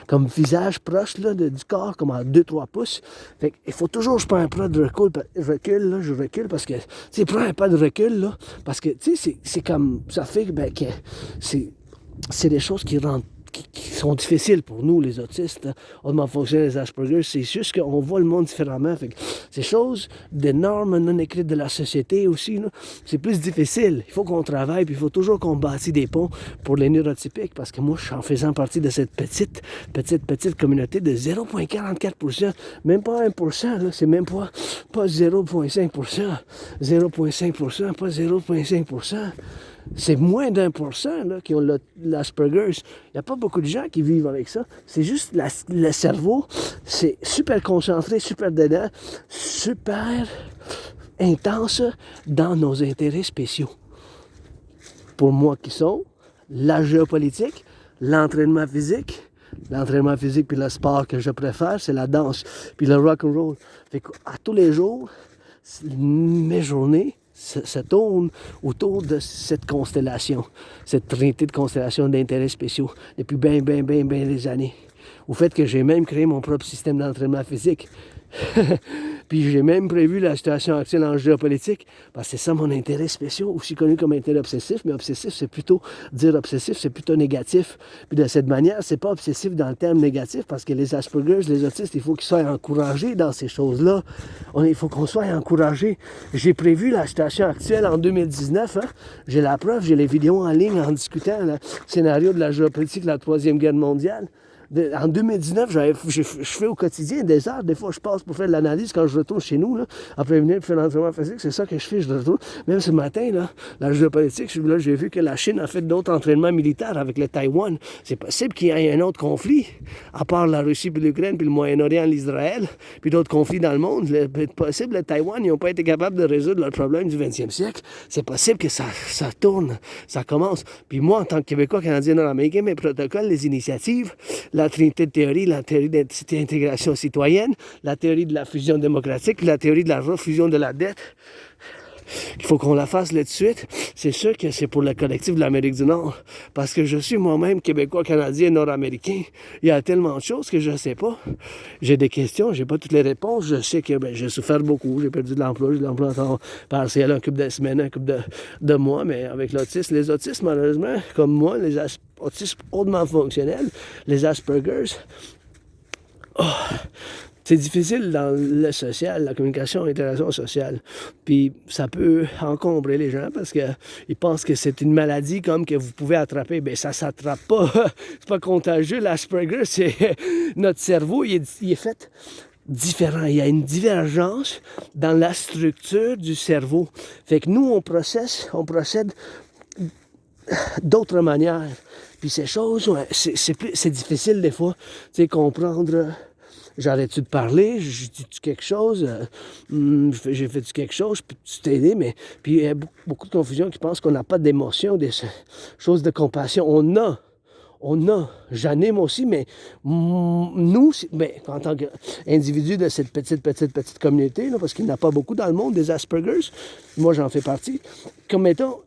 comme visage proche là, du corps, comme à 2-3 pouces. Fait qu'il faut toujours que je prends un pas de recul, je recule parce que, tu sais, prends un pas de recul, là, parce que, tu sais, c'est comme, ça fait que c'est des choses qui sont difficiles pour nous, les autistes, hautement fonctionnels, les Asperger. C'est juste qu'on voit le monde différemment. Fait que ces choses, des normes non écrites de la société aussi, là, c'est plus difficile. Il faut qu'on travaille, puis il faut toujours qu'on bâtisse des ponts pour les neurotypiques, parce que moi, je suis en faisant partie de cette petite communauté de 0,44%, même pas 1%, là, c'est même pas 0,5%, 0,5%, pas 0,5%. C'est moins d'1% là, qui ont l'Asperger's. Il n'y a pas beaucoup de gens qui vivent avec ça. C'est juste le cerveau, c'est super concentré, super dedans, super intense dans nos intérêts spéciaux. Pour moi qui sont la géopolitique, l'entraînement physique puis le sport que je préfère, c'est la danse, puis le rock'n'roll. Fait qu'à tous les jours, mes journées se tourne autour de cette constellation, cette trinité de constellations d'intérêts spéciaux depuis bien des années. Au fait que j'ai même créé mon propre système d'entraînement physique. Puis j'ai même prévu la situation actuelle en géopolitique, parce que c'est ça mon intérêt spécial, aussi connu comme intérêt obsessif, mais obsessif, c'est plutôt négatif. Puis de cette manière, c'est pas obsessif dans le terme négatif, parce que les Asperger's, les autistes, il faut qu'ils soient encouragés dans ces choses-là. Il faut qu'on soit encouragés. J'ai prévu la situation actuelle en 2019, hein? J'ai la preuve, j'ai les vidéos en ligne en discutant le scénario de la géopolitique de la Troisième Guerre mondiale. En 2019, je fais au quotidien des heures. Des fois, je passe pour faire de l'analyse quand je retourne chez nous, là, après venir faire l'entraînement physique. C'est ça que je fais, je retourne. Même ce matin, là, la géopolitique, là, j'ai vu que la Chine a fait d'autres entraînements militaires avec le Taïwan. C'est possible qu'il y ait un autre conflit, à part la Russie puis l'Ukraine, puis le Moyen-Orient, l'Israël, puis d'autres conflits dans le monde. C'est possible, le Taïwan, ils n'ont pas été capables de résoudre leurs problèmes du 20e siècle. C'est possible que ça tourne, ça commence. Puis moi, en tant que Québécois, Canadien, Nord-Américain, mes protocoles, les initiatives, la trinité de théorie, la théorie d'intégration citoyenne, la théorie de la fusion démocratique, la théorie de la refusion de la dette, il faut qu'on la fasse là de suite. C'est sûr que c'est pour le collectif de l'Amérique du Nord. Parce que je suis moi-même Québécois, Canadien, Nord-Américain. Il y a tellement de choses que je ne sais pas. J'ai des questions, j'ai pas toutes les réponses. Je sais que j'ai souffert beaucoup. J'ai perdu de l'emploi. J'ai de l'emploi partiel un couple de semaines, un couple de mois. Mais avec l'autisme, les autistes, malheureusement, comme moi, les autistes hautement fonctionnels, les Aspergers, c'est difficile dans le social, la communication, l'interaction sociale. Puis ça peut encombrer les gens parce qu'ils pensent que c'est une maladie comme que vous pouvez attraper. Bien, ça ne s'attrape pas. C'est pas contagieux. L'Asperger, c'est notre cerveau, il est fait différent. Il y a une divergence dans la structure du cerveau. Fait que nous, on procède d'autres manières. Puis ces choses, c'est difficile des fois, tu sais, comprendre. J'arrête-tu de parler? Je dis-tu quelque chose? J'ai fait-tu quelque chose? Peux-tu t'aider? Mais puis il y a beaucoup de confusion qui pensent qu'on n'a pas d'émotion, des choses de compassion. On a. J'anime aussi, mais nous, en tant qu'individu de cette petite communauté, là, parce qu'il n'y en a pas beaucoup dans le monde, des Aspergers, moi j'en fais partie, comme mettons,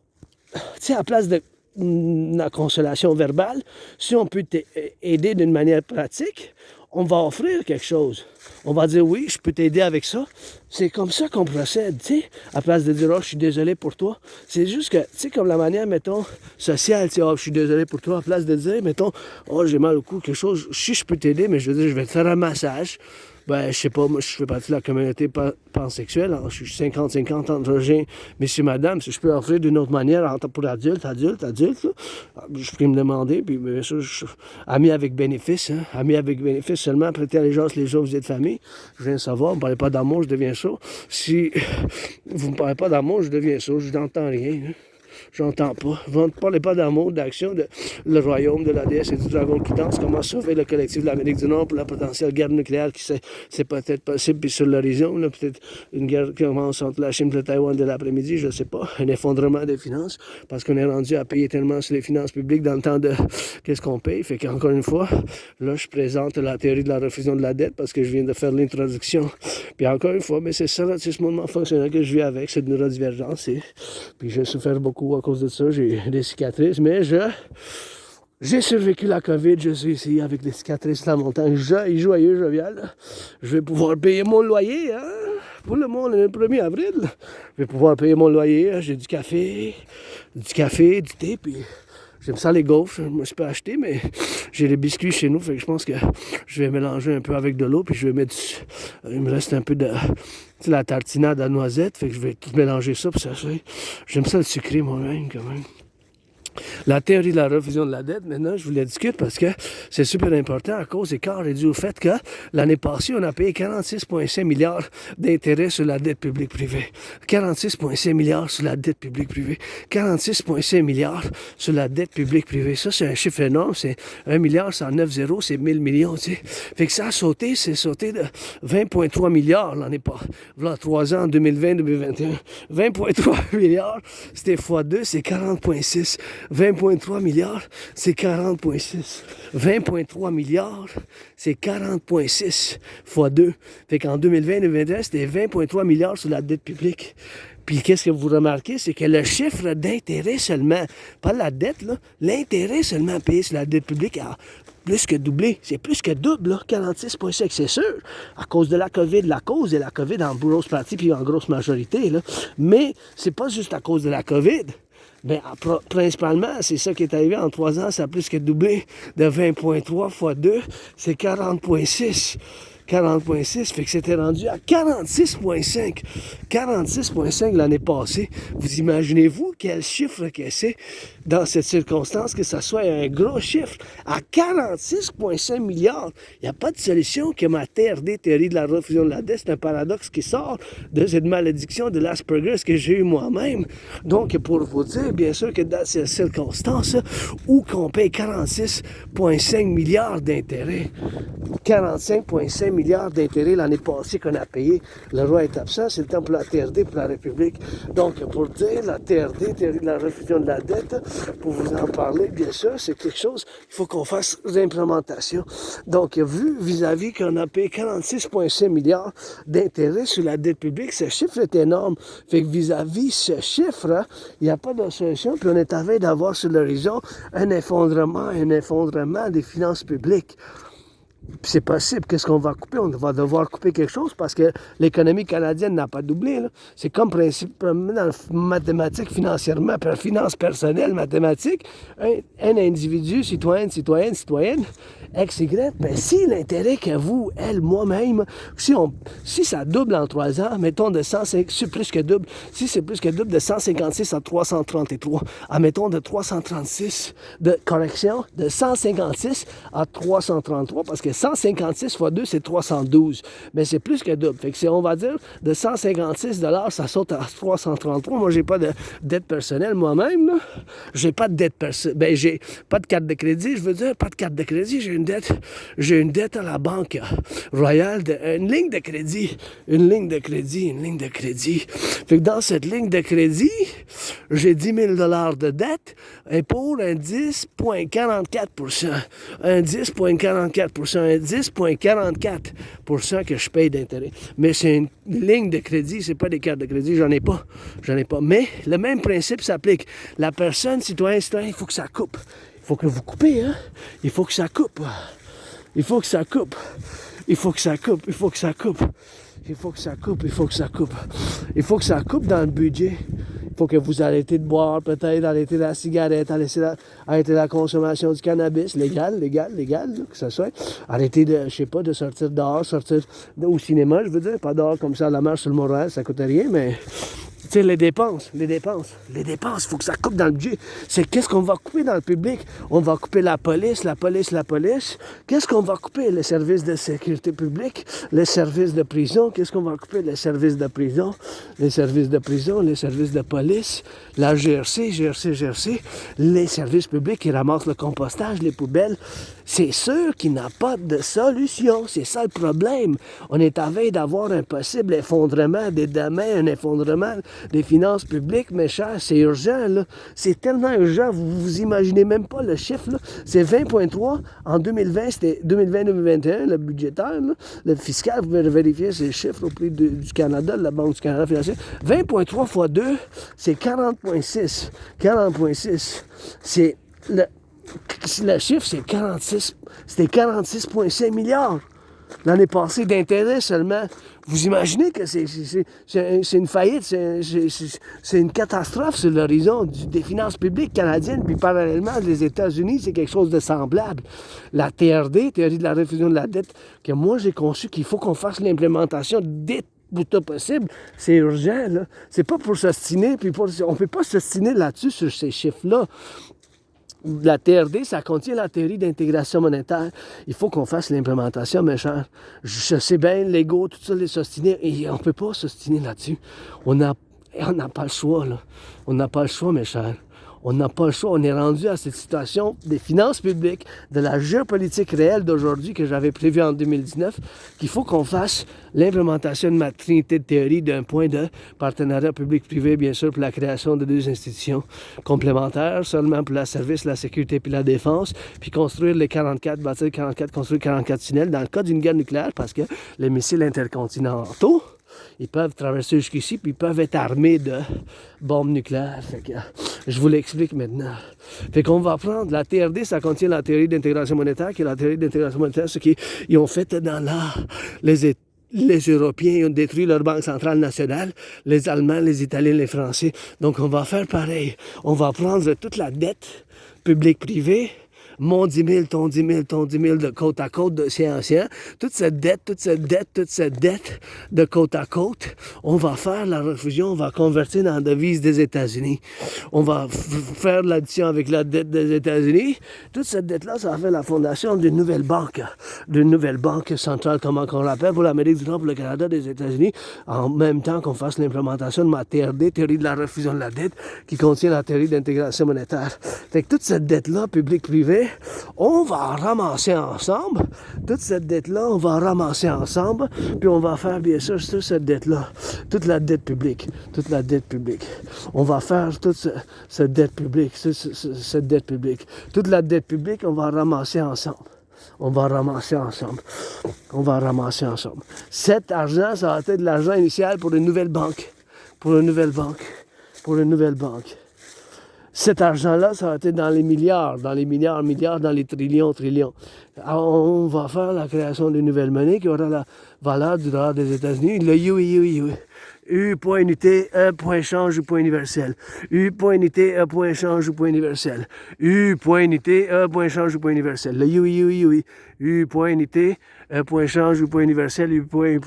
tu sais, à place de la consolation verbale, si on peut t'aider d'une manière pratique, on va offrir quelque chose. On va dire, oui, je peux t'aider avec ça. C'est comme ça qu'on procède, tu sais. À place de dire, oh, je suis désolé pour toi. C'est juste que, tu sais, comme la manière, mettons, sociale, tu sais, oh, je suis désolé pour toi. À place de dire, mettons, oh, j'ai mal au cou, quelque chose, si je peux t'aider, mais je veux dire, je vais te faire un massage. Ben, je sais pas, moi, je fais partie de la communauté pansexuelle. Alors, je suis 50-50 entre messieurs, madame. Si je peux offrir d'une autre manière, pour adultes, là, je peux me demander. Puis, bien sûr, je suis ami avec bénéfice. Hein? Ami avec bénéfice seulement. Prêter allégeance les jours, vous êtes famille. Je viens de savoir, vous ne parlez pas d'amour, je deviens sourd. Si vous ne me parlez pas d'amour, je deviens sourd. Je n'entends rien. Hein? J'entends pas. Vous ne parlez pas d'amour, d'action, de le royaume de la déesse et du dragon qui danse. Comment sauver le collectif de l'Amérique du Nord pour la potentielle guerre nucléaire qui c'est peut-être possible. Puis sur l'horizon, là, peut-être une guerre qui commence entre la Chine et le Taïwan de l'après-midi, je ne sais pas. Un effondrement des finances parce qu'on est rendu à payer tellement sur les finances publiques dans le temps de qu'est-ce qu'on paye. Fait qu'encore une fois, là, je présente la théorie de la refusion de la dette parce que je viens de faire l'introduction. Puis encore une fois, mais c'est ça, c'est ce mouvement fonctionnel que je vis avec, cette neurodivergence. Puis j'ai souffert beaucoup à cause de ça, j'ai des cicatrices, mais j'ai survécu la COVID, je suis ici avec des cicatrices dans la montagne, joyeux, jovial. Je vais pouvoir payer mon loyer, hein? Pour le monde, le 1er avril. Je vais pouvoir payer mon loyer, hein? J'ai du café, du thé, puis j'aime ça les gaufres, je me suis pas acheté, mais j'ai les biscuits chez nous, fait que je pense que je vais mélanger un peu avec de l'eau, puis je vais mettre il me reste un peu de la tartinade à noisette, fait que je vais tout mélanger ça, puis ça, j'aime ça le sucré moi-même, quand même. La théorie de la refusion de la dette, maintenant, je vous la discute parce que c'est super important à cause des cas réduits au fait que l'année passée, on a payé 46,5 milliards d'intérêts sur la dette publique privée. 46,5 milliards sur la dette publique privée. 46,5 milliards sur la dette publique privée. Ça, c'est un chiffre énorme. C'est 1 milliard, 109 zéros, c'est 1000 millions, tu sais. Fait que ça a sauté, c'est sauté de 20,3 milliards l'année passée. Voilà, 3 ans, 2020-2021. 20,3 milliards, c'était x2, c'est 40,6. 20,3 milliards, c'est 40,6. 20,3 milliards, c'est 40,6 fois 2. Fait qu'en 2020-2021, c'était 20,3 milliards sur la dette publique. Puis qu'est-ce que vous remarquez, c'est que le chiffre d'intérêt seulement, pas la dette, là, l'intérêt seulement payé sur la dette publique a plus que doublé. C'est plus que double, là, 46,5, c'est sûr, à cause de la COVID. La cause est la COVID en grosse partie, puis en grosse majorité, là. Mais c'est pas juste à cause de la COVID. Bien, principalement, c'est ça qui est arrivé en 3 ans, ça a plus que doublé de 20,3 fois 2, c'est 40,6. 40,6, fait que c'était rendu à 46,5. 46,5 l'année passée. Vous imaginez-vous quel chiffre que c'est dans cette circonstance, que ça soit un gros chiffre à 46,5 milliards. Il n'y a pas de solution que ma TRD, théorie de la refusion de la dette, c'est un paradoxe qui sort de cette malédiction de l'Asperger que j'ai eu moi-même. Donc, pour vous dire, bien sûr que dans ces circonstances où qu'on paye 46,5 milliards d'intérêts, 45,5 milliards d'intérêts l'année passée qu'on a payé, le roi est absent, c'est le temps pour la TRD, pour la République. Donc, pour dire, la TRD, théorie de la refusion de la dette, pour vous en parler, bien sûr, c'est quelque chose, il faut qu'on fasse l'implémentation. Donc, vu vis-à-vis qu'on a payé 46,5 milliards d'intérêts sur la dette publique, ce chiffre est énorme. Fait que vis-à-vis ce chiffre, hein, il n'y a pas de solution, puis on est à veille d'avoir sur l'horizon un effondrement des finances publiques. Puis c'est possible. Qu'est-ce qu'on va couper? On va devoir couper quelque chose parce que l'économie canadienne n'a pas doublé. Là. C'est comme principalement dans le mathématique financièrement, finance personnelle, mathématique, un individu, citoyenne, XY, ben si l'intérêt que vous, elle, moi-même, si ça double en 3 ans, mettons de 105, c'est plus que double, si c'est plus que double de 156 à 333, admettons de 336, de 156 à 333, parce que 156 fois 2, c'est 312, mais c'est plus que double. Fait que on va dire, de 156 $, ça saute à 333. Moi, j'ai pas de dette personnelle moi-même, là. J'ai pas de dette personnelle. Ben, j'ai pas de carte de crédit, je veux dire, pas de carte de crédit, j'ai une dette à la banque royale, une ligne de crédit. Fait que dans cette ligne de crédit, j'ai 10 000 $ de dette et pour un 10,44%. Un 10,44% que je paye d'intérêt. Mais c'est une ligne de crédit, c'est pas des cartes de crédit, j'en ai pas. Mais le même principe s'applique. La personne, citoyen, il faut que ça coupe. Il faut que vous coupez, hein? Il faut que ça coupe dans le budget. Il faut que vous arrêtez de boire, peut-être arrêter la cigarette, arrêter la consommation du cannabis, légal, que ça soit. Arrêter de sortir dehors, sortir au cinéma, je veux dire, pas dehors comme ça à la marche sur le moral, ça coûte rien, mais... Tu sais, les dépenses, il faut que ça coupe dans le budget. C'est qu'est-ce qu'on va couper dans le public? On va couper la police. Qu'est-ce qu'on va couper? Les services de sécurité publique, les services de prison. Qu'est-ce qu'on va couper? Les services de prison, les services de police, la GRC, les services publics qui ramassent le compostage, les poubelles. C'est sûr qu'il n'a pas de solution. C'est ça le problème. On est à veille d'avoir un possible effondrement des domaines, un effondrement des finances publiques, mes chers. C'est urgent, là. C'est tellement urgent. Vous imaginez même pas le chiffre, là. C'est 20,3. En 2020, c'était 2020-2021, le budgétaire, là. Le fiscal, vous pouvez vérifier ces chiffres au prix du Canada, de la Banque du Canada financière. 20,3 fois 2, c'est 40,6. 40,6. C'est le chiffre, c'est 46. C'était 46,5 milliards. L'année passée d'intérêt seulement. Vous imaginez que c'est une faillite, c'est une catastrophe sur l'horizon des finances publiques canadiennes, puis parallèlement, les États-Unis, c'est quelque chose de semblable. La TRD, théorie de la refusion de la dette, que moi j'ai conçu qu'il faut qu'on fasse l'implémentation dès le plus tôt possible, c'est urgent, là. C'est pas pour s'ostiner, puis on peut pas s'ostiner là-dessus, sur ces chiffres-là. La TRD, ça contient la théorie d'intégration monétaire. Il faut qu'on fasse l'implémentation, mes chers. Je sais bien, l'ego, tout ça, les s'ostiner. Et on ne peut pas s'ostiner là-dessus. On n'a pas le choix, là. On n'a pas le choix, mes chers. On n'a pas le choix. On est rendu à cette situation des finances publiques, de la géopolitique réelle d'aujourd'hui que j'avais prévu en 2019, qu'il faut qu'on fasse l'implémentation de ma trinité de théorie d'un point de partenariat public-privé, bien sûr, pour la création de 2 institutions complémentaires, seulement pour la service, la sécurité puis la défense, puis construire les 44, bâtir 44, construire 44 tunnels dans le cas d'une guerre nucléaire, parce que les missiles intercontinentaux, ils peuvent traverser jusqu'ici, puis ils peuvent être armés de bombes nucléaires. Fait que, je vous l'explique maintenant. Fait qu'on va prendre la TRD, ça contient la théorie d'intégration monétaire, qui est la théorie d'intégration monétaire, ce qu'ils ont fait dans les Européens ont détruit leur banque centrale nationale, les Allemands, les Italiens, les Français. Donc on va faire pareil. On va prendre toute la dette publique-privée, mon 10 000, ton 10 000, ton 10 000 de côte à côte, de sien en sien. Toute cette dette de côte à côte, on va faire la refusion, on va convertir dans la devise des États-Unis. On va faire l'addition avec la dette des États-Unis. Toute cette dette-là, ça va faire la fondation d'une nouvelle banque centrale, comment on l'appelle, pour l'Amérique du Nord, pour le Canada, des États-Unis, en même temps qu'on fasse l'implémentation de ma TRD, théorie de la refusion de la dette, qui contient la théorie d'intégration monétaire. Fait que toute cette dette-là, public-privé, on va ramasser ensemble. Toute cette dette-là, on va ramasser ensemble, puis on va faire, bien sûr, toute cette dette-là, toute la dette publique. On va faire toute cette dette publique, cette dette publique. Toute la dette publique, on va ramasser ensemble. Cet argent, ça va être de l'argent initial pour une nouvelle banque. Cet argent-là, ça va être dans les milliards, dans les trillions. Alors, on va faire la création d'une nouvelle monnaie qui aura la valeur du dollar des États-Unis, le UI. U, point unité, E, point change ou point universel. U, point unité, E, point change ou point universel. U, point unité, E, point change ou point universel. Le UI. U, point unité, E, point change ou point universel. U, point.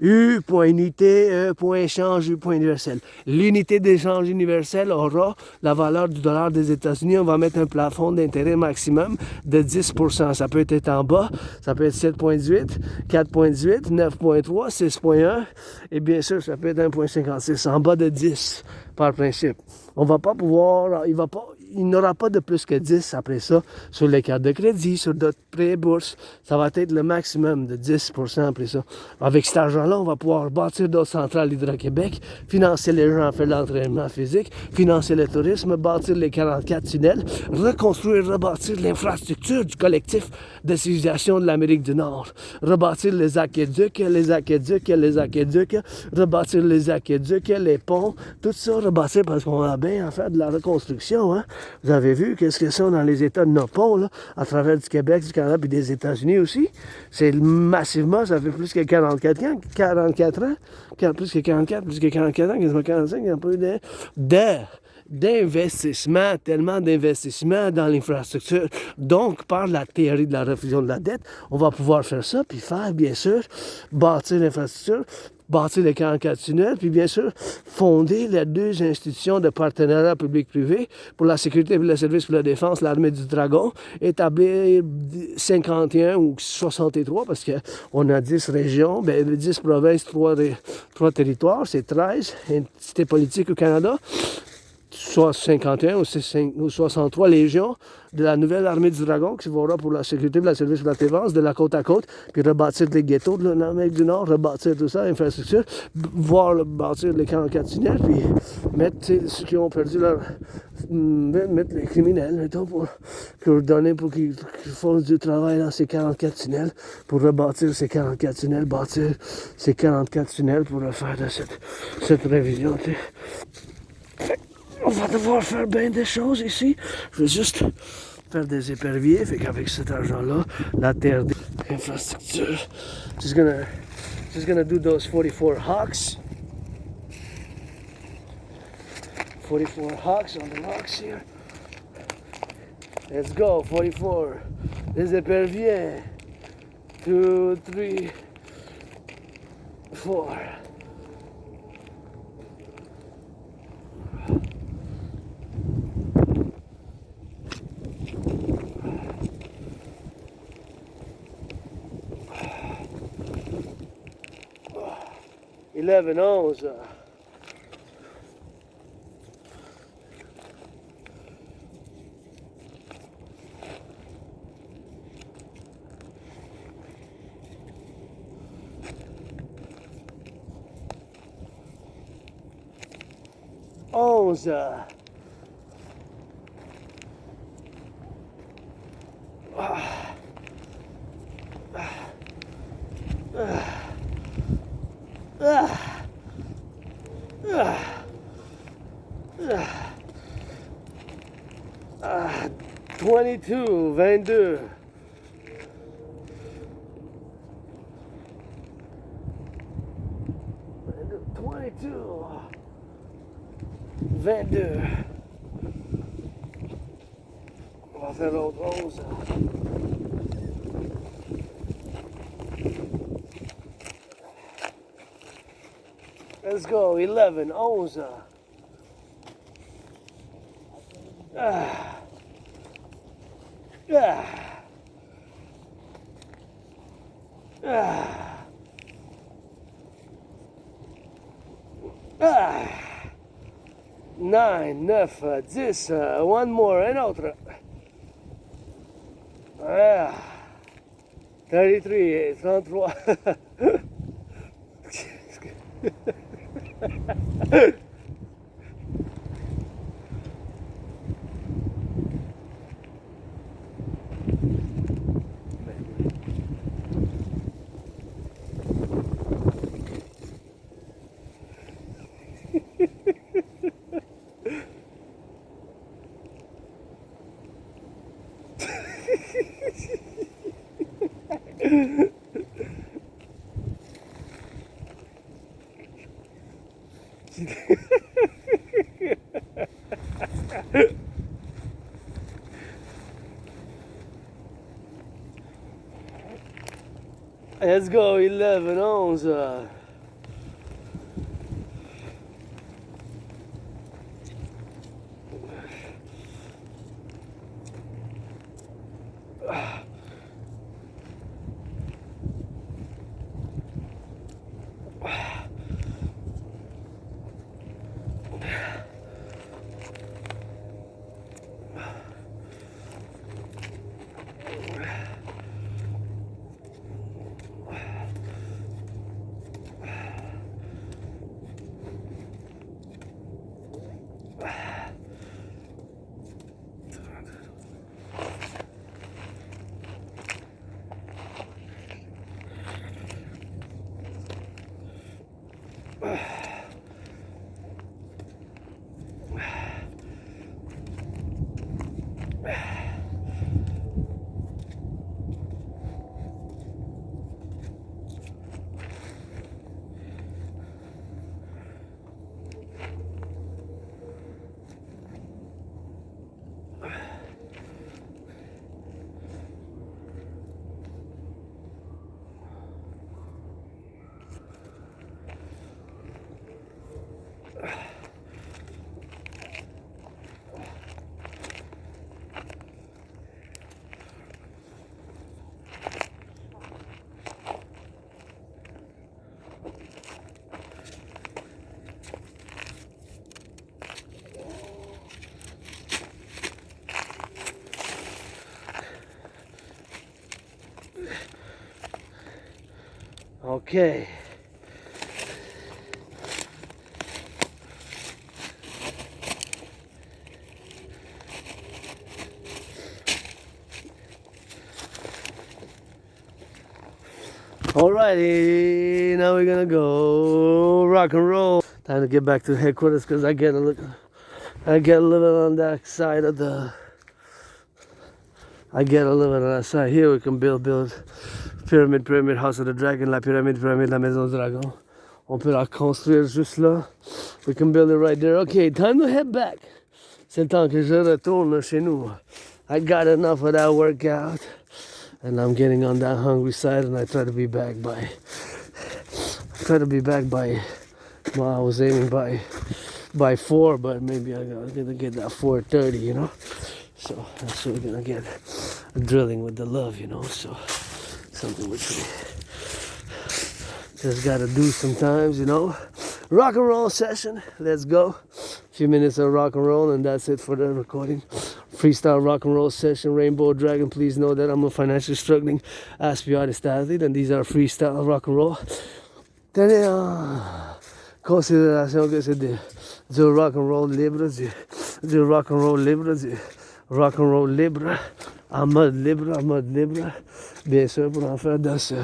U, point unité, E, point change ou point universel. L'unité d'échange universel aura la valeur du dollar des États-Unis. On va mettre un plafond d'intérêt maximum de 10%. Ça peut être en bas, ça peut être 7,18, 4,18, 9,3, 6,1 et bien sûr, ça peut être 1,56, en bas de 10 par principe. On va pas pouvoir, il n'aura pas de plus que 10 après ça sur les cartes de crédit, sur d'autres prêts bourses. Ça va être le maximum de 10% après ça. Avec cet argent-là, on va pouvoir bâtir d'autres centrales Hydro-Québec, financer les gens à faire de l'entraînement physique, financer le tourisme, bâtir les 44 tunnels, reconstruire, rebâtir l'infrastructure du collectif de civilisation de l'Amérique du Nord, rebâtir les aqueducs, rebâtir les aqueducs, les ponts, tout ça rebâtir parce qu'on a bien à faire de la reconstruction. Hein? Vous avez vu qu'est-ce que c'est dans les États de nos ponts, là, à travers du Québec, du Canada et des États-Unis aussi. C'est massivement, ça fait plus que 44 ans, plus que 44 ans, quasiment 45, il n'y a pas eu d'investissement, tellement d'investissement dans l'infrastructure. Donc, par la théorie de la refusion de la dette, on va pouvoir faire ça, puis faire, bien sûr, bâtir l'infrastructure, bâtir les 44 tunnels, puis bien sûr, fonder les deux institutions de partenariat public-privé pour la sécurité et le service pour la défense, l'armée du Dragon, établir 51 ou 63, parce qu'on a 10 régions, 10 provinces, 3 territoires, c'est 13 entités politiques au Canada, soit 51 ou 63 légions de la nouvelle armée du Dragon qui va pour la sécurité et le service pour la défense de la côte à côte, puis rebâtir les ghettos de l'Amérique du Nord, rebâtir tout ça, l'infrastructure, bâtir les 44 tunnels, puis mettre ceux qui ont perdu mettre les criminels, mettons, pour donner pour qu'ils fassent du travail dans ces 44 tunnels, pour rebâtir ces 44 tunnels, bâtir ces 44 tunnels pour refaire de cette révision, tu sais. On va devoir faire bien des choses ici. Je vais juste faire des éperviers. Fait qu'avec cet argent-là, la terre des infrastructures, just gonna do those 44 hawks. 44 hawks on the rocks here. Let's go, 44. Des éperviers. 2, 3, 4. Eleven, 11. Ah, 22, 22. 22. Wow. va faire l'autre 11. Let's go, 11, 11. Ah. Ah. Ah. Ah. 9, 9, 10, one more, un autre. Ah. 33, 33. Let's go, 11, 11. Okay. Alrighty, now we're gonna go rock and roll. Time to get back to headquarters because I get a little on that side of the. I get a little on that side. Here we can build pyramide, House of the Dragon, la pyramide, la maison du dragon. On peut la construire juste là. We can build it right there. Okay, time to head back. C'est le temps que je retourne chez nous. I got enough of that workout. And I'm getting on that hungry side, and I try to be back by. Well, I was aiming by 4, but maybe I'm gonna get that 4:30, you know. So that's what we're gonna get. Drilling with the love, you know. So something which we just gotta do sometimes, you know. Rock and roll session. Let's go. A few minutes of rock and roll, and that's it for the recording. Freestyle rock and roll session. Rainbow Dragon, please know that I'm a financially struggling aspie artist athlete, and these are freestyle rock and roll. Tenez en considération que c'est du rock and roll libre, du rock and roll libre, du rock and roll libre, en mode libre. Bien sûr, pour en faire dans ce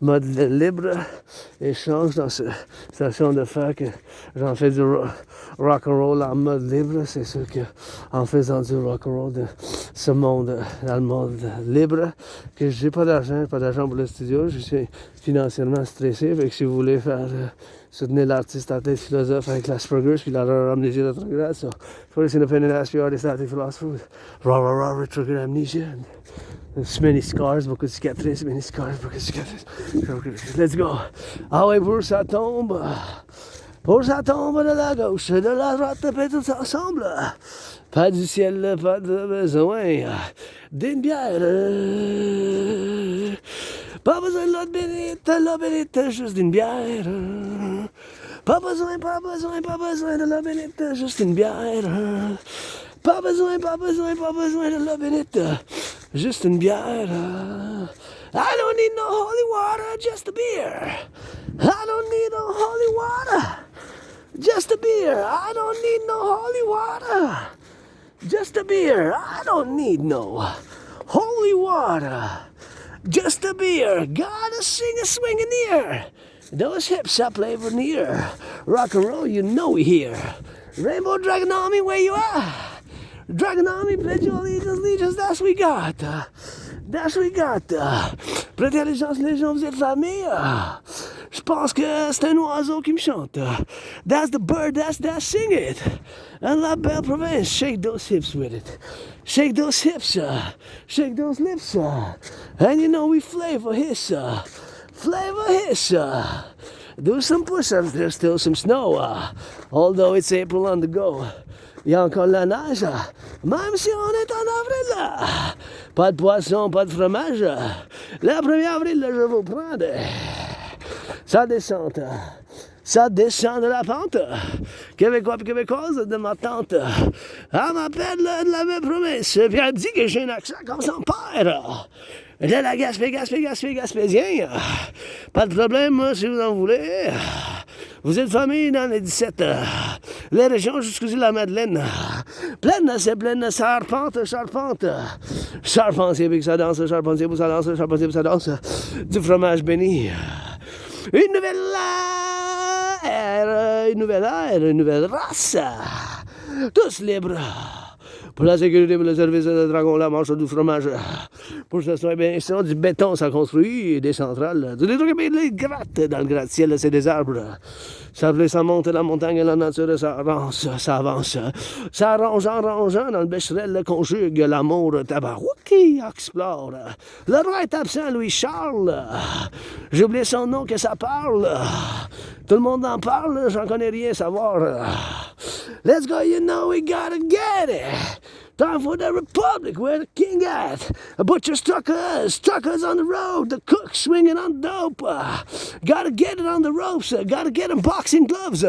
mode libre, échange dans cette station de faire que j'en fais du rock and roll en mode libre. C'est sûr que en faisant du rock and roll de ce monde dans le mode libre, que j'ai pas d'argent pour le studio, je suis financièrement stressé. Fait que si vous voulez faire soutenir l'artiste artist philosophe avec l'Asperger's puis l'erreur amnésie rétrograde. So, first independent aspect artist artist philosopher, rah retrograde amnesia. There's many scars, beaucoup de cicatrices, many scars, beaucoup de cicatrices. Let's go. Ah ouais, pour ça tombe de la gauche, de la droite, puis tout ensemble. Pas du ciel, pas de besoin d'une bière. Pas besoin de l'eau bénite, juste d'une bière. Pas besoin de l'eau bénite, juste une bière. Pas besoin de l'eau bénite, juste une bière. I don't need no holy water, just a beer. I don't need no holy water, just a beer. I don't need no holy water, just a beer. I don't need no holy water, just a beer. Gotta sing a swing in the air. Those hips I play for near. Rock and roll, you know we here. Rainbow Dragon Army, where you are? Dragon Army, pledge your allegiance, that's we got. That's we got. Prêtez allégeance, Légion, vous êtes famille. Je pense que c'est un oiseau qui me chante. That's the bird, that's sing it. And la belle province, shake those hips with it. Shake those hips, shake those lips. And you know we flavor his. Do some push-ups, there's still some snow. Although it's April on the go. Il y a encore la neige, même si on est en avril. Pas de poisson, pas de fromage. Le 1er avril, je vous prends ça descend de la pente. Québécois et québécoise de ma tante. Elle m'appelle de la même promesse. Puis elle dit que j'ai un accent comme son père. De la Gaspésien. Pas de problème, moi, si vous en voulez. Vous êtes famille dans les 17. Les régions jusqu'aux îles de la Madeleine. Pleine, c'est pleine, charpente. Charpentier, puis que ça danse, charpentier, pour ça danse, charpentier, pour ça danse. Du fromage béni. Une nouvelle ère, une nouvelle race. Tous libres. Pour la sécurité, pour le service de dragon, la marche du fromage. Pour que ce soit bien sûr du béton, ça construit des centrales. Des trucs les gratte dans le gratte-ciel, c'est des arbres. Ça monte la montagne et la nature, ça avance. Ça rangeant dans le bécherel, conjugue l'amour, tabarouki, explore. Le roi est absent, Louis Charles. J'ai oublié son nom, que ça parle. Tout le monde en parle, j'en connais rien, savoir. Let's go, you know we gotta get it. Time for the Republic, where the king at? A butcher truckers on the road, the cook swinging on dope. Gotta get it on the ropes, gotta get them boxing gloves.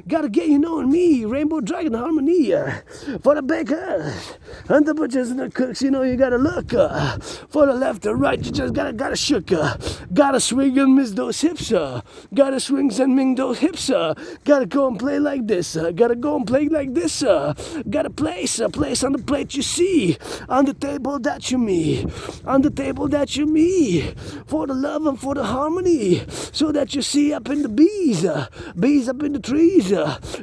Gotta get you knowing me, Rainbow Dragon Harmony. For the bakers and the butchers and the cooks, you know you gotta look. For the left or right, you just gotta shook. Gotta swing and miss those hips. Gotta swing and ming those hips. Gotta go and play like this. Gotta go and play like this. Gotta place on the plate you see, on the table that you me, for the love and for the harmony, so that you see up in the bees up in the trees,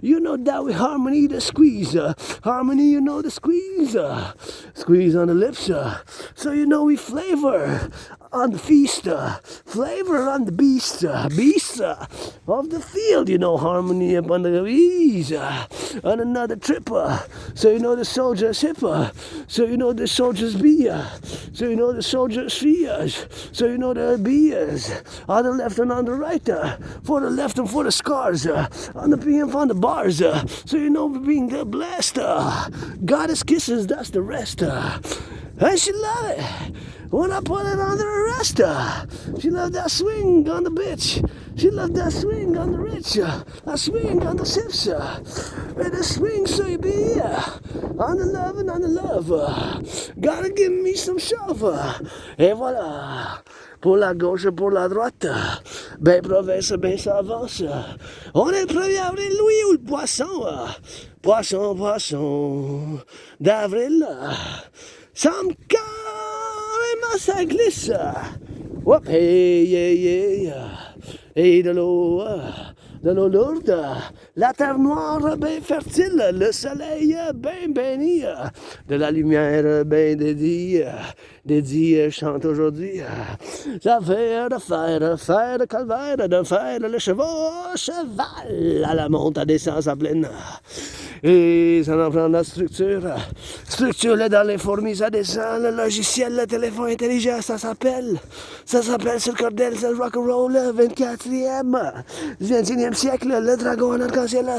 you know that we harmony the squeeze, harmony you know the squeeze on the lips, so you know we flavor on the feast, flavor on the beast of the field, you know, harmony up on the bees, on another trip, so you know the soldiers hip, so you know the soldiers be, so you know the soldiers fears, so you know the beers, on the left and on the right, for the left and for the scars, on the P and on the bars, so you know we're being blessed, goddess kisses, that's the rest, and she love it. When I put it on the arrest, she loved that swing on the bitch. She loved that swing on the rich. A swing on the sips. And a swing so you be on the love and on the love. Gotta give me some shove. Et voilà. Pour la gauche, pour la droite. Ben province, ben ça avance. On est le 1er avril, Louis, ou le poisson. Poisson d'avril. Ça me carrément ça glisse. Hop, hey, de l'eau de l'eau lourde, la terre noire bien fertile, le soleil bien béni, de la lumière bien dédie. Dedie chante aujourd'hui. Ça fait de faire de calvaire, de faire le cheval à la monte, à descend à pleine. Et ça en prend la structure. Structure là dans les fourmis, ça descend. Le logiciel, le téléphone intelligent, ça s'appelle. Ça s'appelle sur le cordel, c'est le rock'n'roll, 24e. 21e siècle, le dragon en arc-en-ciel.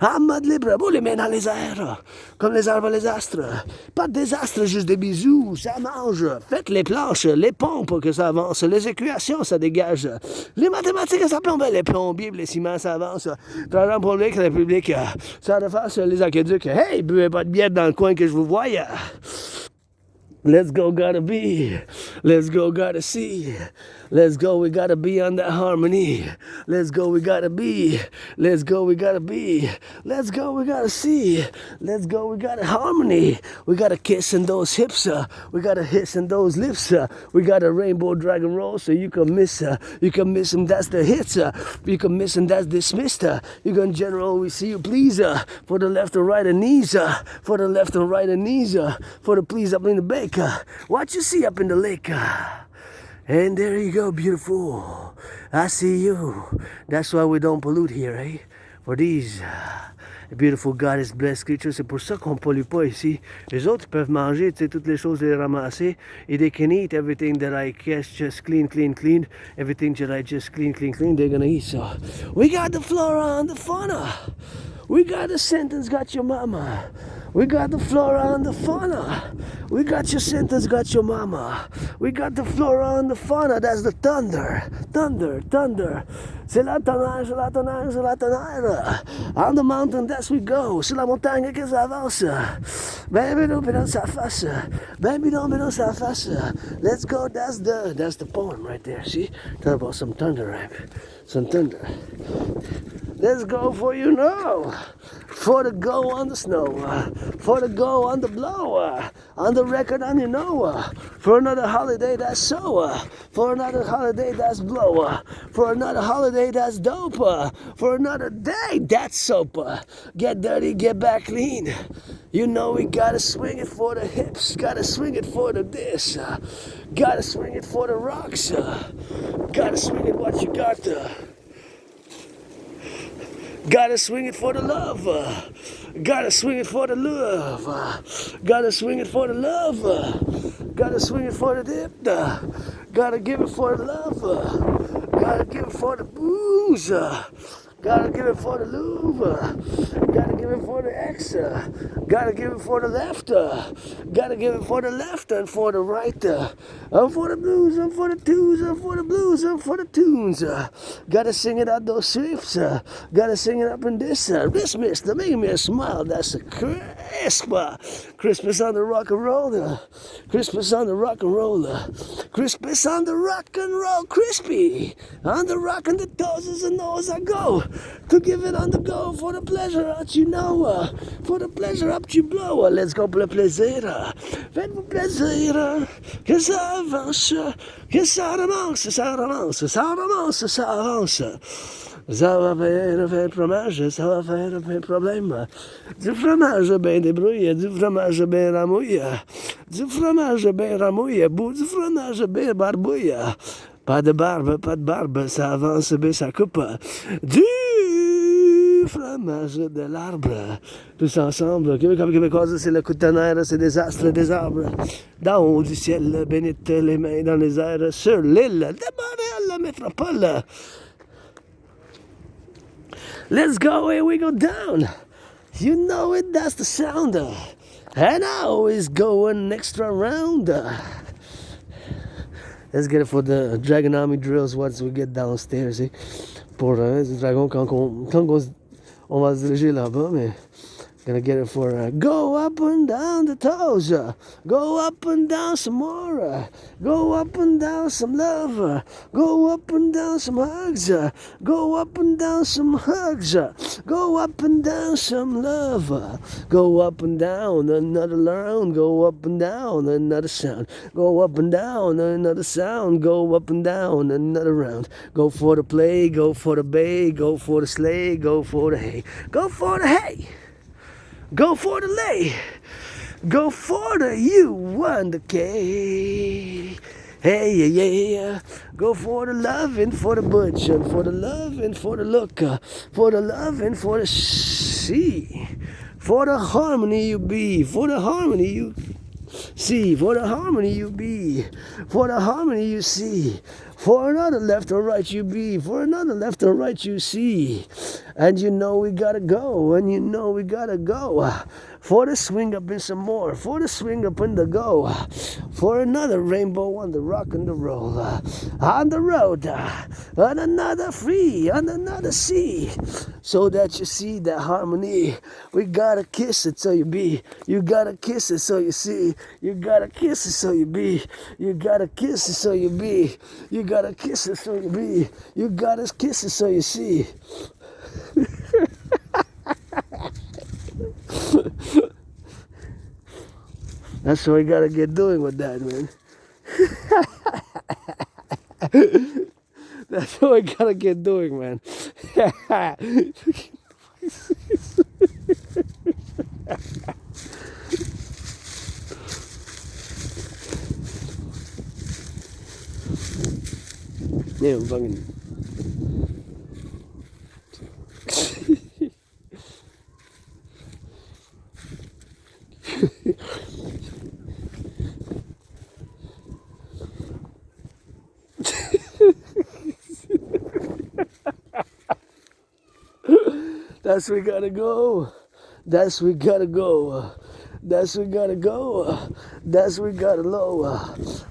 En mode libre, vous les mains dans les airs. Comme les arbres, les astres. Pas de désastre, juste des bisous, ça mange. Faites les planches, les pompes que ça avance. Les équations, ça dégage. Les mathématiques, ça plombe. Les plombiers, les ciments, ça avance. Programme public, république, ça refasse les aqueducs. Hey, buvez pas de bière dans le coin que je vous voie. Let's go, gotta be. Let's go, gotta see. Let's go, we gotta be on that harmony. Let's go, we gotta be. Let's go, we gotta be. Let's go, we gotta see. Let's go, we gotta harmony. We gotta kiss in those hips. We gotta hiss in those lips. We got a rainbow dragon roll, so you can miss them, that's the hits. You can miss them, that's dismissed. You can general, we see you please. For the left and right and knees. For the left and right and knees. For the please up in the back. What you see up in the lake? And there you go, beautiful. I see you. That's why we don't pollute here, eh? For these beautiful goddess blessed creatures. C'est pour ça qu'on pollue pas ici. Les autres peuvent manger, tu sais, toutes les choses, les ramasser. Et they can eat everything that I catch just clean. Everything that I just clean. They're gonna eat. So we got the flora and the fauna. We got the sentence, got your mama. We got the flora and the fauna. We got your sentence, got your mama. We got the flora and the fauna, that's the thunder. C'est la tonnerre. On the mountain, that's we go. C'est la montagne que ça avance. Ben bidon dans sa face. Let's go, that's the poem right there, see? Talk about some thunder, right? Some thunder. Let's go for you know. For the go on the snow. For the go on the blow. On the record on you know. For another holiday that's so. For another holiday that's blow. For another holiday that's dope. For another day that's soap. Get dirty, get back clean. You know we gotta swing it for the hips. Gotta swing it for the this. Gotta swing it for the rocks. Gotta swing it what you got. Gotta swing it for the love. Gotta swing it for the love. Gotta swing it for the love. Gotta swing it for the dip. Gotta give it for the love. Gotta give it for the booze. Gotta give it for the lube. Gotta give it for the X. Gotta give it for the left. Gotta give it for the left and for the right. I'm for the blues, I'm for the twos, I'm for the blues, I'm for the tunes. Gotta sing it out those strips. Gotta sing it up in this. This mister, making me a smile. That's a crisp. Christmas on the rock and roll. Christmas on the rock and roll. Christmas on the rock and roll. Crispy. On the rock and the toes and nose I go. To give it on the go for the pleasure that you know. For the pleasure up you blow. Let's go pour le plaisir. Faites-vous plaisir. Que ça avance. Que ça romance. Ça romance. Ça romance. Ça avance. Ça va faire un fromage, ça va faire un problème. Du fromage bien débrouille, du fromage bien ramouille, du fromage bien ramouille, bout du fromage bien barbouille. Pas de barbe, ça avance bien ça coupe. Du fromage de l'arbre. Tous ensemble, québécoise, c'est le coup de tonnerre, c'est des astres, des arbres. D'en haut du ciel, bénite les mains dans les airs, sur l'île de Montréal, la métropole. Let's go, here we go down. You know it, that's the sound. And I always go an extra round. Let's get it for the Dragonomy drills once we get downstairs. Pour les dragons, quand on va se diriger là-bas, mais Gonna get it for go up and down the toes, go up and down some more, go up and down some love, go up and down some hugs, go up and down some hugs, go up and down some love, go up and down another round, go up and down another sound, go up and down another sound, go up and down another round, go for the play, go for the bay, go for the sleigh, go for the hay, go for the hay. Go for the lay, go for the U and the K. Hey, yeah, yeah, go for the love and for the butch, and for the love and for the look, for the love and for the see, for the harmony you be, for the harmony you see, for the harmony you be, for the harmony you see, for another left or right you be, for another left or right you see, and you know we gotta go, and you know we gotta go, for the swing up and some more, for the swing up and the go, for another rainbow on the rock and the roll, on the road, on another free, on another sea, so that you see that harmony. We gotta kiss it so you be, you gotta kiss it so you see, you gotta kiss it so you be, you gotta kiss it so you be, you gotta kiss it so you be, you gotta kiss it so you see. That's what we gotta get doing with that, man. That's what we gotta get doing, man. Yeah, I'm fucking. That's we gotta go. That's we gotta go. That's we gotta go. That's we gotta low.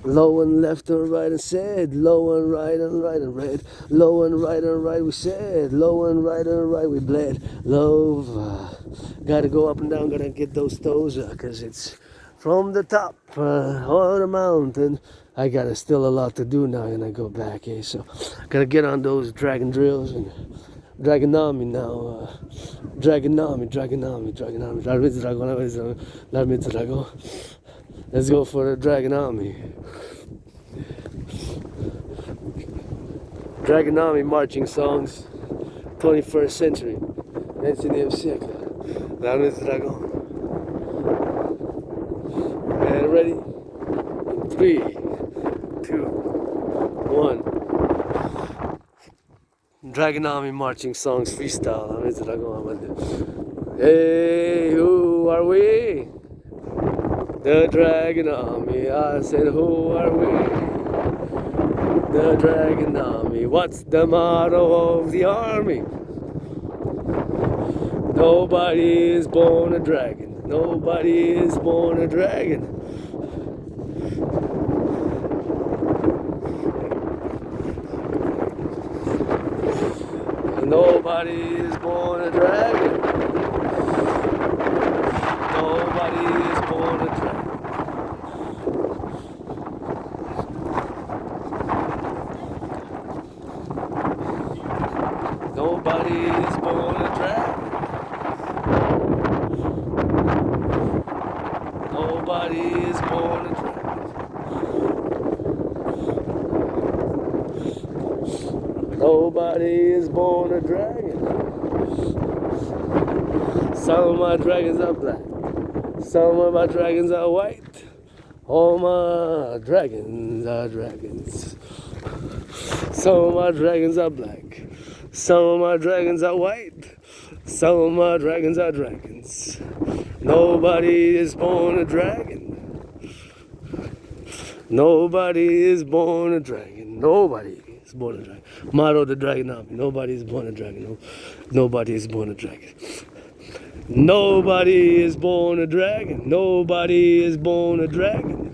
Low and left and right and said. Low and right and red. Low and right we said. Low and right we bled. Low. Gotta go up and down. Gotta get those toes. Cause it's from the top on the mountain. I got still a lot to do now and I go back. So gotta get on those dragon drills and Dragonami now, Dragonami. Let's go for the Dragonami. Dragonami marching songs, 21st century, 19e siècle. L'armée du dragon. And ready? 3, 2, 1. Dragonami marching songs freestyle. Hey, who are we? The Dragonami. I said, who are we? The Dragonami. What's the motto of the army? Nobody is born a dragon. Nobody is born a dragon. Nobody is born a dragon. Nobody is born a dragon. Nobody is born a dragon. Nobody is born a dragon. Nobody is born a dragon. Some of my dragons are black. Some of my dragons are white. All my dragons are dragons. Some of my dragons are black. Some of my dragons are white. Some of my dragons are dragons. Nobody is born a dragon. Nobody is born a dragon. Nobody is born a dragon. Motto the Dragonami. Nobody is born a dragon. No, nobody is born a dragon. Nobody is born a dragon. Nobody is born a dragon.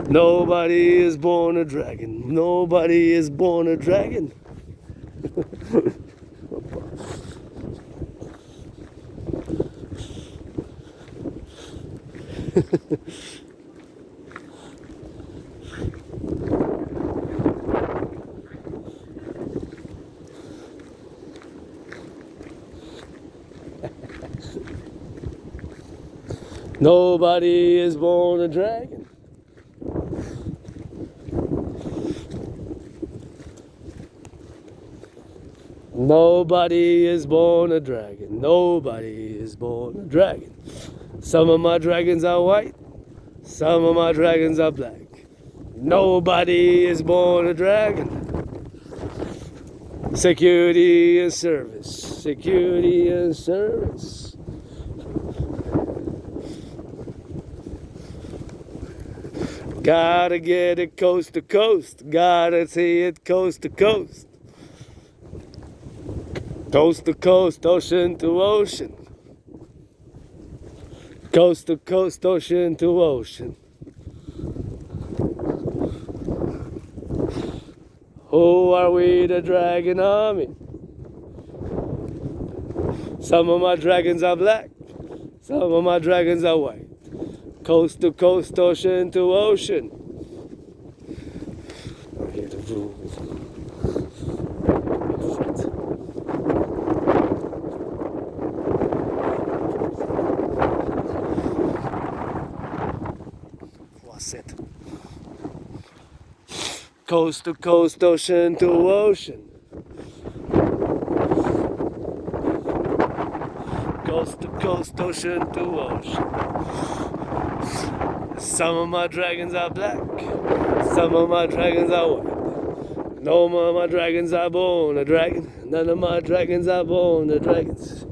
Nobody is born a dragon. Nobody is born a dragon. Nobody is born a dragon. Nobody is born a dragon. Nobody is born a dragon. Some of my dragons are white. Some of my dragons are black. Nobody is born a dragon. Security and service. Security and service. Gotta get it coast to coast. Gotta see it coast to coast. Coast to coast, ocean to ocean. Coast to coast, ocean to ocean. Who are we, the dragon army? Some of my dragons are black. Some of my dragons are white. Coast to coast, ocean to ocean. I hear the rules. What's it? Coast to coast, ocean to ocean. Coast to coast, ocean to ocean. Some of my dragons are black. Some of my dragons are white. No more of my dragons are born a dragon. None of my dragons are born a dragons.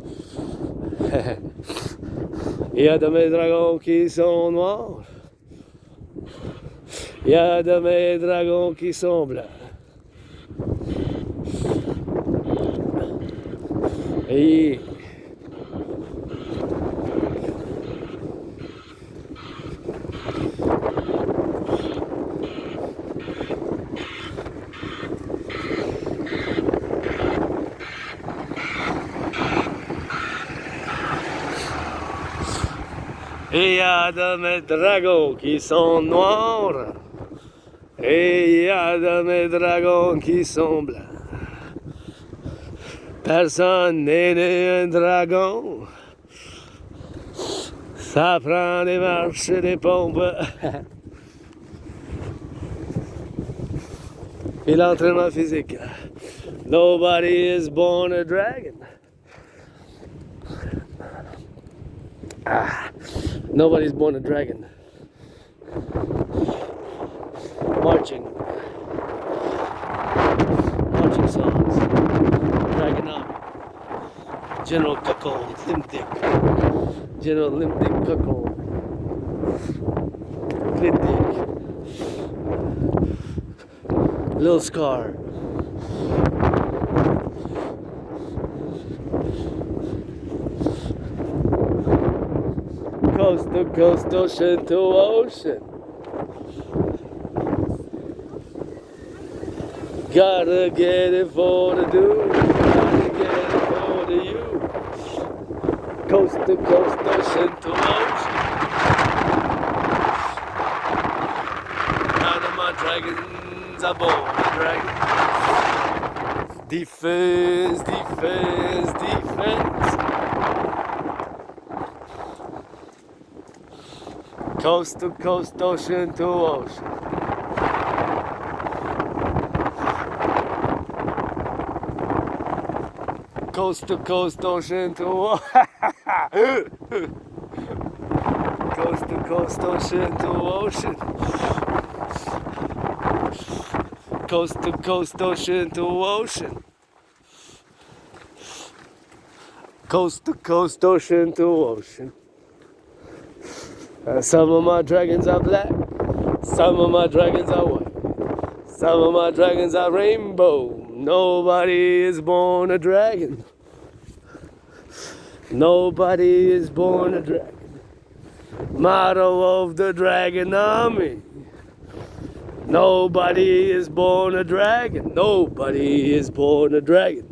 Il y a de mes dragons qui sont noirs. Il y a de mes dragons qui sont blancs. Et il y a de mes dragons qui sont noirs. Et il y a de mes dragons qui sont blancs. Personne n'est né un dragon. Ça prend des marches et des pompes. Et l'entraînement physique. Nobody is born a dragon. Nobody's born a dragon. Marching songs. Dragon Army. General Cuckold, Limp Dick. General Limp Dick Cuckold. Clit Dick. Lil Scar. Coast to coast, ocean to ocean. Gotta get it for the dude. Gotta get it for the you. Coast to coast, ocean to ocean. None of my dragons are born a dragon. Defense, defense, defense. Coast to coast, ocean to ocean. Coast to coast, ocean to ocean. Coast to coast, ocean to ocean. Coast to coast, ocean to ocean. Coast to coast, ocean to ocean. Some of my dragons are black. Some of my dragons are white. Some of my dragons are rainbow. Nobody is born a dragon. Nobody is born a dragon. Motto of the Dragon Army. Nobody is born a dragon. Nobody is born a dragon.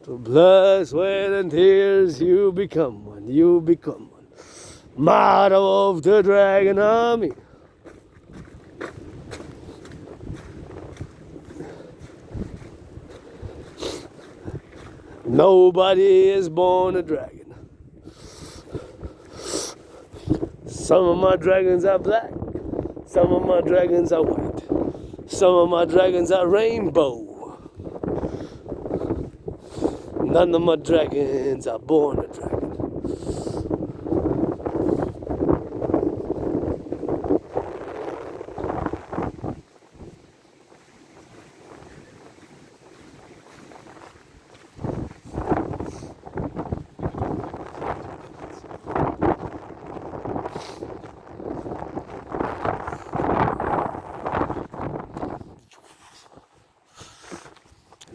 Through blood, sweat, and tears, you become one. You become one. Motto of the Dragon Army. Nobody is born a dragon. Some of my dragons are black. Some of my dragons are white. Some of my dragons are rainbow. None of my dragons are born a dragon.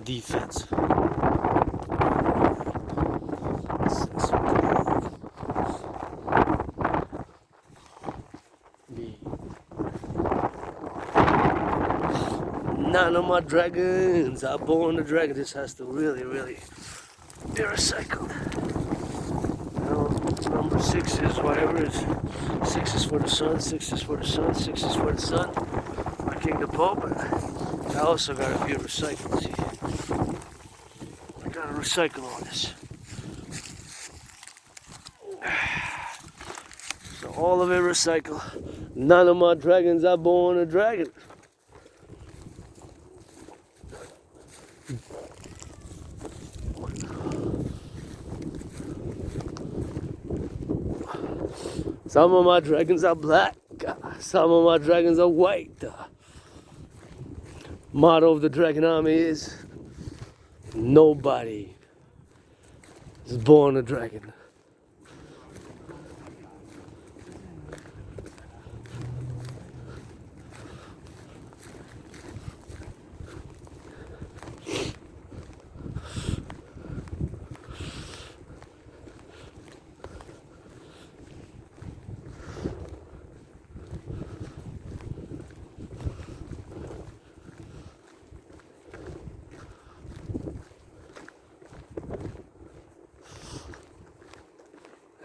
Defense. None of my dragons are born a dragon. This has to really be recycled. You know, number 6 is whatever is. 6 is for the sun, 6 is for the sun, 6 is for the sun. My King the Pope. I also gotta be recycled, see. I gotta recycle all this. So all of it recycle. None of my dragons are born a dragon. Some of my dragons are black. Some of my dragons are white. Motto of the Dragon Army is nobody is born a dragon.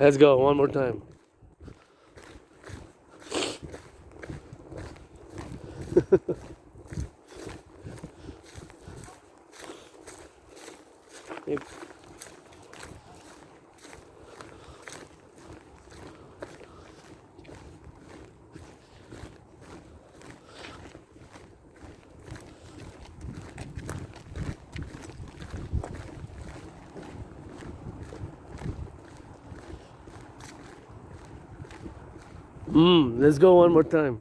Let's go one more time. Yep. Let's go one more time.